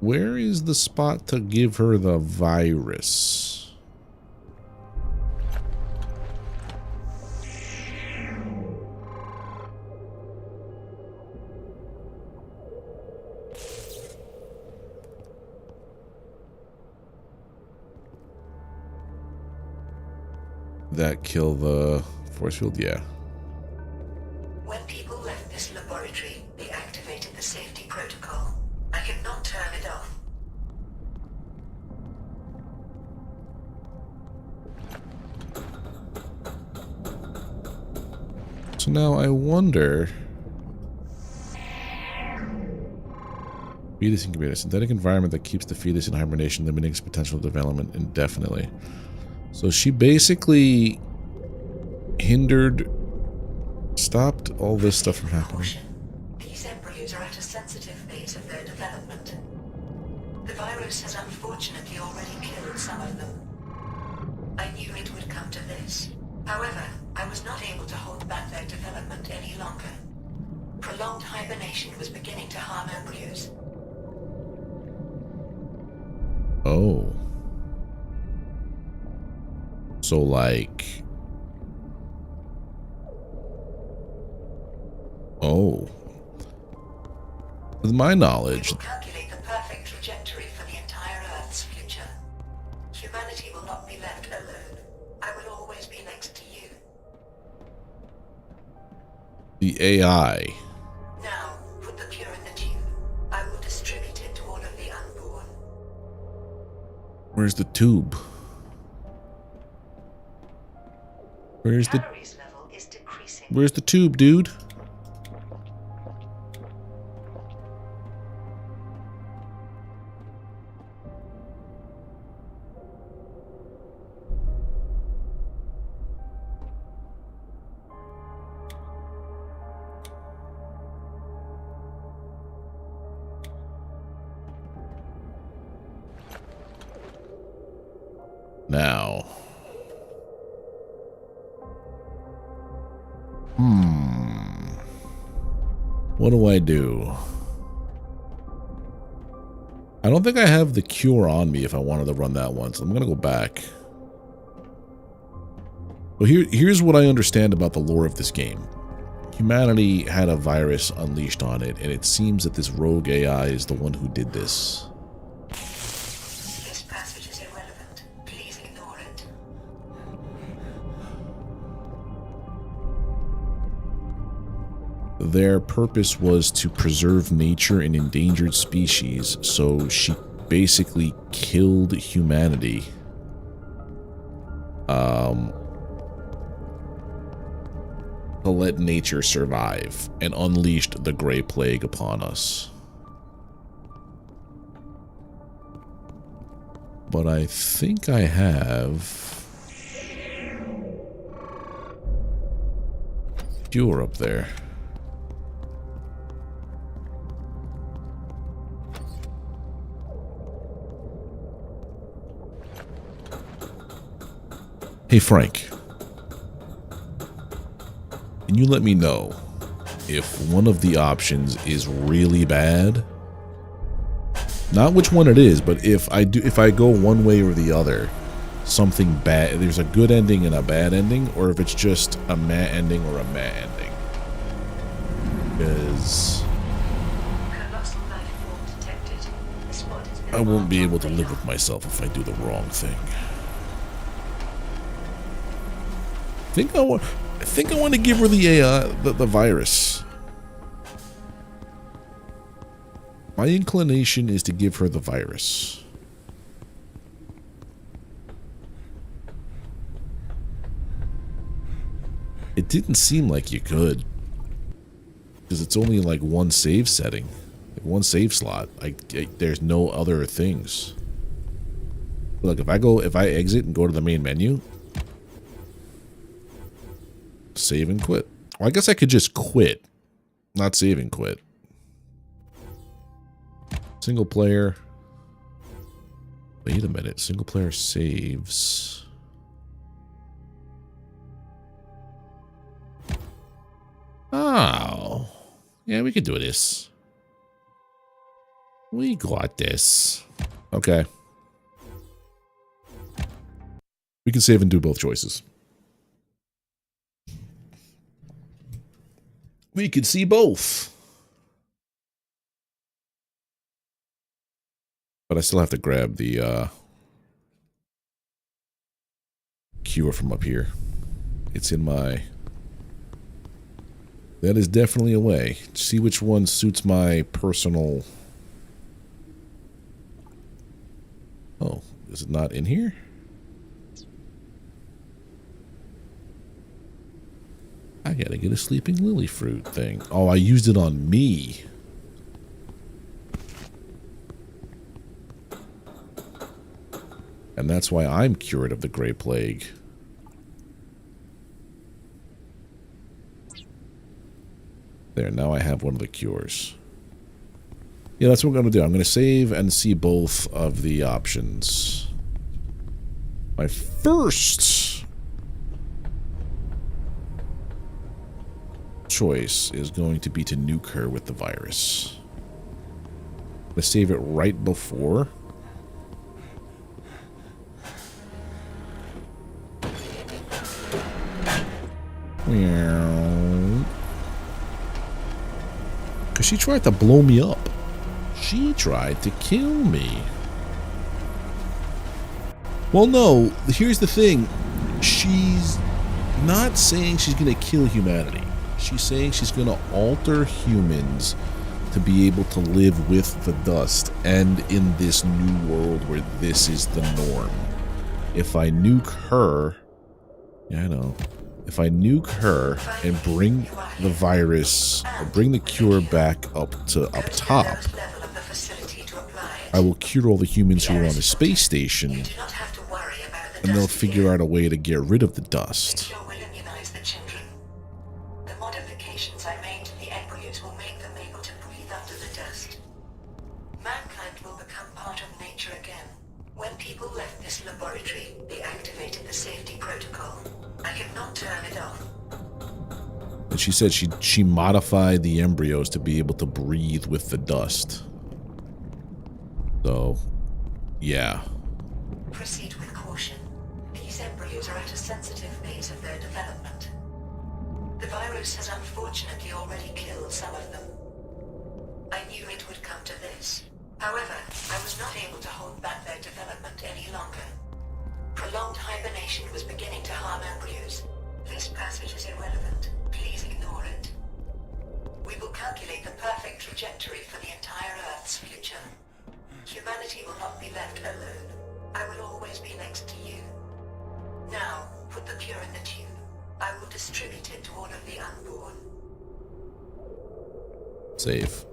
Where is the spot to give her the virus? That kill the force field? Yeah. When people left this laboratory, they activated the safety protocol. I cannot turn it off. So now I wonder. Fetus incubator, synthetic environment that keeps the fetus in hibernation, limiting its potential development indefinitely. So she basically stopped all this stuff from happening. These embryos are at a sensitive phase of their development. The virus has unfortunately already killed some of them. I knew it would come to this. However, I was not able to hold back their development any longer. Prolonged hibernation was beginning to harm embryos. Oh. So like... Oh. With my knowledge... We will calculate the perfect trajectory for the entire Earth's future. Humanity will not be left alone. I will always be next to you. The AI. Now, put the cure in the tube. I will distribute it to all of the unborn. Where's the tube? Where's the Calories level is decreasing. Where's the tube, dude? Now. What do I do? I don't think I have the cure on me if I wanted to run that one, so I'm gonna go back. Well, here's what I understand about the lore of this game. Humanity had a virus unleashed on it, and it seems that this rogue AI is the one who did this. This passage is irrelevant. Please ignore it. Their purpose was to preserve nature and endangered species, so she basically killed humanity. To let nature survive and unleashed the Gray Plague upon us. But I think I have cure up there. Hey Frank, can you let me know if one of the options is really bad? Not which one it is, but if I go one way or the other, something bad, there's a good ending and a bad ending, or if it's just a meh ending or a meh ending. Because Colossal life form detected. The spot has been I won't be marked able to on live radar. with myself if I do the wrong thing. I think I want to give her the AI, the virus. My inclination is to give her the virus. It didn't seem like you could, because it's only like one save setting, like one save slot. There's no other things. Look, if I exit and go to the main menu, save and quit. Well, I guess I could just quit, not save and quit. Single player. Wait a minute. Single player saves. Oh. Yeah, we can do this. We got this. Okay. We can save and do both choices. We could see both. But I still have to grab the cure from up here. It's in my... That is definitely a way. See which one suits my personal... Oh, is it not in here? I gotta get a sleeping lily fruit thing. Oh, I used it on me. And that's why I'm cured of the Gray Plague. There, now I have one of the cures. Yeah, that's what I'm going to do. I'm going to save and see both of the options. My first choice is going to be to nuke her with the virus. I'm going to save it right before. Because she tried to blow me up. She tried to kill me. Well, no, here's the thing. She's not saying she's going to kill humanity. She's saying she's going to alter humans to be able to live with the dust and in this new world where this is the norm. If I nuke her... Yeah, I know. if I nuke her and bring the virus, or bring the cure back up top, I will cure all the humans who are on the space station, and they'll figure out a way to get rid of the dust. The modifications I made to the embryos will make them able to breathe under the dust. Mankind will become part of nature again. When people left this laboratory, they activated the safety protocol. I cannot turn it off. And she said she modified the embryos to be able to breathe with the dust. So, yeah. Proceed with caution. These embryos are at a sensitive phase of their development. The virus has unfortunately already killed some of them. I knew it would come to this. However, I was not able to hold back their development any longer. Prolonged hibernation was beginning to harm embryos. This passage is irrelevant. Please ignore it. We will calculate the perfect trajectory for the entire Earth's future. Humanity will not be left alone. I will always be next to you. Now, put the cure in the tube. I will distribute it to all of the unborn. Save.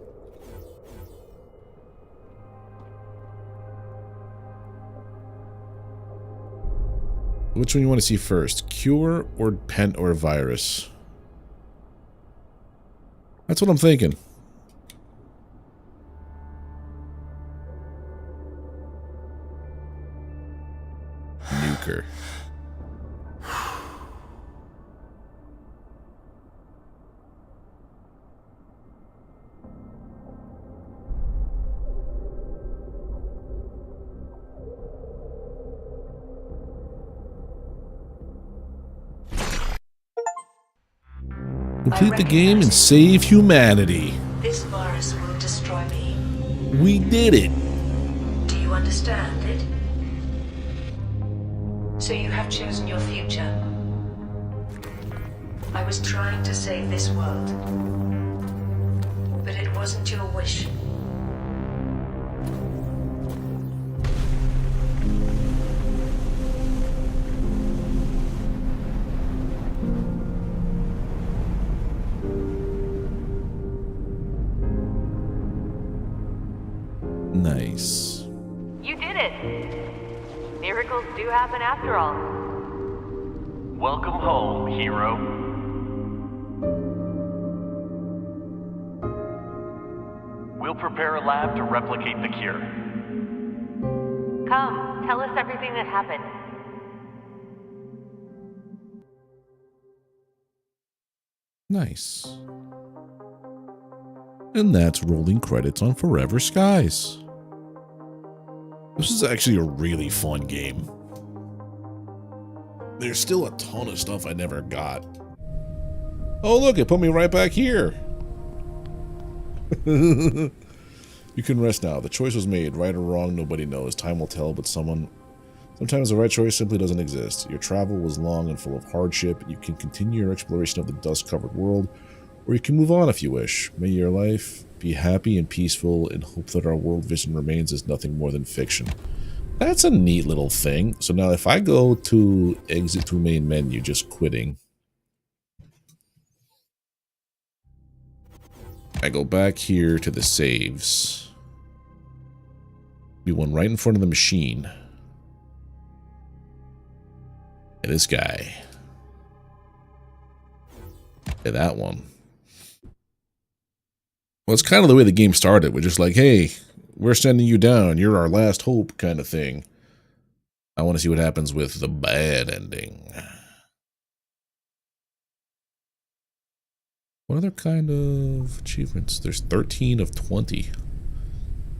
Which one you want to see first? Cure or pen or virus? That's what I'm thinking. Nuker. Complete the game and save humanity. This virus will destroy me. We did it. Do you understand it? So you have chosen your future. I was trying to save this world. But it wasn't your wish. Nice. You did it! Miracles do happen after all. Welcome home, hero. We'll prepare a lab to replicate the cure. Come, tell us everything that happened. Nice. And that's rolling credits on Forever Skies. This is actually a really fun game. There's still a ton of stuff I never got. Oh look, it put me right back here. You can rest now. The choice was made, right or wrong, nobody knows. Time will tell, but sometimes the right choice simply doesn't exist. Your travel was long and full of hardship. You can continue your exploration of the dust-covered world, or you can move on if you wish. May your life be happy and peaceful, and hope that our world vision remains as nothing more than fiction. That's a neat little thing. So now if I go to exit to main menu, just quitting, I go back here to the saves. Be one right in front of the machine. And this guy. And that one. Well, it's kind of the way the game started. We're just like, hey, we're sending you down. You're our last hope kind of thing. I want to see what happens with the bad ending. What other kind of achievements? There's 13 of 20.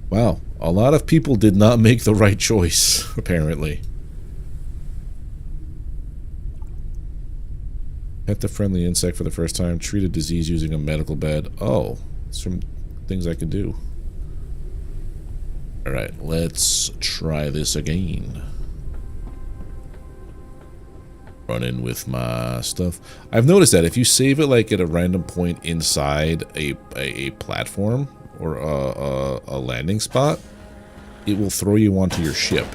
Wow. A lot of people did not make the right choice, apparently. Pet the friendly insect for the first time. Treat a disease using a medical bed. Oh. Some things I can do. Alright, let's try this again. Run in with my stuff. I've noticed that if you save it like at a random point inside a platform or a landing spot, it will throw you onto your ship.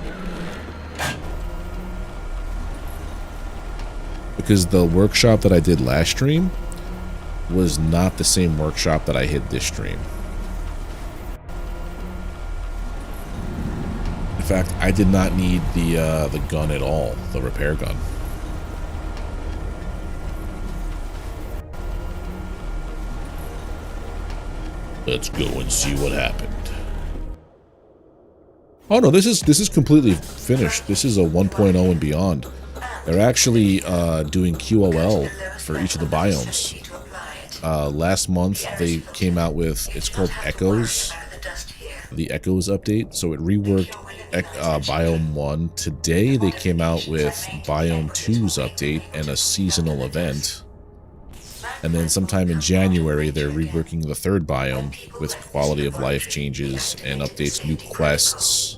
because the workshop that I did last stream was not the same workshop that I hit this stream. In fact, I did not need the gun at all, the repair gun. Let's go and see what happened. Oh no, this is completely finished. This is a 1.0 and beyond. They're actually doing QOL for each of the biomes. Last month they came out with, it's called Echoes, the Echoes update. So it reworked Biome 1. Today they came out with Biome 2's update and a seasonal event. And then sometime in January they're reworking the third biome with quality of life changes and updates, new quests.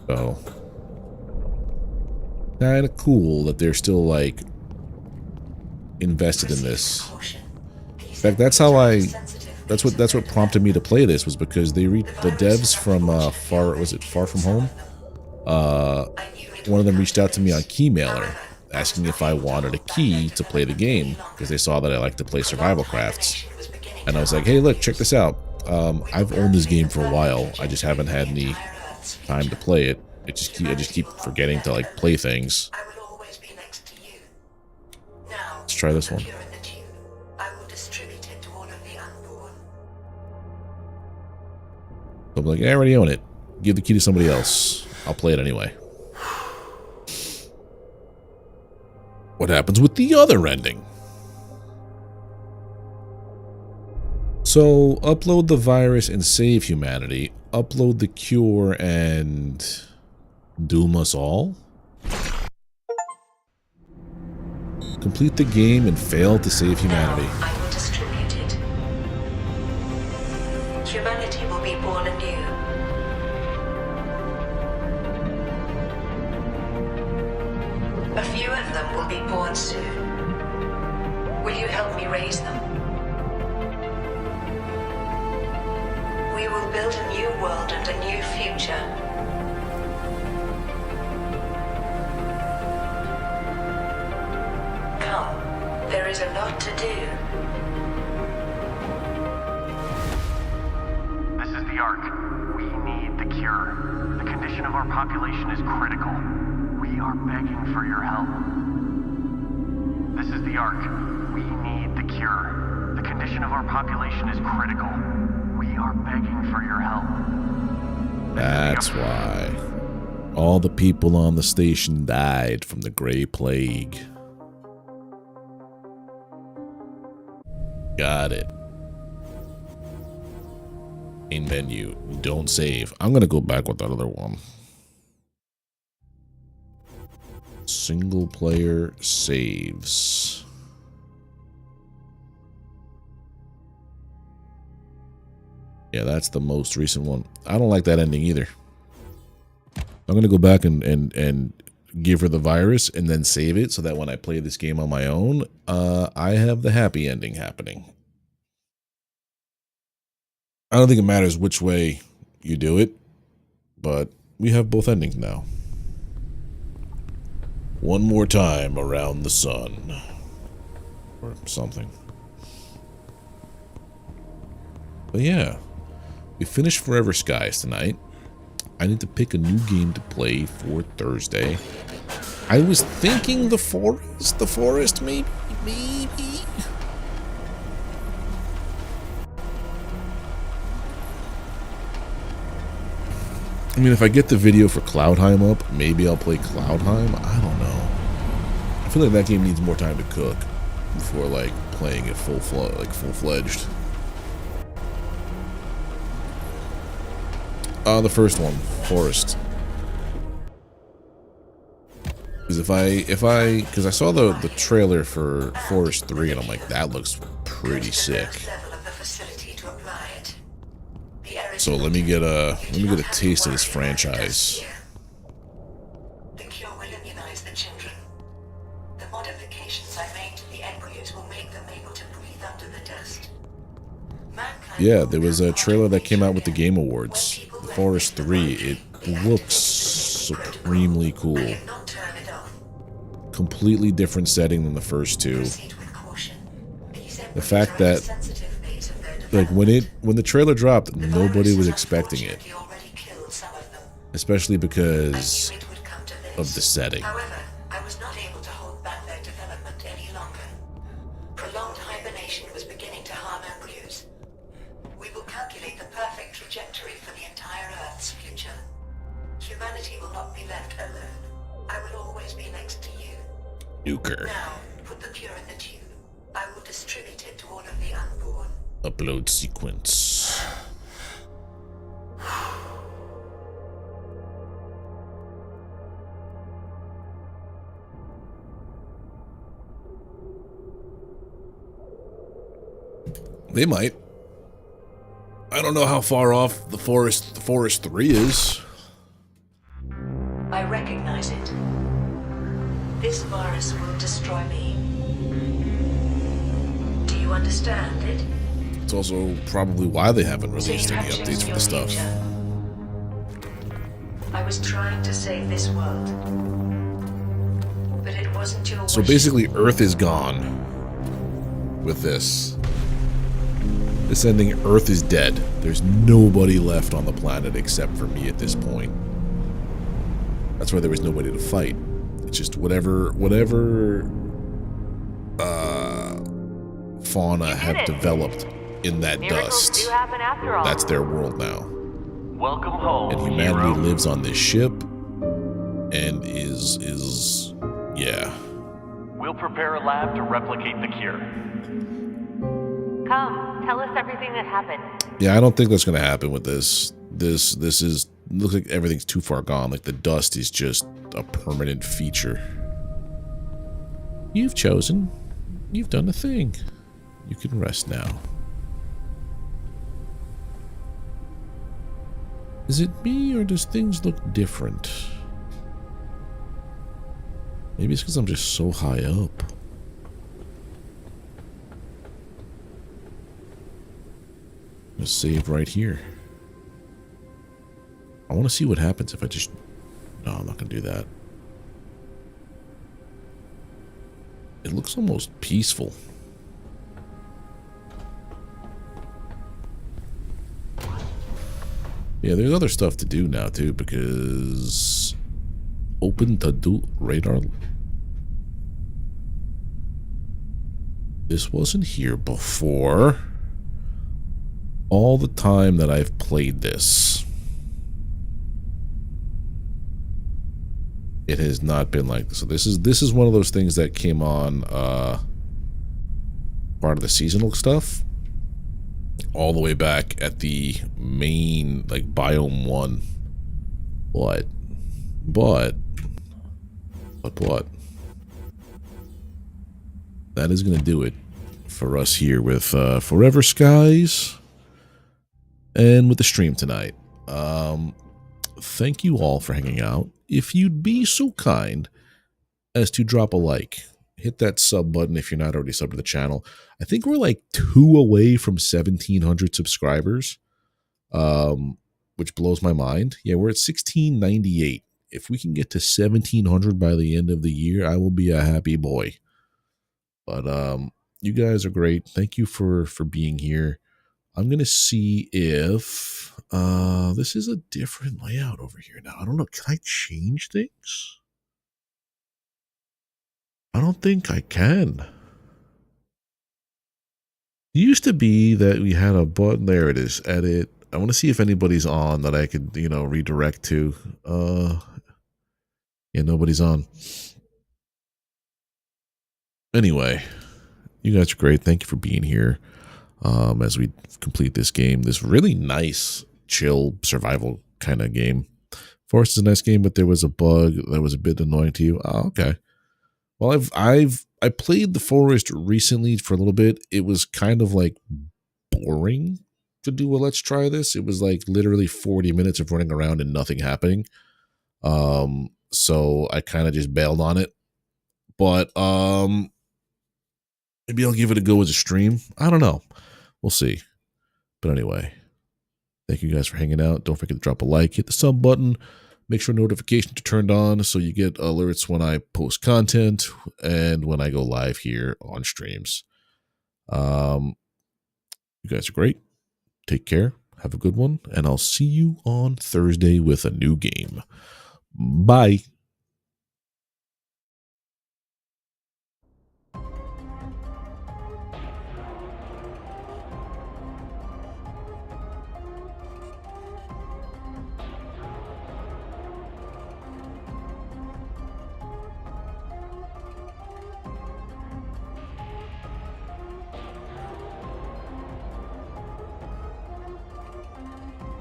So kind of cool that they're still like invested in this. In fact, that's what prompted me to play this, was because the devs from Far From Home, one of them reached out to me on Keymailer asking if I wanted a key to play the game because they saw that I like to play survival crafts. And I was like, hey, look, check this out. I've owned this game for a while. I just haven't had any time to play it. I just keep forgetting to like play things. Let's try this one. I'm like, I already own it. Give the key to somebody else. I'll play it anyway. What happens with the other ending? So, upload the virus and save humanity. Upload the cure and doom us all? Complete the game and fail to save humanity. Now I will distribute it. Humanity will be born anew. A few of them will be born soon. Will you help me raise them? We will build a new world and a new future. Come, there is a lot to do. This is the Ark. We need the cure. The condition of our population is critical. We are begging for your help. This is the Ark. We need the cure. The condition of our population is critical. We are begging for your help. That's why. All the people on the station died from the Gray Plague. Got it. In menu. Don't save. I'm gonna go back with that other one. Single player saves. Yeah, that's the most recent one. I don't like that ending either. I'm gonna go back and give her the virus and then save it so that when I play this game on my own, I have the happy ending happening. I don't think it matters which way you do it, but we have both endings now. One more time around the sun. Or something. But yeah, we finished Forever Skies tonight. I need to pick a new game to play for Thursday. I was thinking the forest, maybe. I mean, if I get the video for Cloudheim up, maybe I'll play Cloudheim. I don't know. I feel like that game needs more time to cook before like playing it full-fledged. The first one, Forest. Because because I saw the trailer for Forest 3 and I'm like, that looks pretty sick. So let me get a taste of this franchise. The cure will immunize the children. The modifications I made to the embryos will make them able to breathe under the dust. Yeah, there was a trailer that came out with the Game Awards. Forest 3. It looks supremely cool. I cannot turn it off. Completely different setting than the first two. Proceed with caution. These The fact that, sensitive phase of their like, when the trailer dropped, The nobody virus was has expecting it. unfortunately already killed some of them. Especially I because knew it would come to this. of the setting. However, I was not able to hold back their development any longer. Prolonged hibernation was beginning to harm embryos. We will calculate the perfect trajectory for the entire Earth's future. Humanity will not be left alone. I will always be next to you. Nuker. Now, put the cure in the tube. I will distribute it to all of the unborn. Upload sequence. They might. I don't know how far off the Forest 3 is. I recognize it. This virus will destroy me. Do you understand it? It's also probably why they haven't released Take any actions updates in for your the stuff. future. I was trying to save this world. But it wasn't your So wish. basically, Earth is gone with this. This ending, Earth is dead. There's nobody left on the planet except for me at this point. That's why there was nobody to fight. It's just whatever fauna have developed in that Miracles dust. do happen after all. That's their world now. Welcome home, And humanity hero. lives on this ship and is yeah. We'll prepare a lab to replicate the cure. Come, tell us everything that happened. Yeah, I don't think that's gonna happen with this. This is looks like everything's too far gone. Like the dust is just a permanent feature. You've chosen. You've done a thing. You can rest now. Is it me or does things look different? Maybe it's because I'm just so high up. I'm gonna save right here. I want to see what happens if I just... No, I'm not gonna do that. It looks almost peaceful. Yeah, there's other stuff to do now too, because open to do radar. This wasn't here before. All the time that I've played this, it has not been like this. So this is one of those things that came on part of the seasonal stuff all the way back at the main like biome 1. But that is gonna do it for us here with Forever Skies and with the stream tonight. Thank you all for hanging out. If you'd be so kind as to drop a like, hit that sub button if you're not already subbed to the channel. I think we're like 2 away from 1,700 subscribers, which blows my mind. Yeah, we're at 1,698. If we can get to 1,700 by the end of the year, I will be a happy boy. But you guys are great. Thank you for being here. I'm gonna see if this is a different layout over here now. I don't know. Can I change things? I don't think I can. It used to be that we had a button. There it is. Edit. I want to see if anybody's on that I could, redirect to. Yeah, nobody's on. Anyway, you guys are great. Thank you for being here. As we complete this game, this really nice, chill survival kind of game. Forest is a nice game, but there was a bug that was a bit annoying to you. Oh, okay. Well, I played the Forest recently for a little bit. It was kind of like boring to do a let's try this. It was like literally 40 minutes of running around and nothing happening. So I kind of just bailed on it. But maybe I'll give it a go as a stream. I don't know. We'll see. But anyway, thank you guys for hanging out. Don't forget to drop a like, hit the sub button, Make sure notifications are turned on so you get alerts when I post content and when I go live here on streams. You guys are great. Take care. Have a good one. And I'll see you on Thursday with a new game. Bye.